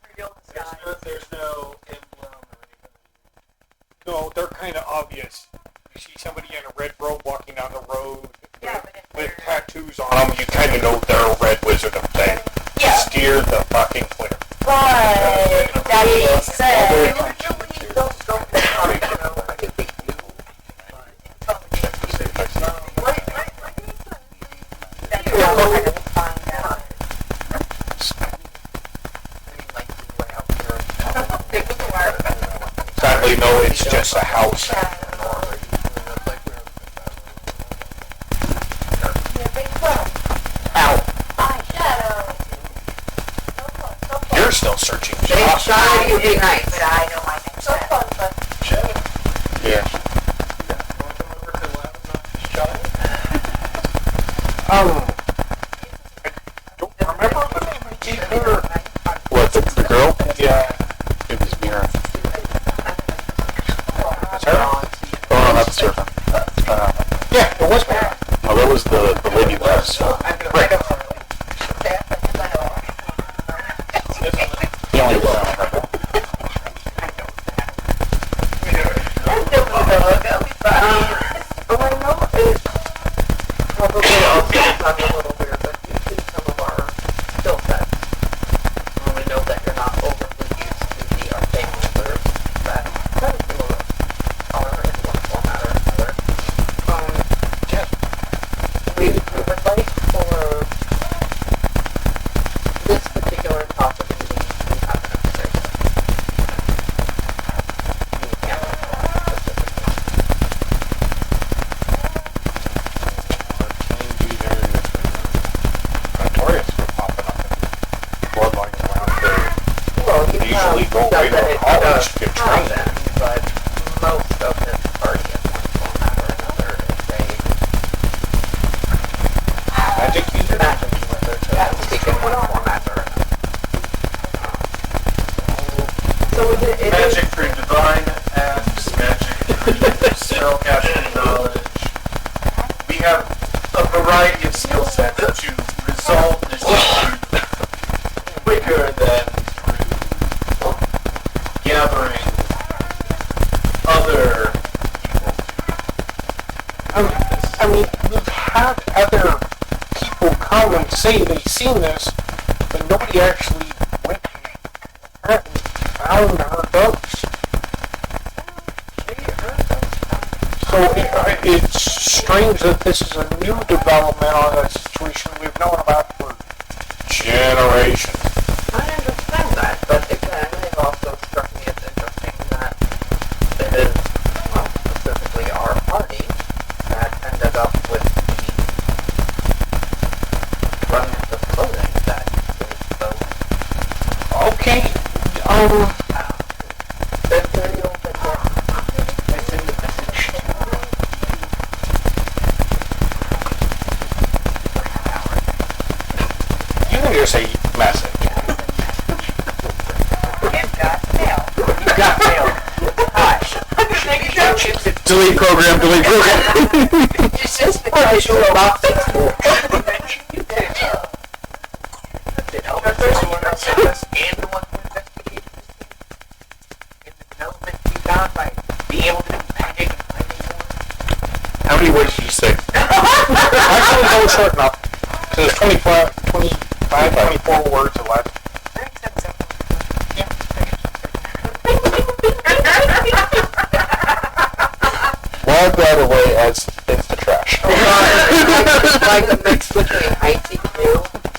reveal the sky. There's no emblem or anything. No, they're kind of obvious. You see somebody in a red robe walking down the road Yeah, but if with they're- tattoos on them, you kind of know they're a red wizard of thing. Yeah. steer the fucking clear. But that being said, Usually those don't come, you know, like a big new. that's what I'm trying to find out. Sadly, no, it's just a house. You're still searching. They shot you be nice. But I know my next step. Yeah. Don't remember, but I gave her. What, the girl? Yeah. It was Mira. Was her? Oh, no, not the servant. Yeah, it was Mira. No, that was the lady that was. Right. The only one I remember. Probably also sound a little weird, but using some of our skill sets. We know that you're not overly used to the arcane wizards that kind of feel are in one format or another. We would like for this particular topic to be have an illustration. Yeah, Notorious for popping up in bloodlines around there. well, you They have usually go stuff away that to it college does to get have trained. them, but most of this party in one format or another is a Magic user? magic wizard that speak in one format or another. So is it Magic for divine acts, magic for spell casting knowledge. We have a variety of skill sets to resolve this issue quicker than through gathering other people. I mean, we've had other people come and say they've seen this, but nobody actually went and found her ghost. So it's strange that this is a new development on a situation we've known about for generations. I understand that, but again, it also struck me as interesting that it is, well, specifically our party that ended up with the remnants of clothing that is so Okay, material that you can just say message. You've got mail. Delete program, delete program. It's just the casual box. and the one who investigated this thing and the development we got by being able to do magic and finding more. How many words did you say? Actually, that was short enough. Because it's 24 words or less. Log that away as the trash. Like the mix between ICQ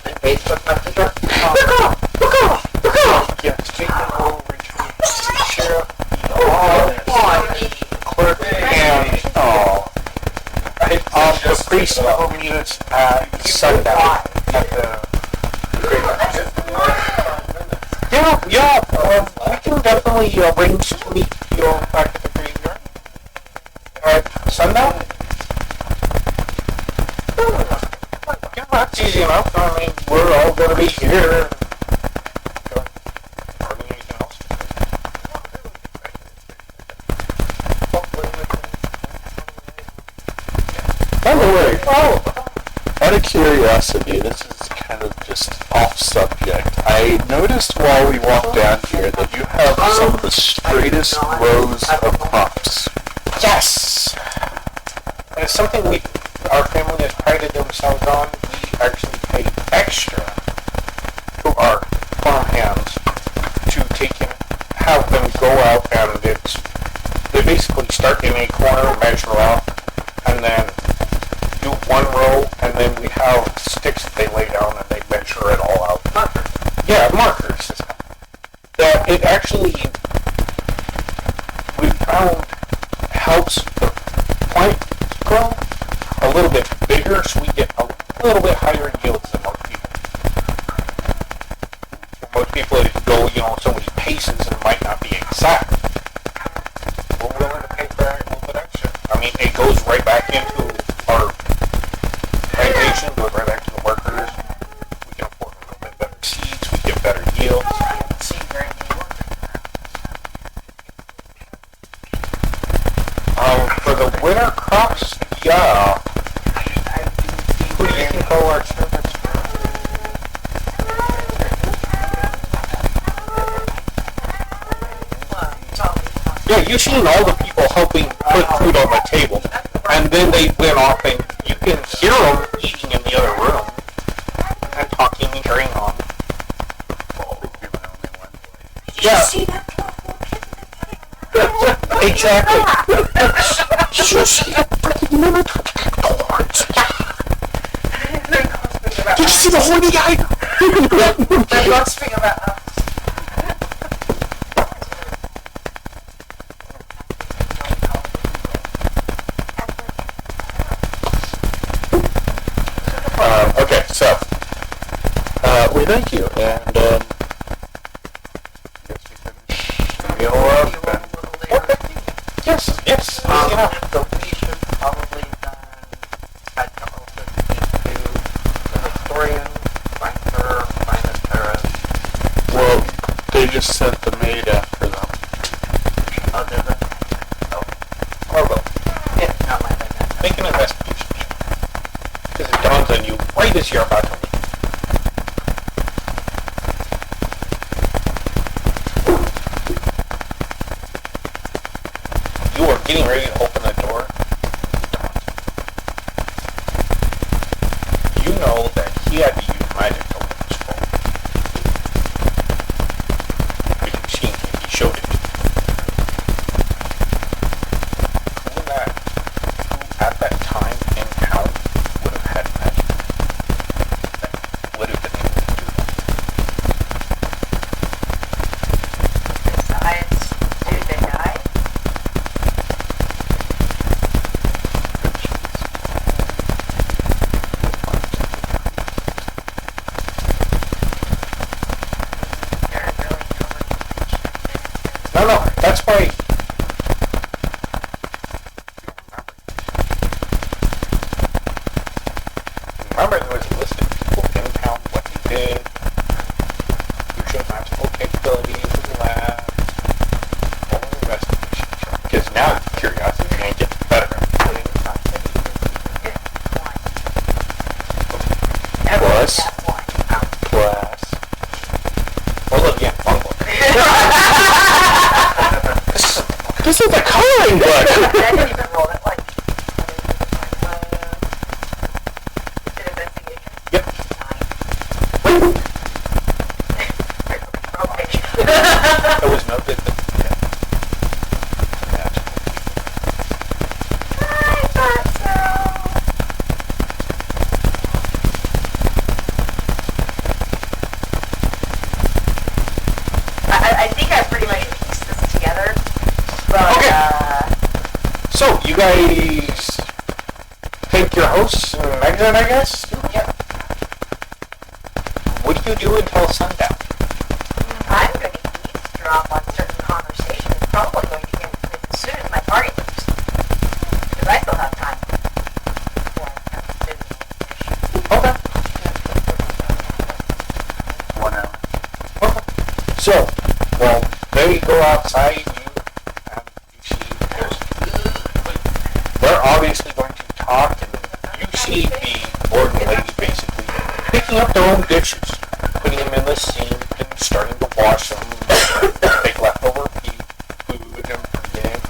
and Facebook Messenger. Yes, take the whole return. Sheriff, clerk, and the priest will meet us at sundown at the Yeah, I can definitely arrange to meet you back at the graveyard. At sundown? Yeah, that's easy enough. I mean, we're all going to be here. Hardly anything else. By the way, out of curiosity, this is kind of just off subject. I noticed while we walked down here that you have some of the straightest rows of pups. Yes! And it's something our family has prided themselves on. We actually pay extra in a corner, measure off, and then do one row, and then we have sticks that they lay down and they measure it all out. Markers. Yeah, markers. That it actually, we found, helps the plant grow a little bit bigger, so we get a little bit higher yields than most people. Most people, it can go, so many paces and it might not be exact. We're willing to pay for a little bit extra. I mean, it goes right back into our plantation, goes right back to the workers. We can afford a little bit better seeds, we get better yields. For the winter crops, yeah. Who do you think all our servants Yeah, you've seen all the people helping put food on the table, and then they went off and you can hear them eating in the other room and talking and carrying on. Yeah. Exactly. Did you see the horny guy? They're gossiping about us. Okay, so we thank you, and meal up, and yes, So we should probably then head over to the historian, find her, find his parents. Well, they just sent the maid after them. Other than Marvel, yeah, not my bad. make an investigation check. Because it dawns on you right as you're about to leave. You are getting ready to open the door. You know that he had to use magic to open this door. Because he showed it to you. Who that, who at that time in town would have had magic? That would have been able to do that. Besides, did they die? They're really No, that's why. Remember, there was a list of people in town, what they did, who showed magical capabilities in the lab, all the investigation. Because now curiosity is going to get better. Plus, well, look again, wrong book. This is the coloring book. I didn't even roll it like. Did investigation? Yep. Okay. There was no good thing. I think I pretty much pieced this together, but Okay. So, you guys take your hosts and exit, I guess? Yep. What do you do until sundown? I'm going to eavesdrop on certain conversations. Probably going to get as soon as my party leaves, because I still have time. Before I have to finish. Okay. 1 hour. Okay. So, well, they go outside, you see, they're obviously going to talk, and you see the boarding lady basically picking up their own dishes, putting them in the sink, and starting to wash them, take leftover food and put it in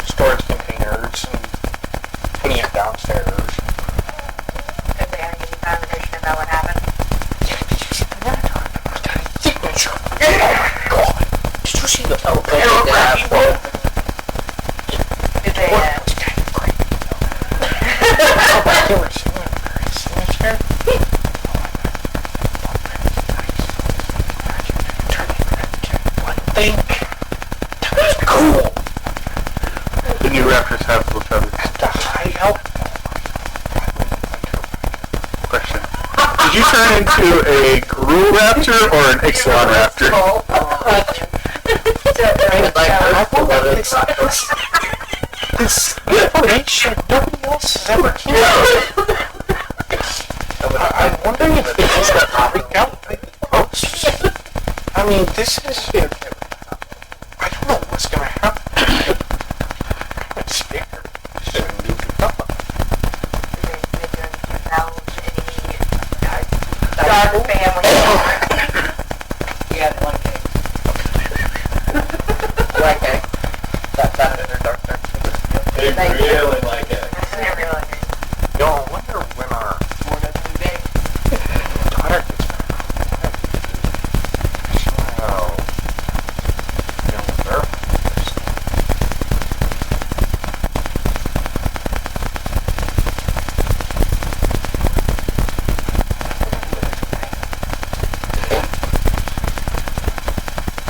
storage containers, and putting it downstairs. If they have any conversation about what happened. Signature. Oh, God. Did you see the Paragraph. raptors have the feathers? The high elf. Question. Did you turn into a Gru raptor or an Ixalan raptor? This information nobody else has ever cared. I'm wondering if this is a freak out post. I mean, this is. I don't know what's gonna happen. I'm scared. Dark family. Yeah, they like it. Like it. That's not in their dark side. They really like it. Yo, I wonder when our daughter gets back. Oh.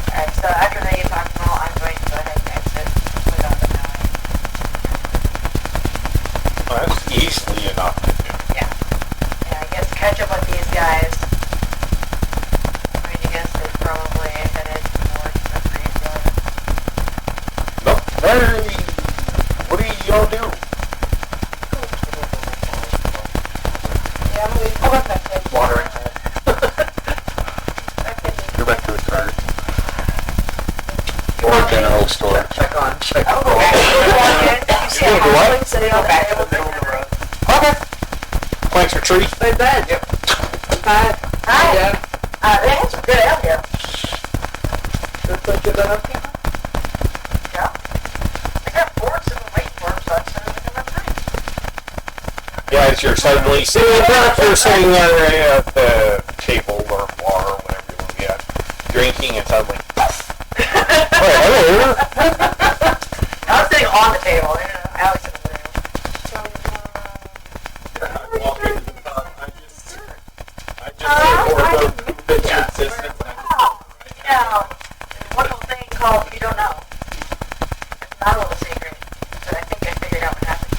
Alright, so after they talk about, I'm going to go ahead and exit without the knowing. Well, that's easily enough to do. And I guess catch up with these guys. I mean, I guess they probably headed north to the graveyard. No, what do y'all do? Yeah, I'm leaving. I'll go back there. Watering. Go back to the cart. Or general store. I'll go back. You see a halfling sitting on the table? Okay. Plants or tree? My bed. Yep. Hi. Yeah. They had some good ale here. Looks like you're gonna be. Yeah. I got forks and waiting for them, so that's enough time. Yeah, as you're suddenly sitting there at the table or bar or whatever you want to be at, drinking and suddenly. Hey, hello. I was sitting on the table. Alex in the room. I walk into the top. I just say the existence. Yeah. There's one little thing called You Don't Know. It's not a little secret, but I think I figured out what happened.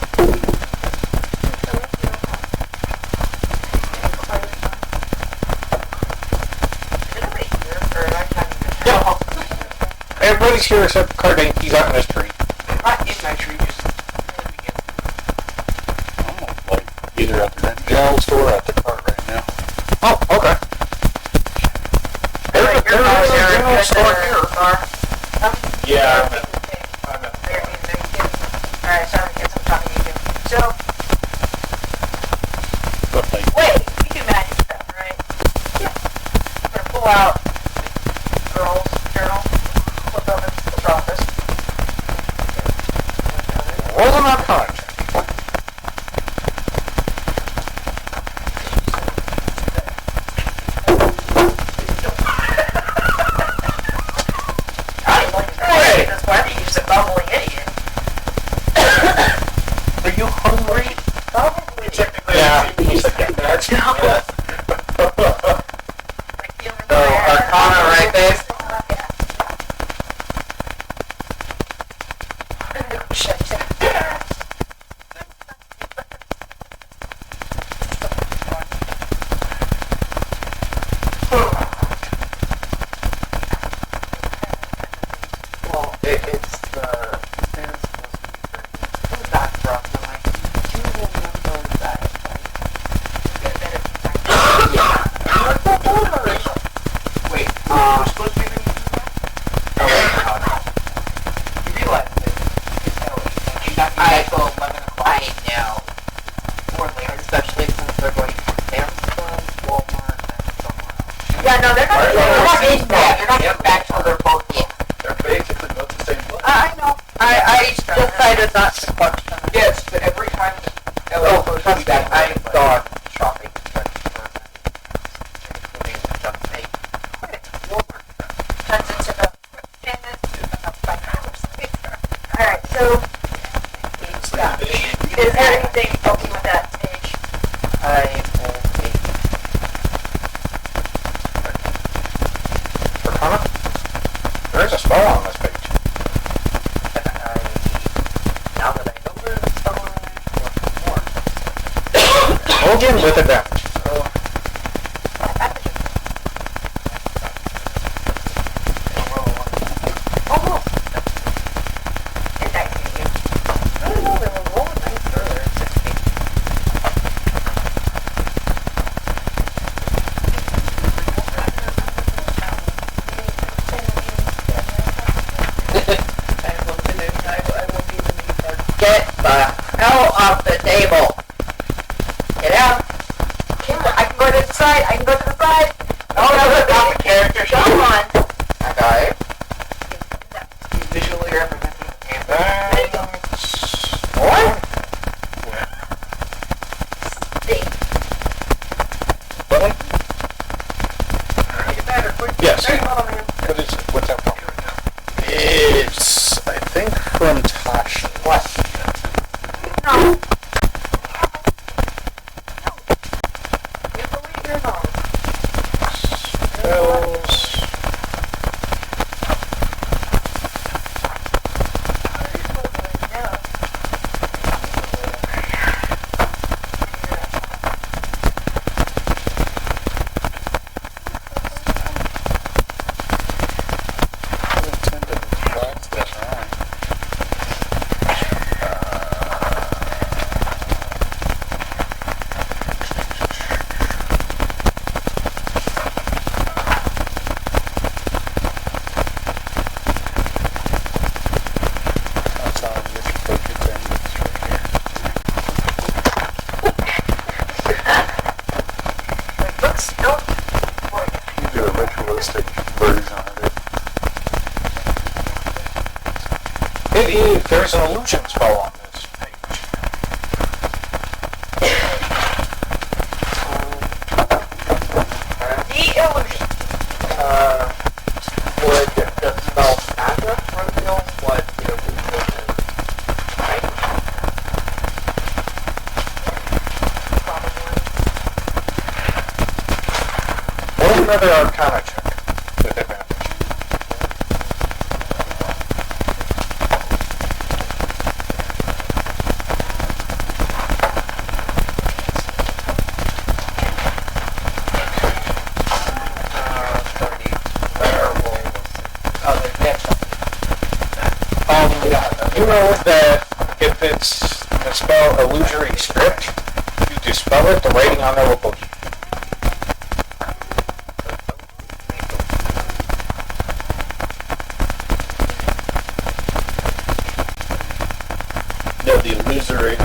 Is anybody here for a long time? Yeah. Everybody's here except Cardane. He's out in his tree. Not in my tree, just I'm like either at the general store or at the cart right now. Oh, okay. You're probably there General at store the here. bar. Yeah, I'm at There you go. Alright, so I'm gonna get some talking to you. So, But like, wait, you do magic stuff, right? Yeah. I'm gonna pull out girl's journal, flip open the office. Wasn't on contract. Hey! That's why they use a bubbling idiot. Are you hungry? Probably. Yeah. He's like, yeah, that's Like you So, Arcana right there. well, it's the stands supposed to be for back for us. I'm like, do you remember that? Wait, supposed to be you realize that it's not going to 11 o'clock. I know. Or later, especially since they're going to Sam's Club, Walmart, and somewhere else. Yeah, no, they're not in that. They're not Get back to their boat. They're basically both the same book. I know. I decided not to question. Yes, but every time LL goes to that, I thought shopping including the junk pay. Walmart. Turns into the Alright, so is there anything funky with that page? I will make Arcana? There is a spell on this page. now that again with advantage. Get the hell off the table. Get out. I can go to the side. I can go to the side. Oh, no, look, off the character. Come on. Okay. Visually representing. What? Yes. What is it? What's that from? It's, I think, from Tasha. What? No. You believe your mom. There's an illusion spell on this page. The illusion. Would the spell Sasha reveal what the illusion is? Right? Probably. Roll another Arcana check with advantage. You know that if it's the spell Illusory Script, you dispel it, the rating on there will go. No, the illusory.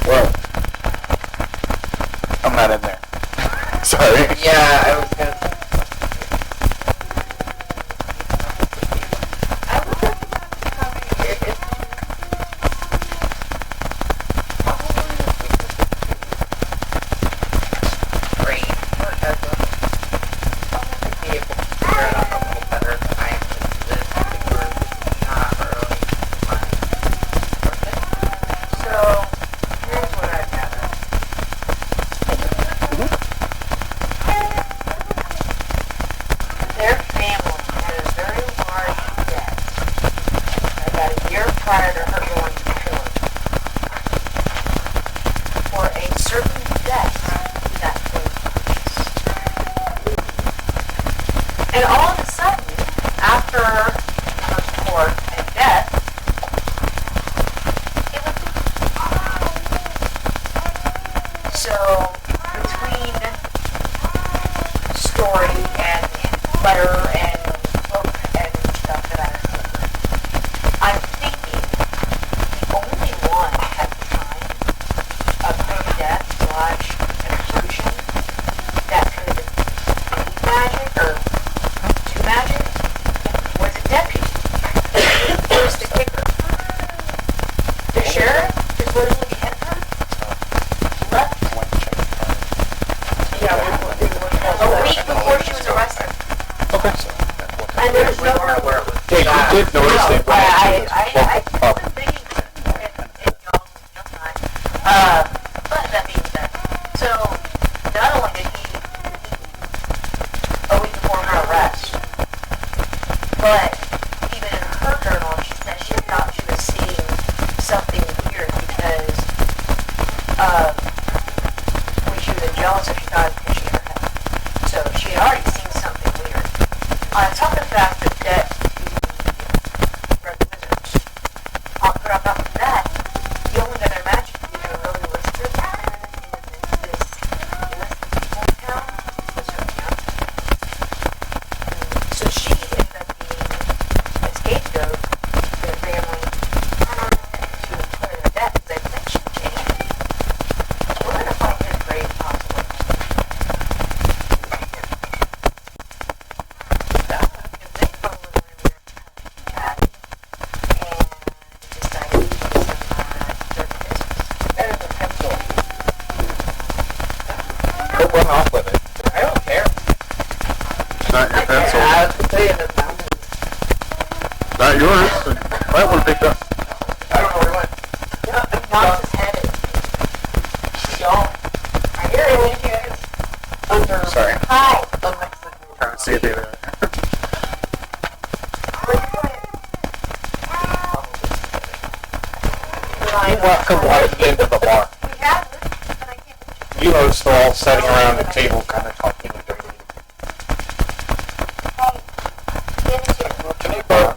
Well, I'm not in there. Sorry. Yeah, I was gonna. Prior to her going to kill him for a certain death that took place. And all of a sudden, after her court and death, it was so between story and letter and book and stuff that I'm thinking the only one at the time of her death / an illusion that could be magic or do magic was a deputy. Here's the kicker. The sheriff is literally hit her. Left. Yeah, a week before she was arrested. Okay. And there's no where it was. Yeah, you did notice they went but that being said, so not only did he, a week before her arrest, but even in her journal, she said she thought she was seeing something weird because when she was jealous if she thought it was because she ever had. So she had already seen something weird. On top of the fact that the visitors. On top of that, the only other match you can really listen to in this small town was her fiance. So she ended up being a scapegoat for their family to clear their debt because they think she changed. We're going to find his grave possibly. Because they probably were in their cat and decided to do some dirty business. Better than pencil. Go run off with it. I don't care. It's not your pencil. I was saying in the mountains. Not yours. Might want to pick up. I don't know where it went. Knocks his head in. Y'all, I hear it, you guys. under Sorry. Hi. the Mexican Trying to see if they were. You welcome right into the bar. We have this, but I can't. You are still all sitting around the table kind of talking and drinking. Can you go?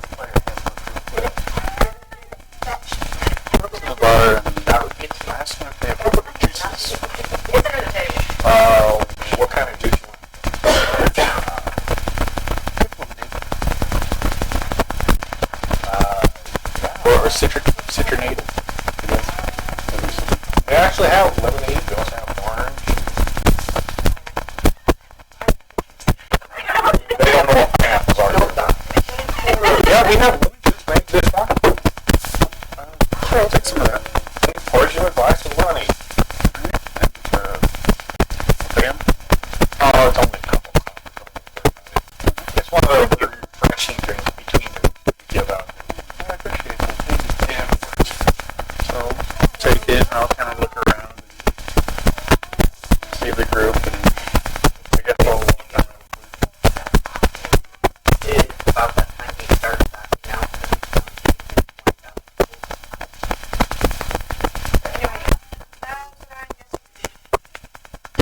Go to the bar and that would be ask them if they have other juices. It's under the table. What kind of juice you want? Or citrinated. They actually have lemonade. They also have orange. They don't know what pineapples are. Yeah, we have lemon juice made this one. Sure, I'll take some of that. Pours you a glass of lemonade. Bam. Oh, it's only a couple. It's one of the refreshing drinks between the give out. I appreciate that. Thank you. Yeah. So, take it and I'll kind of look around and see the group and I guess we'll It's about that time he started backing out.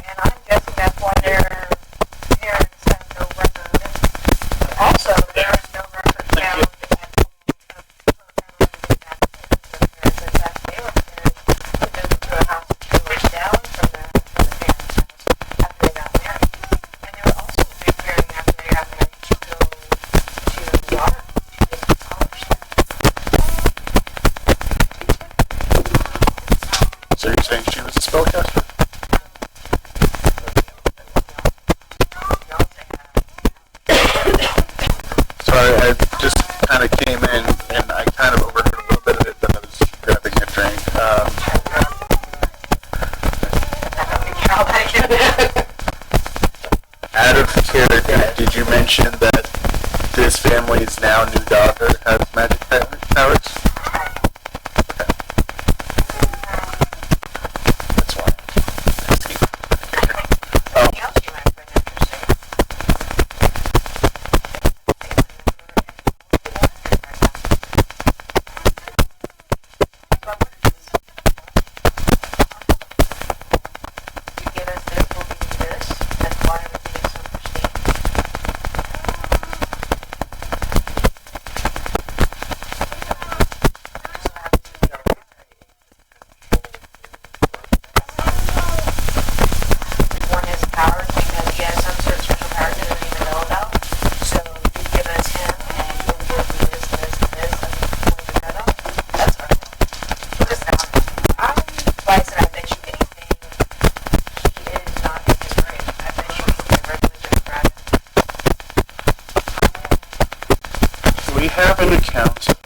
And I'm guessing that's why their parents have no record. Also, there is no record found at home of her family that they were parents who moved to a house two doors down from the parents' house after they got married. And they were also remarrying after they got married to go to the water to get to college. So you're saying she was a spellcaster? Sorry, I just kind of came in and I kind of overheard a little bit of it, then I was grabbing a drink. Out of character, did you mention that this family's now new daughter has magic powers? Okay. That's why. Anything else you might find interesting? You give us this, we'll give you this. That's why everything is so pristine. One has powers because he has some sort of special powers that we don't even know about. So you give us him and he'll give you this, this, and this, and when you cut off, that's our thing. Just that. Why I said I bet you anything he is not in his grave. I bet you he's the regular dragon. We have an account of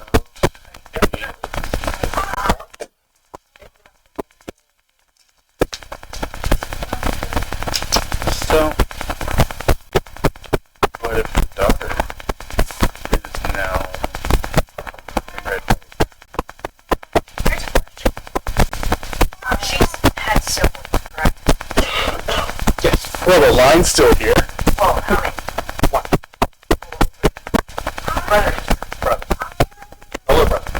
so what if the daughter is now red? Here's a question. She's had siblings, right? Yes. Well, the line's still here. Well, how many? One. Brothers. Brother. Older brother.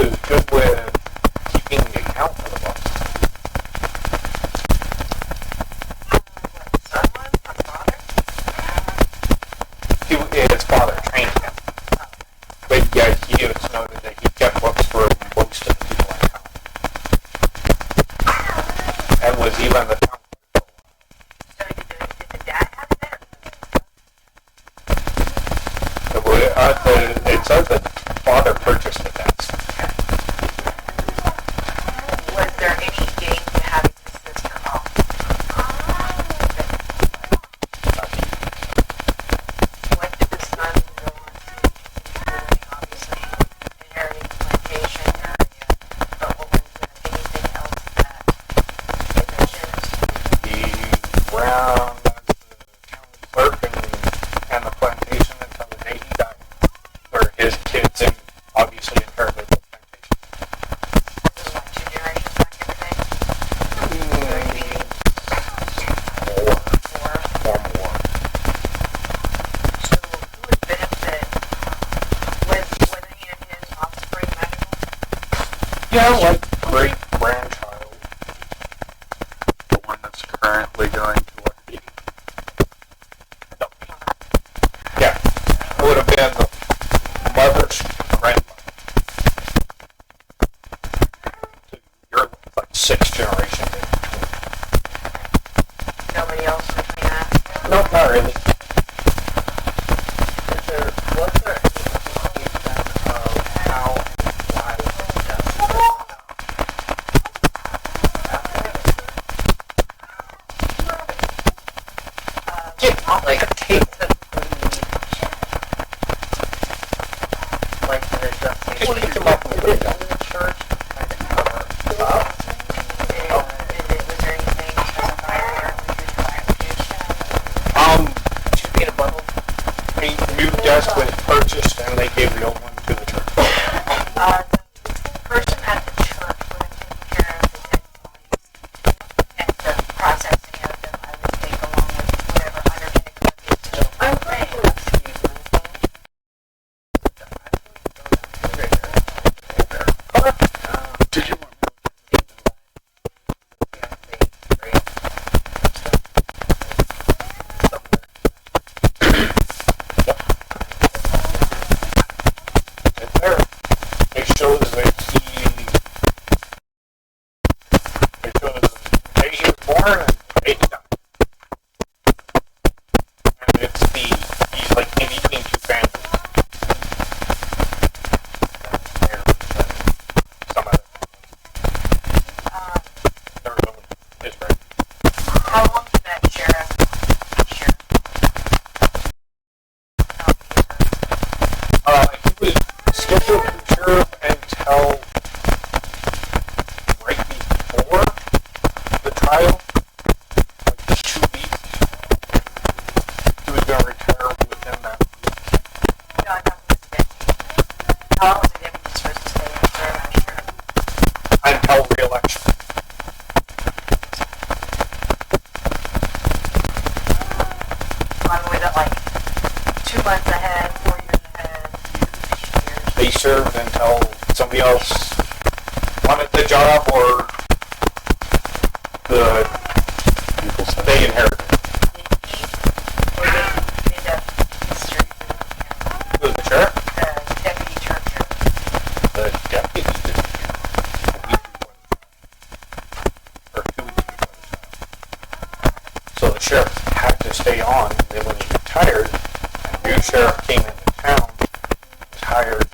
was good with keeping the account for the boss. His father trained him. But yeah, he was noted that he kept books for most of the people in town. And was even the town clerk. So did the dad have it there? It says that father purchased the desk. Was there any gain to having his sister home? What did the son go on to doing? Obviously, inheriting the plantation area, but what was there anything else that it mentions? He ran as the town clerk and the plantation until the day he died. Where his kids and obviously inherited the plantation. This is like 2 generations back in the day? More. Or More. so who would benefit? Was any of his offspring medical? Yeah, like great grandchild. The one that's currently going to what? Yeah, it would have been the mother's grandmother. So you're like 6 generations in between. Nobody else between that? No, not really. Was there any indication of how and why the death was Get like a tape. like the death Just pick him up and put him down. in the church kind of cover up? Was there anything specified there? Just being a bundle. A new desk was purchased and they gave the old one to the church. The person at the church would have taken care of the dead bodies and the processing of them, I would think, along with whatever undertaker would be. So I'm praying. Did you want And there, it shows that it shows the day he was born and the day he died. And it's he's like in between 2 families. Some other. Their own history. How long did that sheriff? He was scheduled to be sheriff until right before the trial, like 2 weeks. He was going to retire within that week. No, I thought it was a deputy. How long was the deputy supposed to stay and serve as sheriff? Until re-election. On the way that like 2 months ahead, 4 years ahead, years. They served until somebody else wanted the job or they inherited it. Or they end up history. Who was the sheriff? The deputy church sheriff. The deputy did it a week before the trial. Or 2 weeks before the trial. So the sheriff had to stay on, and then when he retired, a new sheriff came into town, was hired,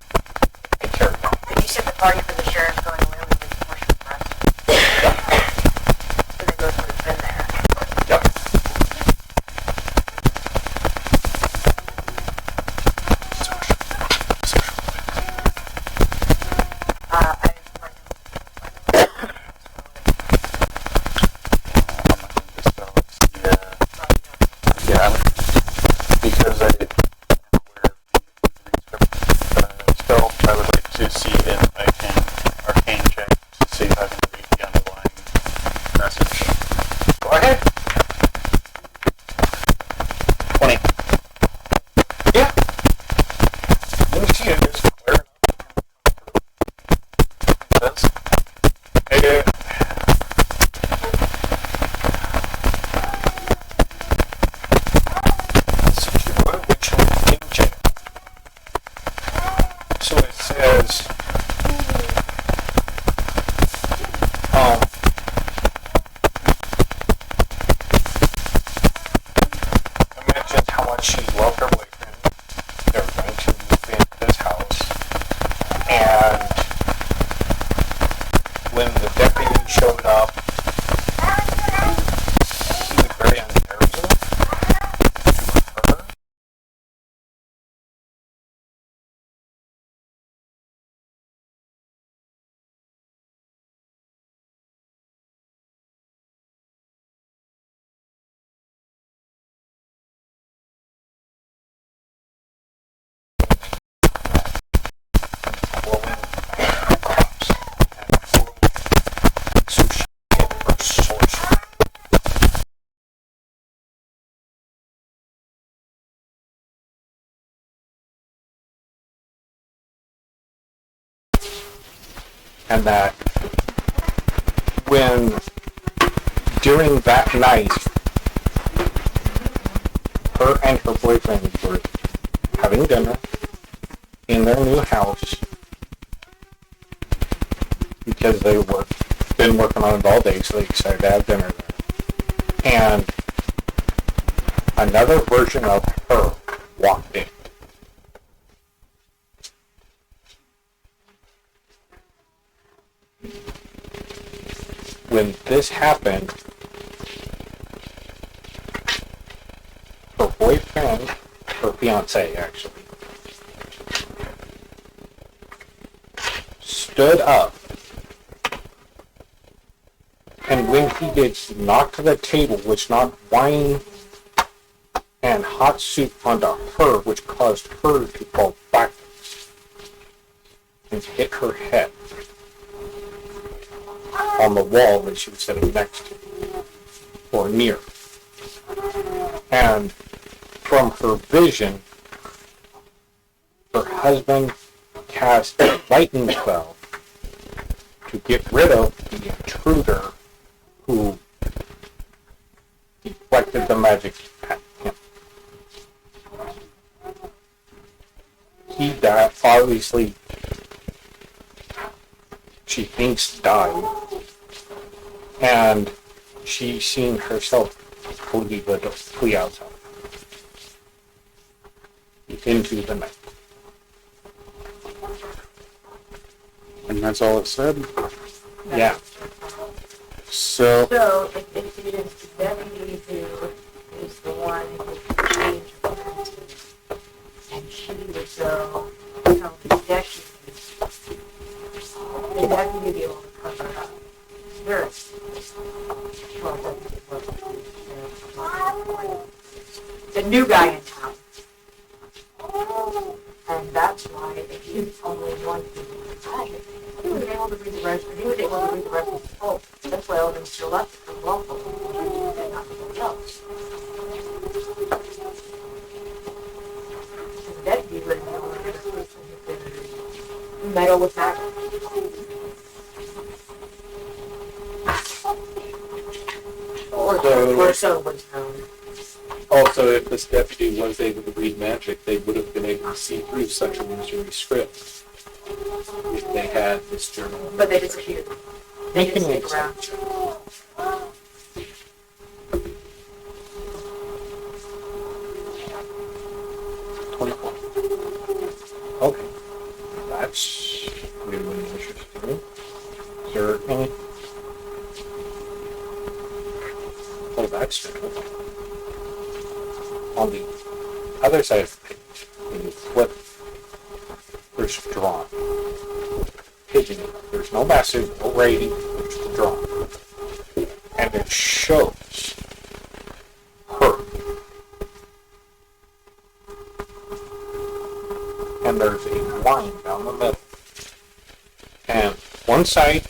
and carried on. Did you set the party for the sheriff going away with the commercial press? So they both would have been there. Yep. Yeah, because I am aware of the still, I would like to see if I can showed up. He was very unnerving to her. Blowing crops and so she hit her sorcery. And that when during that night her and her boyfriend were having dinner in their new house because they were been working on it all day, so they decided to have dinner there. And another version of her walked in. When this happened, her boyfriend, her fiance actually, stood up, and when he did, he knocked the table, which knocked wine and hot soup onto her, which caused her to fall backwards and hit her head on the wall that she was sitting next to, or near. And from her vision, her husband cast a lightning spell to get rid of the intruder who deflected the magic at him. He died, obviously, she thinks died, and she's seen herself flee outside into the night. And that's all it said? Yeah. So, So, if it is the deputy who is the one who changed the routine, and she would go tell the deputy would be able to cover it up. There's the new guy in town. And that's why if he's only one who he was able to read the rest, he was able to read the rest of the book. That's why all of them still left from lawful and not anybody else. And the deputy would have been able to get a person who could meddle with that. Or so was known. Also, if this deputy was able to read magic, they would have been able to see through such a illusory script if they had this journal. But they disappeared. They didn't stick around. okay. That's really interesting. Is there any? Oh, that's true. On the other side of the page, when you flip, there's drawn. Pigeon. There's no message, no rating, there's the drawn. And it shows her. And there's a line down the middle. And one side,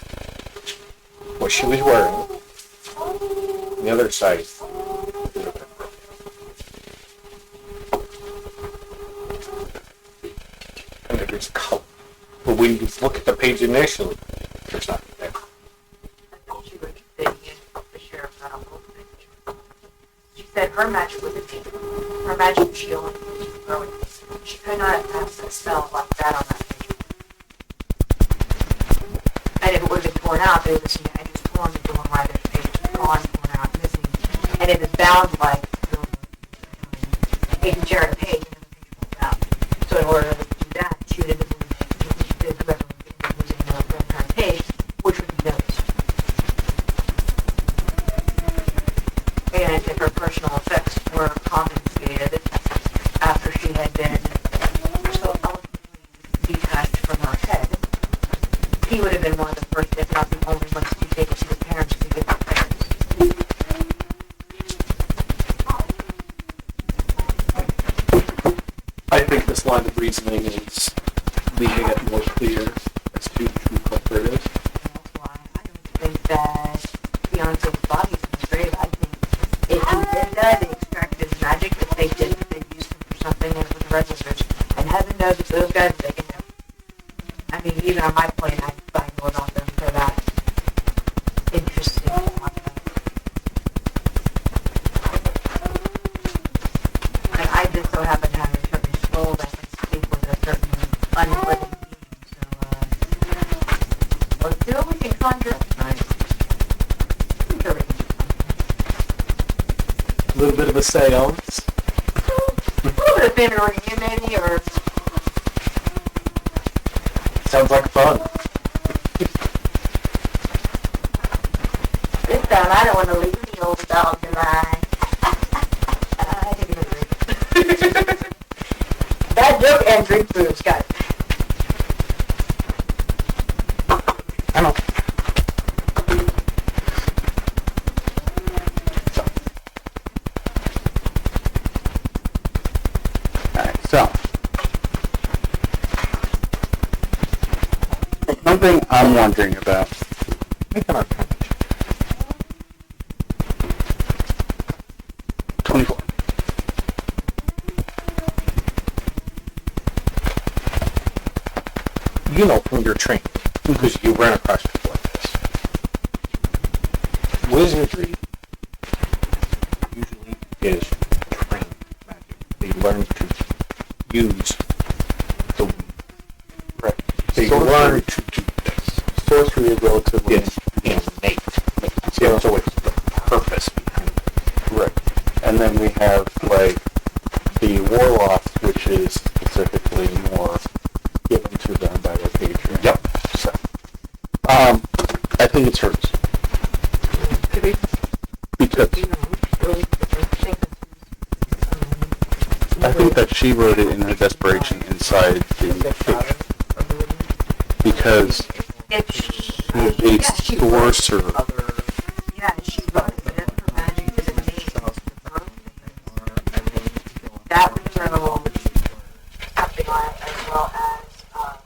what she was wearing, and the other side, and there's color. But when you look at the page initially, there's nothing there. I think she was fitting in the sheriff got a whole picture. She said her magic was a demon. Her magic shield was growing. She could not cast a spell like that on that picture. And if it would have been torn out, they would have seen it. And it's torn and going right at the page. Gone, torn out, missing. And it is bound like Agent Jared page, and then the page pulled out. So in order to do that, she would have been whoever was in the entire page, which would be noticed. been one of the first, if not the only ones to take it to the parents to get the parents. I think this line of reasoning is leaving it more clear as to who the true culprit is. That's why I don't think that Beyonce's body's in the grave. I think if he did that, they extracted his magic. If they didn't, they used him for something and it was registers. And heaven knows if those guys, they can do. I mean, even on my plane, I know about them. They're that interesting to talk about. And I just so happen to have a certain soul that can speak with a certain unliving being. So, let's see what we can conjure. I'm sure we can do something. A little bit of a seance. A little bit of family reunion, maybe, or Sounds like fun. this time I don't want to leave the old dog alive. I didn't agree. Bad joke and drink food, Scott. I know. Alright, so. Something I'm wondering about. Make an arcana. 24. You know from your training, because you ran across people like this. Wizardry usually is trained magic. They learn to use the Right. They Sorcery- learn to do this. Sorcery is relatively It's innate. It's always the purpose behind it. right. And then we have like the warlocks, which is specifically more given to them by their patron. Yep. So, I think it's hers. Because I think that she wrote it in her desperation inside the picture. Because it's sorcerer. Yeah, she wrote it, but then her magic is innate. That would throw something on it, as well as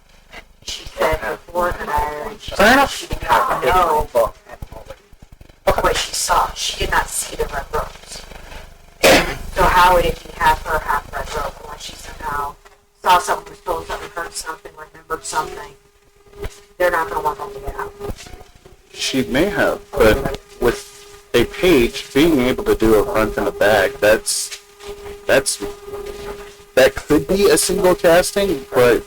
she said before that she did not know what she saw. She did not see the red rose. So how would it be half her, half red rose, unless she somehow saw something, was told something, heard something, remembered something? They're not going to want that to get out. She may have, but with a page being able to do a front and a back, that could be a single casting, but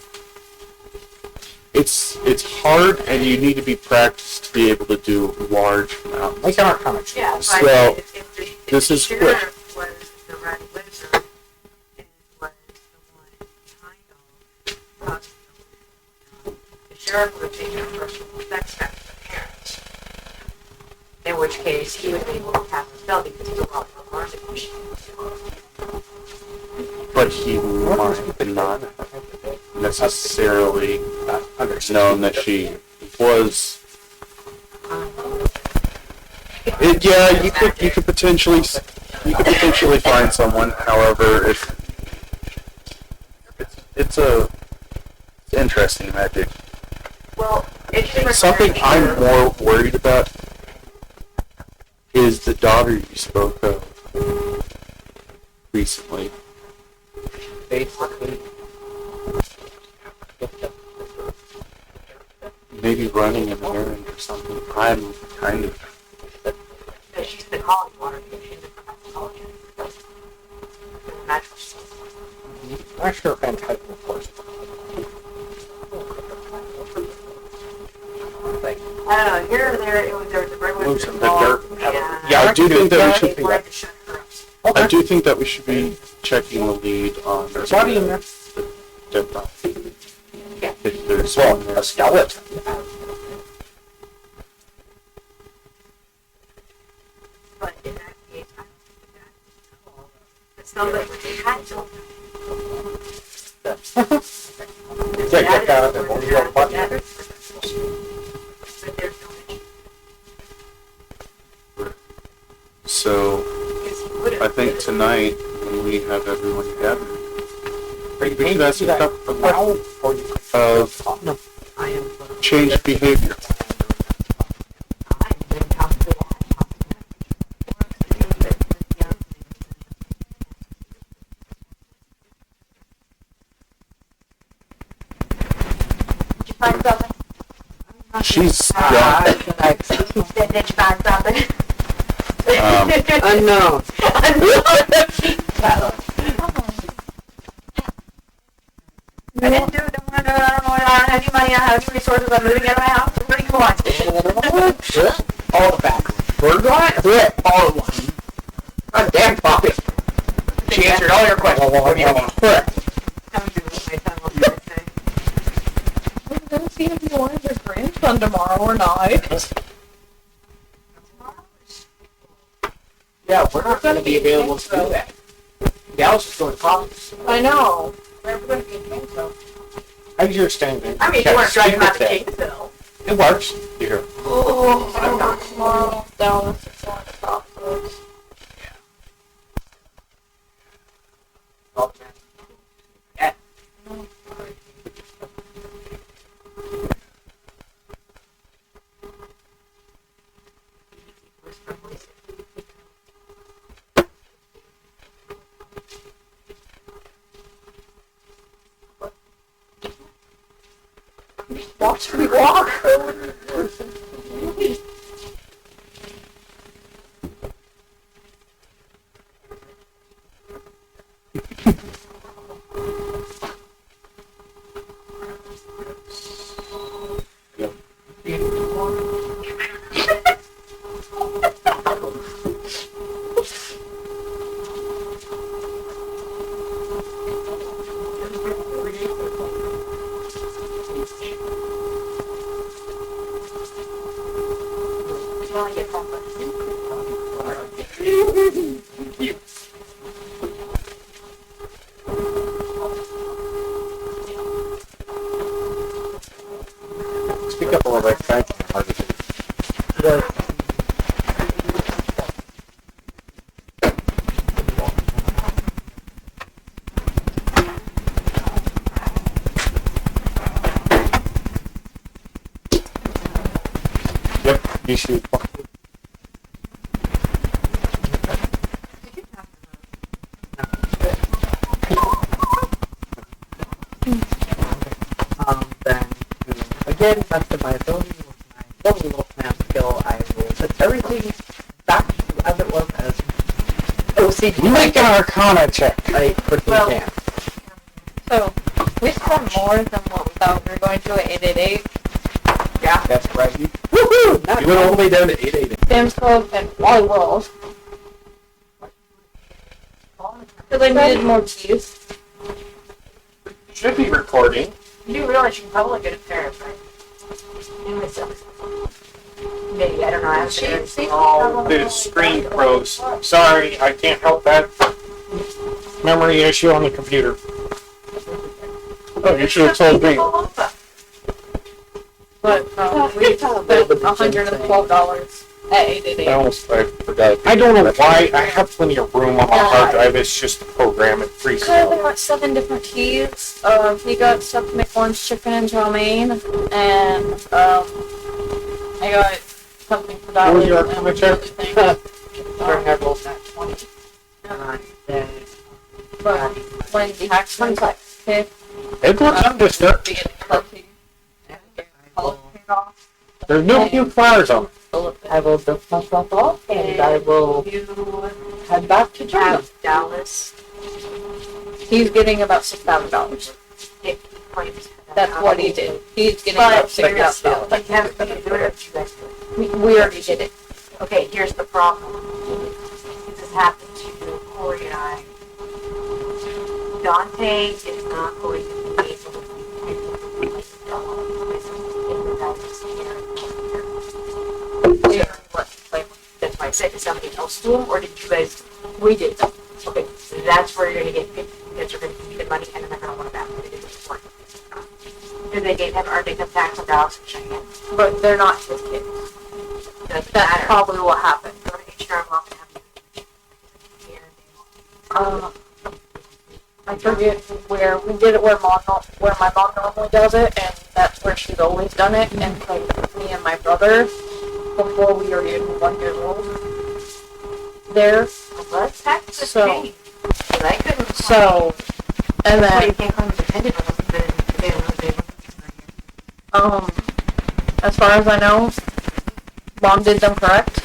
it's hard, and you need to be practiced to be able to do large amounts. Make an arcana check. Yeah, but So, if this the is sheriff quick. was the red wizard and was the one behind all, the sheriff would have taken a personal effect step to the parents. In which case, he would be able to cast a spell because he's a lot more learned than she was. But he might not necessarily known that she was. Yeah, you could potentially find someone. However, it's interesting magic. Well, it's Something I'm more worried about is the daughter you spoke of recently. Basically, Maybe running an errand or something. I'm kind of. she's in the college water because she's a cosmetologist. Natural stuff. I'm sure and type of course. I don't know, here or there, there was a red Moves wizard in the dirt. involved. Yeah, I do think that we should. They wanted to shut her up. I do think that we should be checking the lead on. There's body in there. Dead body. Yeah. If there's Well, one there. a skeleton. But in that case, I don't think that's all. It sounds like they had children. Yeah, get down and hold your button. So I think tonight when we have everyone gathered, we should ask a couple of changed behavior. Did you find something? She's gone. Did you find something? Unknown. I didn't do it. I don't have any money. I don't have any resources. I'm moving out of my house. Everybody come on. All the back. We're going to it all at once. God damn poppy. She answered all your questions. What do you want? I'm doing my time on Thursday. I'm going to see if you want your grandson tomorrow or not. Yeah, we're not going to be available to do that. Dallas is going to college. I know. We're going to be in Kingsville. I understand that. I mean, you want to drive him out to Kingsville. It works. You're here. Oh, I'm not tomorrow. Dallas is on top of us. Yeah. Watch me walk. Speak up a little bit. Thank you. Hard to hear. Yep, you should. Then, again, best of my ability with my lovely little command skill, I will put everything back to as it was as OCD. Make an Arcana check. I quickly Well- can. So, we spent more than what we thought we were going to at 888. That's right. Woohoo! Not You went all the way down to 888. Sam's Club and Wally World. Because I needed more keys. Should be recording. You do realize you can probably get a pair of, right? Maybe, I don't know. I have to Oh, the screen froze. Sorry, I can't help that. Memory issue on the computer. Oh, you should have told me. But we spent $112 at 888. I forgot. I don't know why. I have plenty of room on my hard drive. It's just the program. It freezes Because I out. got 7 different keys. He got stuffed McLunch chicken and chow mein, and I got something for that. What was your Arcana check? Your hair rolls at 20. Then, But when the tax comes like 5th, It looks undisturbed. we get the car key. All paid off. There's no few flowers on it. I will dust myself off and I will You head back to China. have Dallas. He's getting about $6,000. That's what he did. He's getting about $6,000. But you haven't been doing it, you guys do it. We already did it. Okay, here's the problem. This has happened to Corey and I. Dante is not going to be able to do that's why I said, did somebody else do them, or did you guys? We did. Okay, so that's where you're gonna get paid, because you're gonna need the money, and then they're gonna want it back when they do this work. Do they get have earned income tax on Dallas and Cheyenne? But they're not his kids. Doesn't That's matter. probably what happened. Go to HR, I'm not gonna have you I forget where we did it where my mom normally does it, and that's where she's always done it. And like me and my brother, before we were even 1 year old, there. Let's Texas So- change. But I couldn't. So, and That's why you then can't come independent or something. They don't know as far as I know, mom did them correct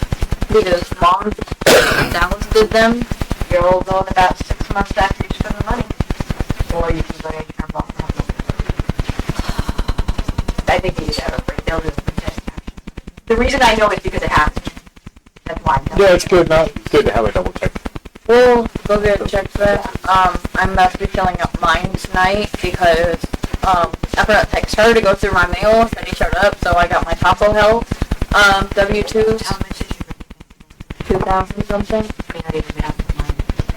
because mom and Dallas did them. You'll go in about 6 months after you spend the money. Or you can go ahead and turn off. I think you should have a break. They'll do it. The reason I know is because it happens. That's why I know. Yeah, it's good. Good to have a double check. We'll go get it checked then. I'm about to be filling up mine tonight because I forgot to text her to go through my mail, then he showed up, so I got my Taco Hell W-2s, How much did you 2,000 something. may not even have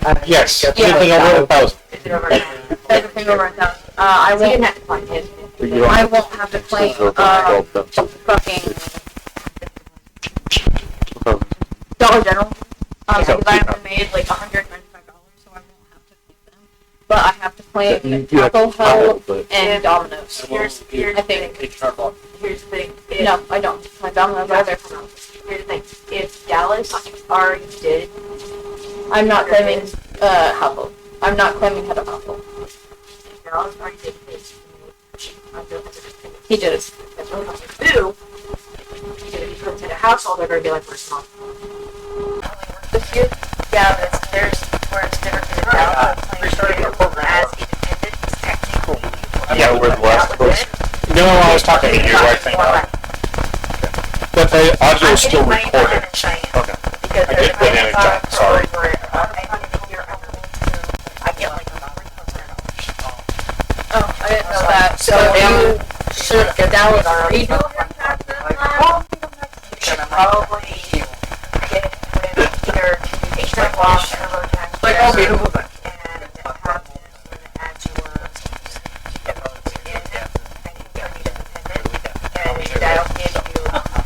mine. Yes. Yeah. Anything over 1,000. Is it over 1,000? Everything over 1,000. I So you didn't won't. have to find his. You don't I have won't have to claim to fucking Dollar General. Because I only made like $195, so I won't have to claim them. But I have to claim You have Taco to Hell file, but and Domino's. Here's I the think. thing. Here's the thing. If- No, I don't. My Domino's are there. Here's the thing. If Dallas already did, I'm not claiming household. I'm not claiming head of household. if Dallas already did his, He did it. that's really hard to do. If he puts in a household, they're going to be like, first month. This year? Yeah, there's where it's different because Dallas claims as independent, technically. Yeah, we're the last person. No, I was talking to you, I think. But the audio is still recorded. Okay. I Because there's did put in a $95 job, sorry. for I get like Oh, I didn't know that. So Yeah. you should get down with our redo. You should probably get it with either communication loss or tax. Like, oh, beautiful. And have this when it adds your and that'll give you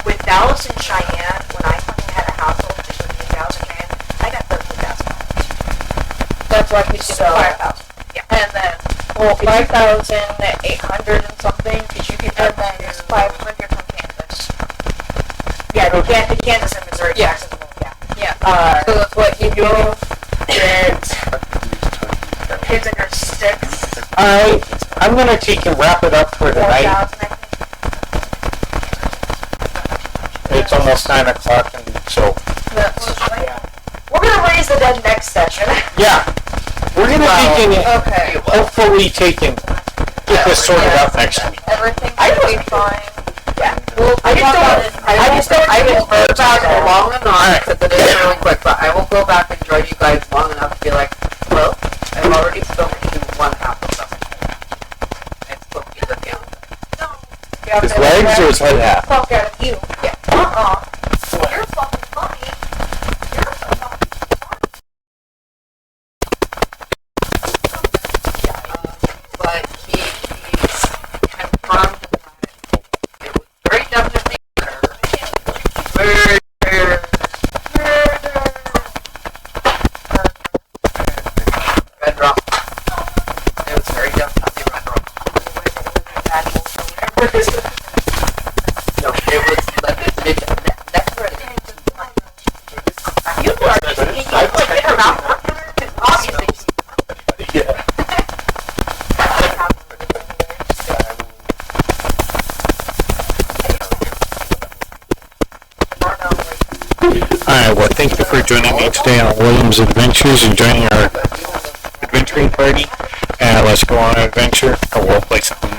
with Dallas and Cheyenne, when I fucking had a household just with me, Dallas and Cheyenne, I got $13,000. That's why he's So, 5,000. yeah. And then, well, 5,800 and something. Did you get? And then it's 500 from Kansas. Yeah, the Kansas and Missouri Yeah. taxes. Yeah. Yeah. So that's what he You get kids under 6, Alright, I'm gonna take and wrap it up for tonight. 4,000, I think. It's almost 9 o'clock, and so, We're gonna raise the dead next session. yeah. We're gonna take and Okay. hopefully take and get this sorted out next week. Everything I will be don't- fine. Yeah. We'll I just don't. I just don't. I will go back long enough because it is really quick. But I will go back and join you guys long enough to be like, well, I've already spoken to one half of them. And spoken to the calendar. His legs or his head half? Fuck out of you. Yeah. You're fucking funny. You're so fucking But he's confirmed that it was very definitely murder. Red rum. It was very definitely red rum. No, it was next red. You are just like in her mouth. Obviously. Yeah. Alright, well, thank you for joining me today on Williams Adventures and joining our adventuring party. Let's go on an adventure, or we'll play something